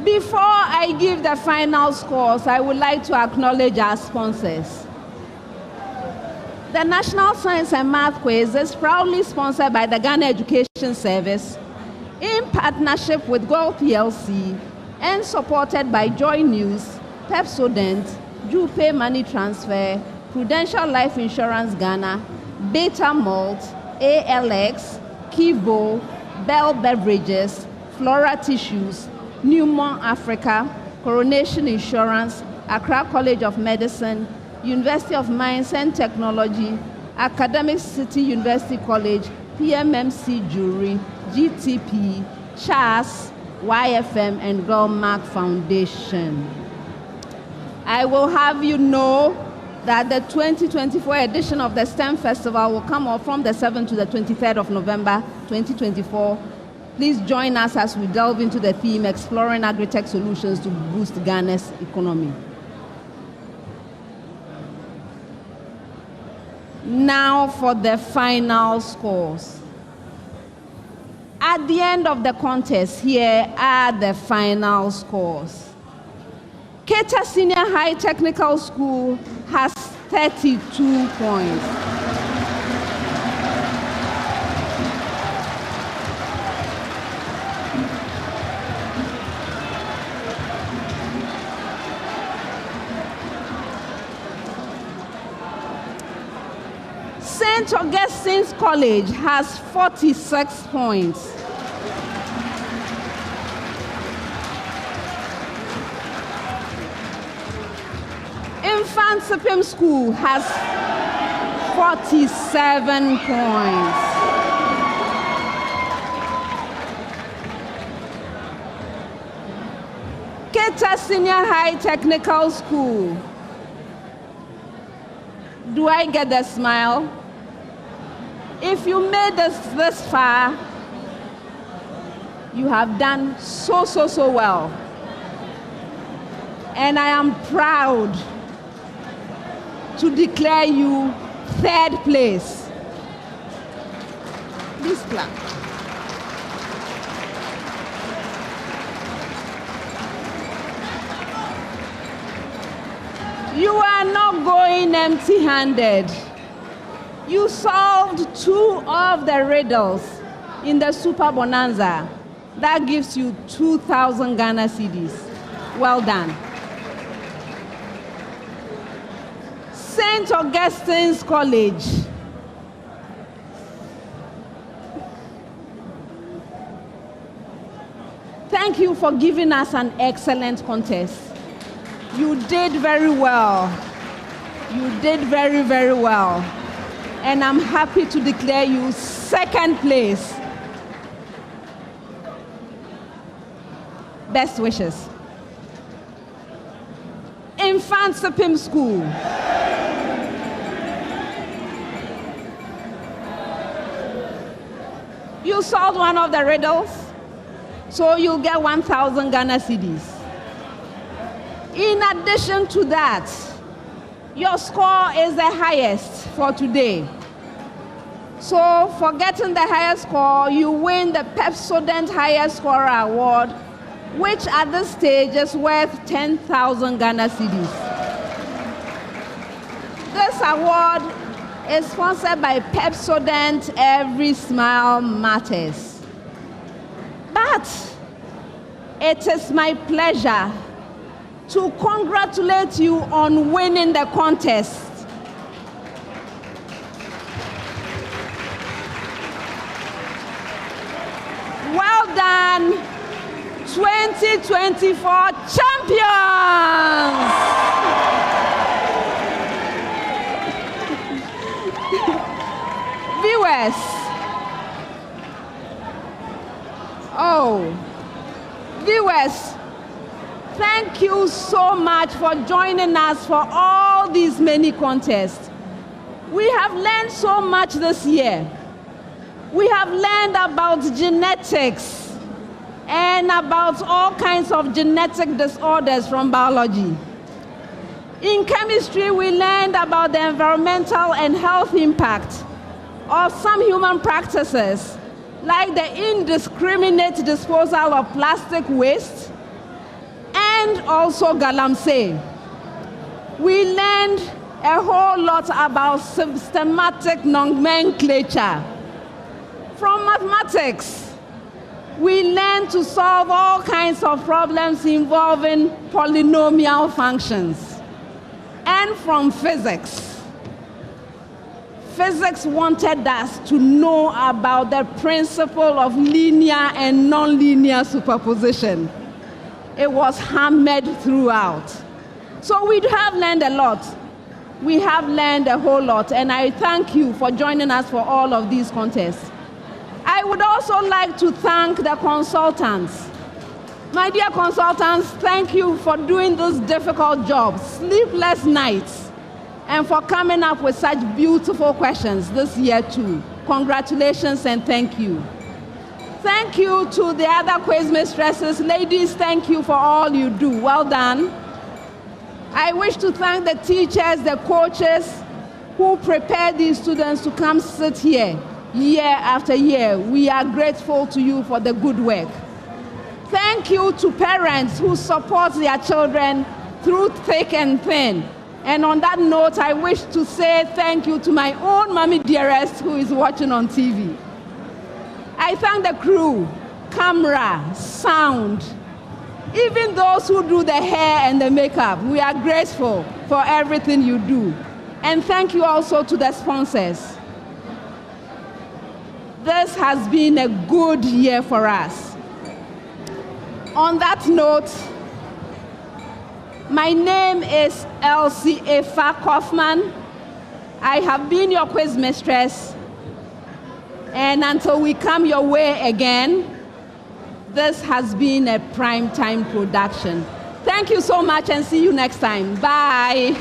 Before I give the final scores, I would like to acknowledge our sponsors. The National Science and Math Quiz is proudly sponsored by the Ghana Education Service in partnership with Gold PLC and supported by Joy News, Pepsodent, Jupe Money Transfer, Prudential Life Insurance Ghana, Beta Malt, ALX, Kivo, Bell Beverages, Flora Tissues, Newmont Africa, Coronation Insurance, Accra College of Medicine, University of Mines and Technology, Academic City University College, PMMC Jury, GTP, CHAS, YFM, and Goldmark Foundation. I will have you know that the 2024 edition of the STEM Festival will come off from the 7th to the 23rd of November 2024. Please join us as we delve into the theme, exploring agri-tech solutions to boost Ghana's economy. Now for the final scores. At the end of the contest, here are the final scores. Keta Senior High Technical School has 32 points. St. Augustine's College has 46 points. Mfantsipim School has 47 points. Keta Senior High Technical School. Do I get the smile? If you made this far, you have done so well. And I am proud to declare you third place. Please clap. You are not going empty-handed. You solved 2 of the riddles in the Super Bonanza. That gives you 2,000 Ghana cedis. Well done. St. Augustine's College. Thank you for giving us an excellent contest. You did very well. You did very well. And I'm happy to declare you second place. Best wishes. Mfantsipim School. You solved one of the riddles, so you'll get 1,000 Ghana cedis. In addition to that, your score is the highest for today. So for getting the highest score, you win the Pepsodent Highest Scorer Award, which at this stage is worth 10,000 Ghana cedis. This award is sponsored by Pepsodent. Every smile matters. But it is my pleasure to congratulate you on winning the contest. Well done, 2024 champions! Viewers, viewers, thank you so much for joining us for all these many contests. We have learned so much this year. We have learned about genetics and about all kinds of genetic disorders from biology. In chemistry, we learned about the environmental and health impact of some human practices, like the indiscriminate disposal of plastic waste and also galamsey. We learned a whole lot about systematic nomenclature. From mathematics, we learn to solve all kinds of problems involving polynomial functions. And from physics, physics wanted us to know about the principle of linear and nonlinear superposition. It was hammered throughout. So we have learned a lot. We have learned a whole lot, and I thank you for joining us for all of these contests. I would also like to thank the consultants. My dear consultants, thank you for doing this difficult job, sleepless nights, and for coming up with such beautiful questions this year too. Congratulations and thank you. Thank you to the other quiz mistresses. Ladies, thank you for all you do. Well done. I wish to thank the teachers, the coaches who prepare these students to come sit here year after year. We are grateful to you for the good work. Thank you to parents who support their children through thick and thin. And on that note, I wish to say thank you to my own mommy dearest who is watching on TV. I thank the crew, camera, sound, even those who do the hair and the makeup. We are grateful for everything you do. And thank you also to the sponsors. This has been a good year for us. On that note, my name is Elsie Efa Kaufman. I have been your quiz mistress. And until we come your way again, this has been a primetime production. Thank you so much and see you next time. Bye.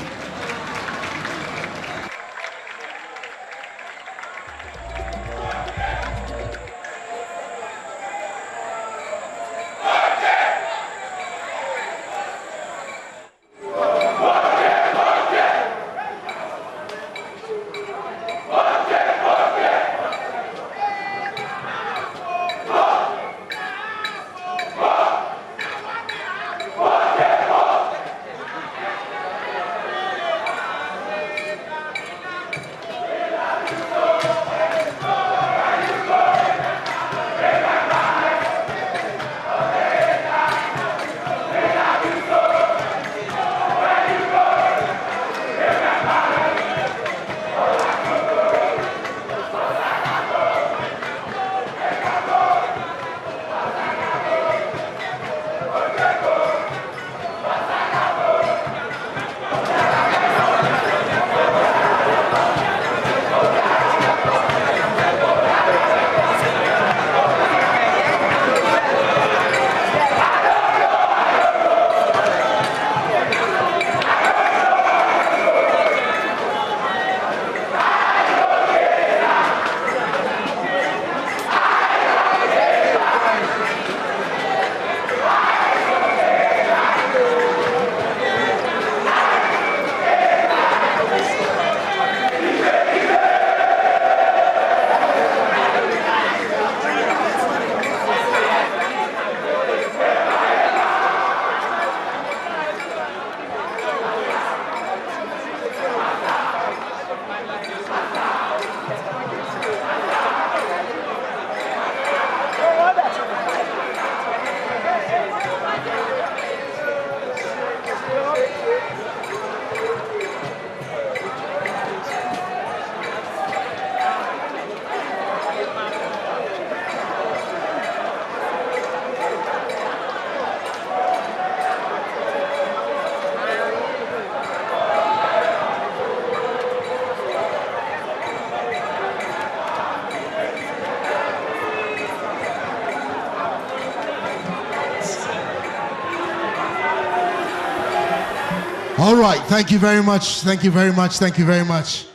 All right, thank you very much. Thank you very much. Thank you very much.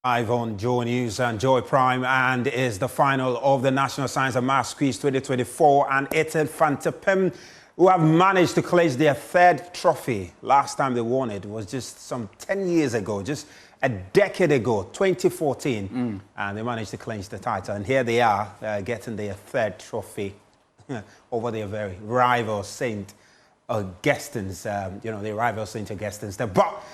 Live on Joy News and Joy Prime, and is the final of the National Science and Maths Quiz 2024, and it's Mfantsipim who have managed to clinch their third trophy. Last time they won it was just some 10 years ago, just a decade ago, 2014, and they managed to clinch the title. And here they are getting their third trophy over their very rival St. Augustine's, you know, their rival St. Augustine's. But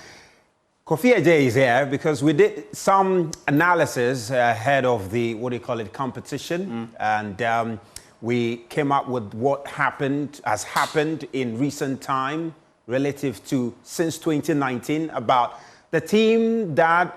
Kofi Ajay is here because we did some analysis ahead of the, competition. And we came up with what has happened in recent time relative to since 2019 about the team that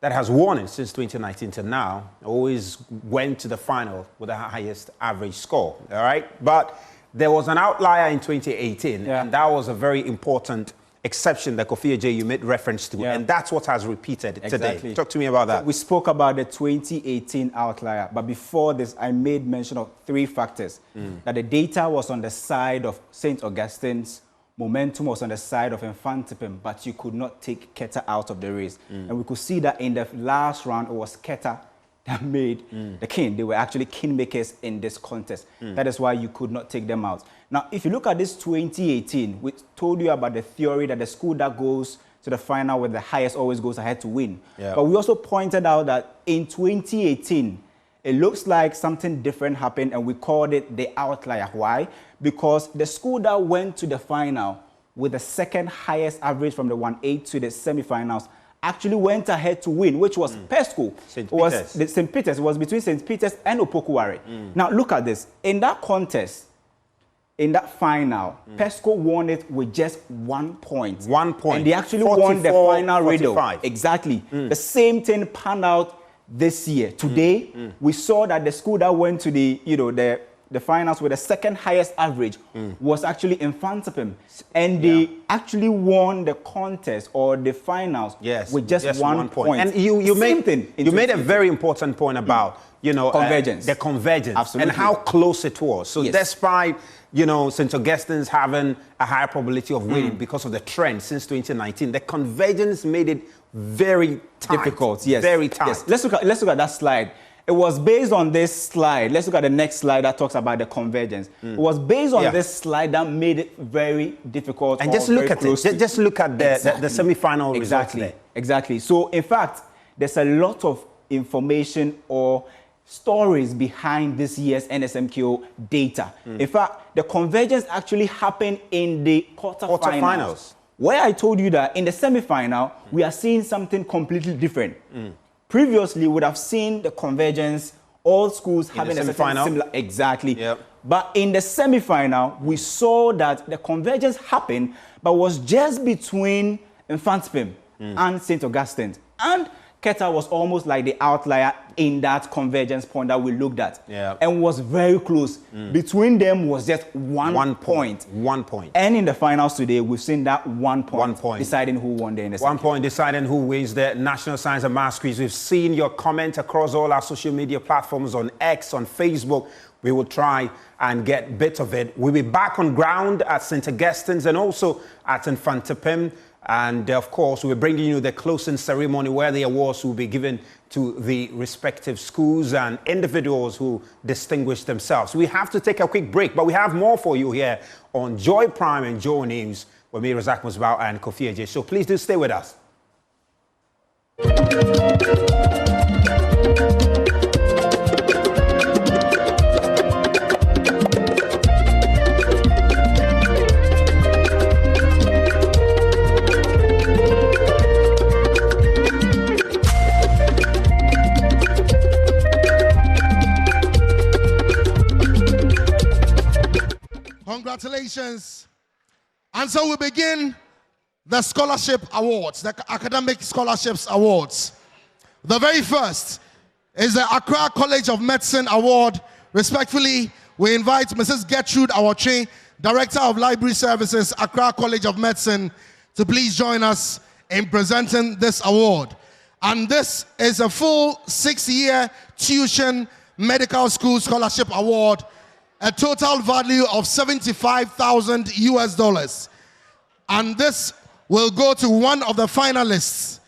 has won it since 2019 to now, always went to the final with the highest average score, all right? But there was an outlier in 2018, and that was a very important exception that Kofi Ajay, you made reference to, and that's what has repeated today. Talk to me about that. We spoke about the 2018 outlier, but before this, I made mention of 3 factors. That the data was on the side of St. Augustine's, momentum was on the side of Mfantsipim, but you could not take Keta out of the race. And we could see that in the last round, it was Keta that made the king. They were actually kingmakers in this contest. That is why you could not take them out. Now, if you look at this 2018, we told you about the theory that the school that goes to the final with the highest always goes ahead to win. But we also pointed out that in 2018, it looks like something different happened, and we called it the outlier. Why? Because the school that went to the final with the second highest average from the 1-8 to the semifinals actually went ahead to win, which was Pesco. St. Peter's. It was between St. Peter's and Opokuware. Now, look at this. In that contest, in that final, Pesco won it with just 1 point. 1 point. And they actually won the final Riddle. Exactly. The same thing panned out this year. Today, we saw that the school that went to the finals with the second highest average was actually Mfantsipim. And they actually won the contest or the finals with just 1 point. And you made a very important point about, convergence. The convergence. Absolutely. And how close it was. So despite, St. Augustine's having a higher probability of winning because of the trend since 2019, the convergence made it very tight. Difficult, yes. Very tight. Yes. Let's look at that slide. It was based on this slide. Let's look at the next slide that talks about the convergence. It was based on this slide that made it very difficult. And just look at it. Just look at the semi-final results there. Exactly. So, in fact, there's a lot of information or stories behind this year's NSMQ data. In fact, the convergence actually happened in the quarterfinals. Where I told you that in the semi-final, we are seeing something completely different. Previously, we would have seen the convergence, all schools having a similar... Exactly. But in the semi-final, we saw that the convergence happened, but was just between Mfantsipim and St. Augustine. And Keta was almost like the outlier in that convergence point that we looked at. And was very close. Between them was just one point. 1 point. And in the finals today, we've seen that 1 point, deciding who won the NSMQ. 1 point deciding who wins the National Science and Maths Quiz. We've seen your comment across all our social media platforms on X, on Facebook. We will try and get bits of it. We'll be back on ground at St. Augustine's and also at Mfantsipim. And of course, we're bringing you the closing ceremony where the awards will be given to the respective schools and individuals who distinguished themselves. We have to take a quick break, but we have more for you here on Joy Prime and Joy News with me, Razak Musbao and Kofi Ajay. So please do stay with us. Congratulations. And so we begin the scholarship awards, the academic scholarships awards. The very first is the Accra College of Medicine Award. Respectfully, we invite Mrs. Gertrude Awoche, Director of Library Services, Accra College of Medicine, to please join us in presenting this award. And this is a full 6-year tuition medical school scholarship award, a total value of $75,000 US. And this will go to one of the finalists.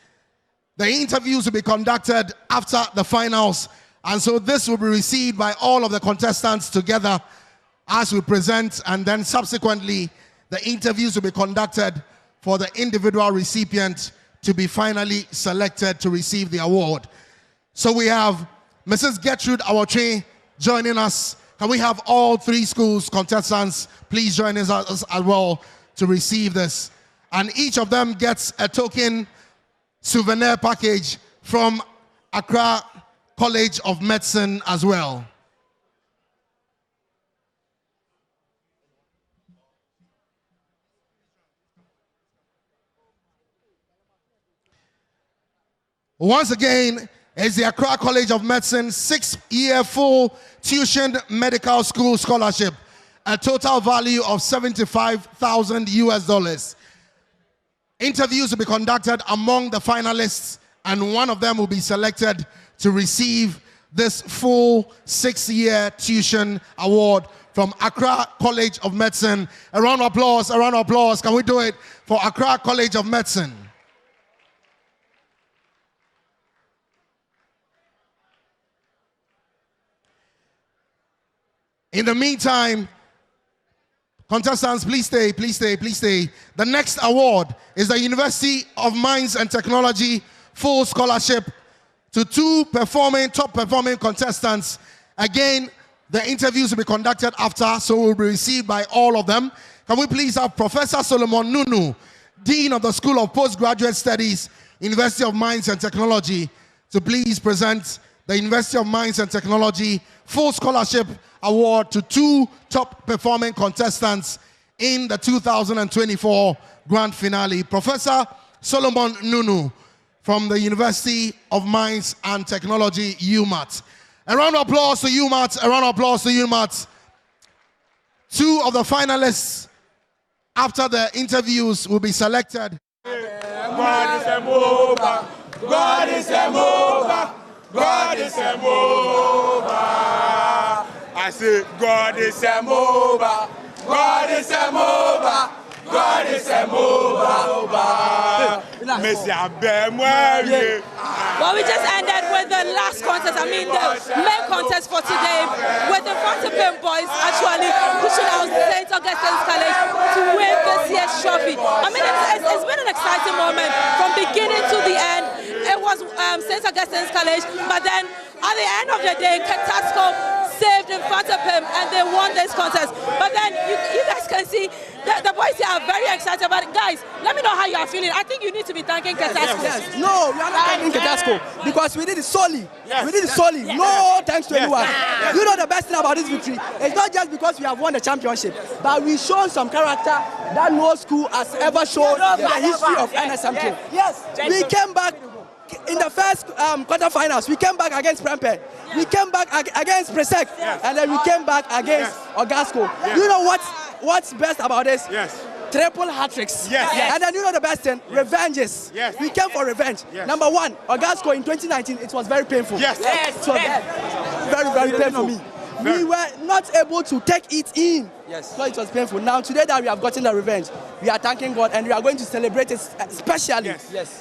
The interviews will be conducted after the finals. And so this will be received by all of the contestants together as we present. And then subsequently, the interviews will be conducted for the individual recipient to be finally selected to receive the award. So we have Mrs. Gertrude Awoche joining us. Can we have all 3 schools contestants please join us as well to receive this? and each of them gets a token souvenir package from Accra College of Medicine as well. Once again, it's the Accra College of Medicine 6-year full tuition medical school scholarship, a total value of $75,000 US. Interviews will be conducted among the finalists, and one of them will be selected to receive this full 6-year tuition award from Accra College of Medicine. A round of applause, a round of applause. Can we do it for Accra College of Medicine? In the meantime, contestants, please stay, please stay, please stay. The next award is the University of Mines and Technology full scholarship to 2 top performing contestants. Again, the interviews will be conducted after, so will be received by all of them. Can we please have Professor Solomon Nunu, Dean of the School of Postgraduate Studies, University of Mines and Technology, to please present the University of Mines and Technology full scholarship award to 2 top performing contestants in the 2024 grand finale. Professor Solomon Nunu from the University of Mines and Technology, UMAT. A round of applause to UMAT, a round of applause to UMAT. 2 of the finalists after the interviews will be selected. God is a mover, God is a mover, God is a mover. I say, God is a mover, God is a mover, God is a mover. Well, we just ended with the last contest, the main contest for today, with the Mfantsipim boys actually pushing out St. Augustine's College to win this year's trophy. It's been an exciting moment from beginning to the end. It was St. Augustine's College, but then at the end of the day, Catasco saved Mfantsipim and they won this contest. But then you guys can see the boys here are very excited about it. Guys, let me know how you are feeling. I think you need to be thanking Catasco. Yes. No, we are not thanking Catasco because we did it solely. We did it solely. No thanks to anyone. You know the best thing about this victory? It's not just because we have won the championship, but we've shown some character that no school has ever shown in the history of NSMQ. Yes. We came back in the first quarterfinals. We came back against Prempeh. We came back against Presec. And then we came back against Ogasco. You know what's best about this? Triple hat-tricks. And then you know the best thing? Revenges. We came for revenge. Number 1, Ogasco in 2019, it was very painful. Very, very painful. We were not able to take it in. So it was painful. Now today that we have gotten the revenge, we are thanking God and we are going to celebrate it specially.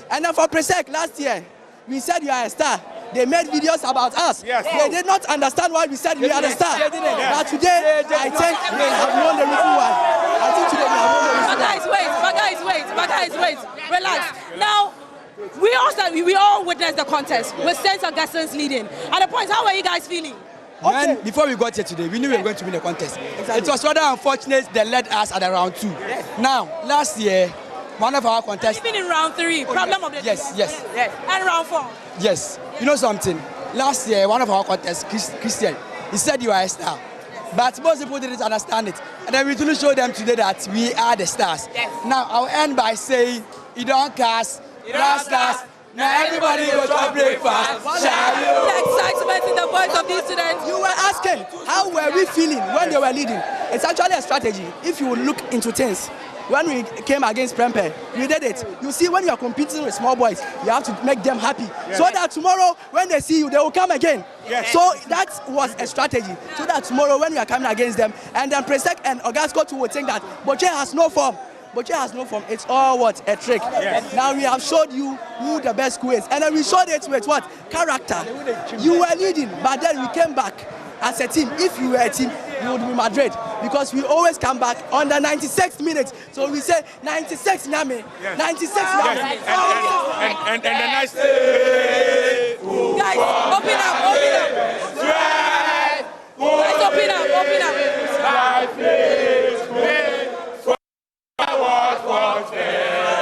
And then for Presec last year, we said you are a star. They made videos about us. They did not understand why we said we are the star. But today, I think we have won the little one. I think today we have won the little one. But guys, wait. Relax. Now, we all witnessed the contest with St. Augustine's leading. At the point, how are you guys feeling? Man, before we got here today, we knew we were going to win the contest. It was rather unfortunate they led us at round 2. Now, last year, one of our contestants... Even in round 3, problem of the Yes. And round 4. Yes. You know something? Last year, one of our contestants, Christian, he said you are a star. But most people didn't understand it. And then we really showed them today that we are the stars. Now, I'll end by saying, you don't cast, you don't stars. Now everybody goes to breakfast. The excitement in the voice of these students. You were asking, how were we feeling when they were leading? It's actually a strategy. If you look into things, when we came against Prempeh, we did it. You see, when you are competing with small boys, you have to make them happy. So that tomorrow, when they see you, they will come again. So that was a strategy. So that tomorrow, when we are coming against them, and then Presec and Ogasco too will think that Boche has no form. Boche has no form. It's all what? A trick. Now we have showed you who the best school is. And then we showed it with what? Character. You were leading, but then we came back as a team. If you were a team, you would be Madrid. Because we always come back on the 96th minute. So we say 96 Nyame. 96 Nyame. And the nice... Guys, open up. Guys, open up. Life is great. What was there?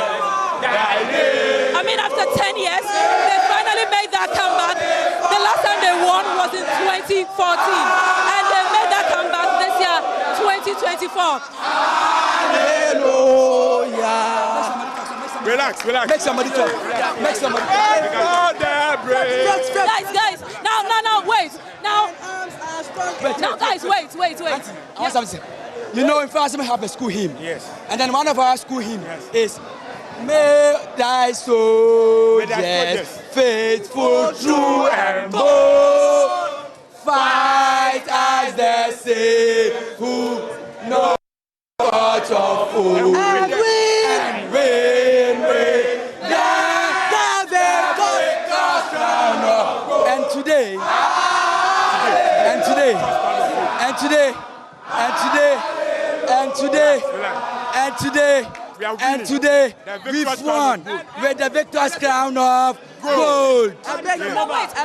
that comeback. The last time they won was in 2014, and they made that comeback this year, 2024. Relax. Make somebody talk. Make somebody talk. Guys, now, wait. Now, guys, wait. I want something. You know, in France, we have a school hymn. Yes. And then one of our school hymns is, may thy soldiers, faithful, true, and bold, fight as they say, who know what of food. And win. And today, we've won with the victor's crown of gold. Do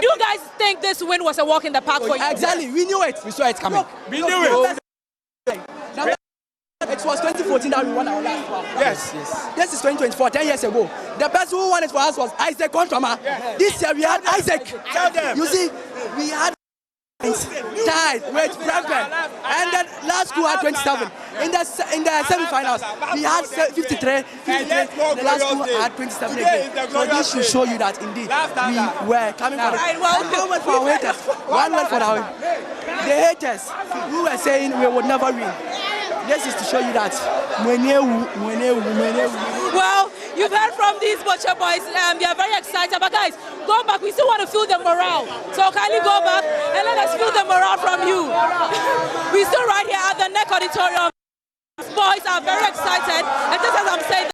you guys think this win was a walk in the park for you? Exactly, we knew it. We saw it coming. We knew it. It was 2014 that we won our last one. Yes. This is 2024, 10 years ago. The person who won it for us was Isaac Contrama. This year we had Isaac. Tell them. You see, we had tied with Brentford, and then last school had 27. In the semi-finals, we had 53. The last school had 27 again. So this should show you that indeed we were coming for it. One word for our haters. One word for the haters who were saying we would never win. This is to show you that. Well, you've heard from these butcher boys. They are very excited. But guys, go back. We still want to feel the morale. So kindly go back and let us feel the morale from you. We're still right here at the NEC auditorium. Boys are very excited. And just as I'm saying,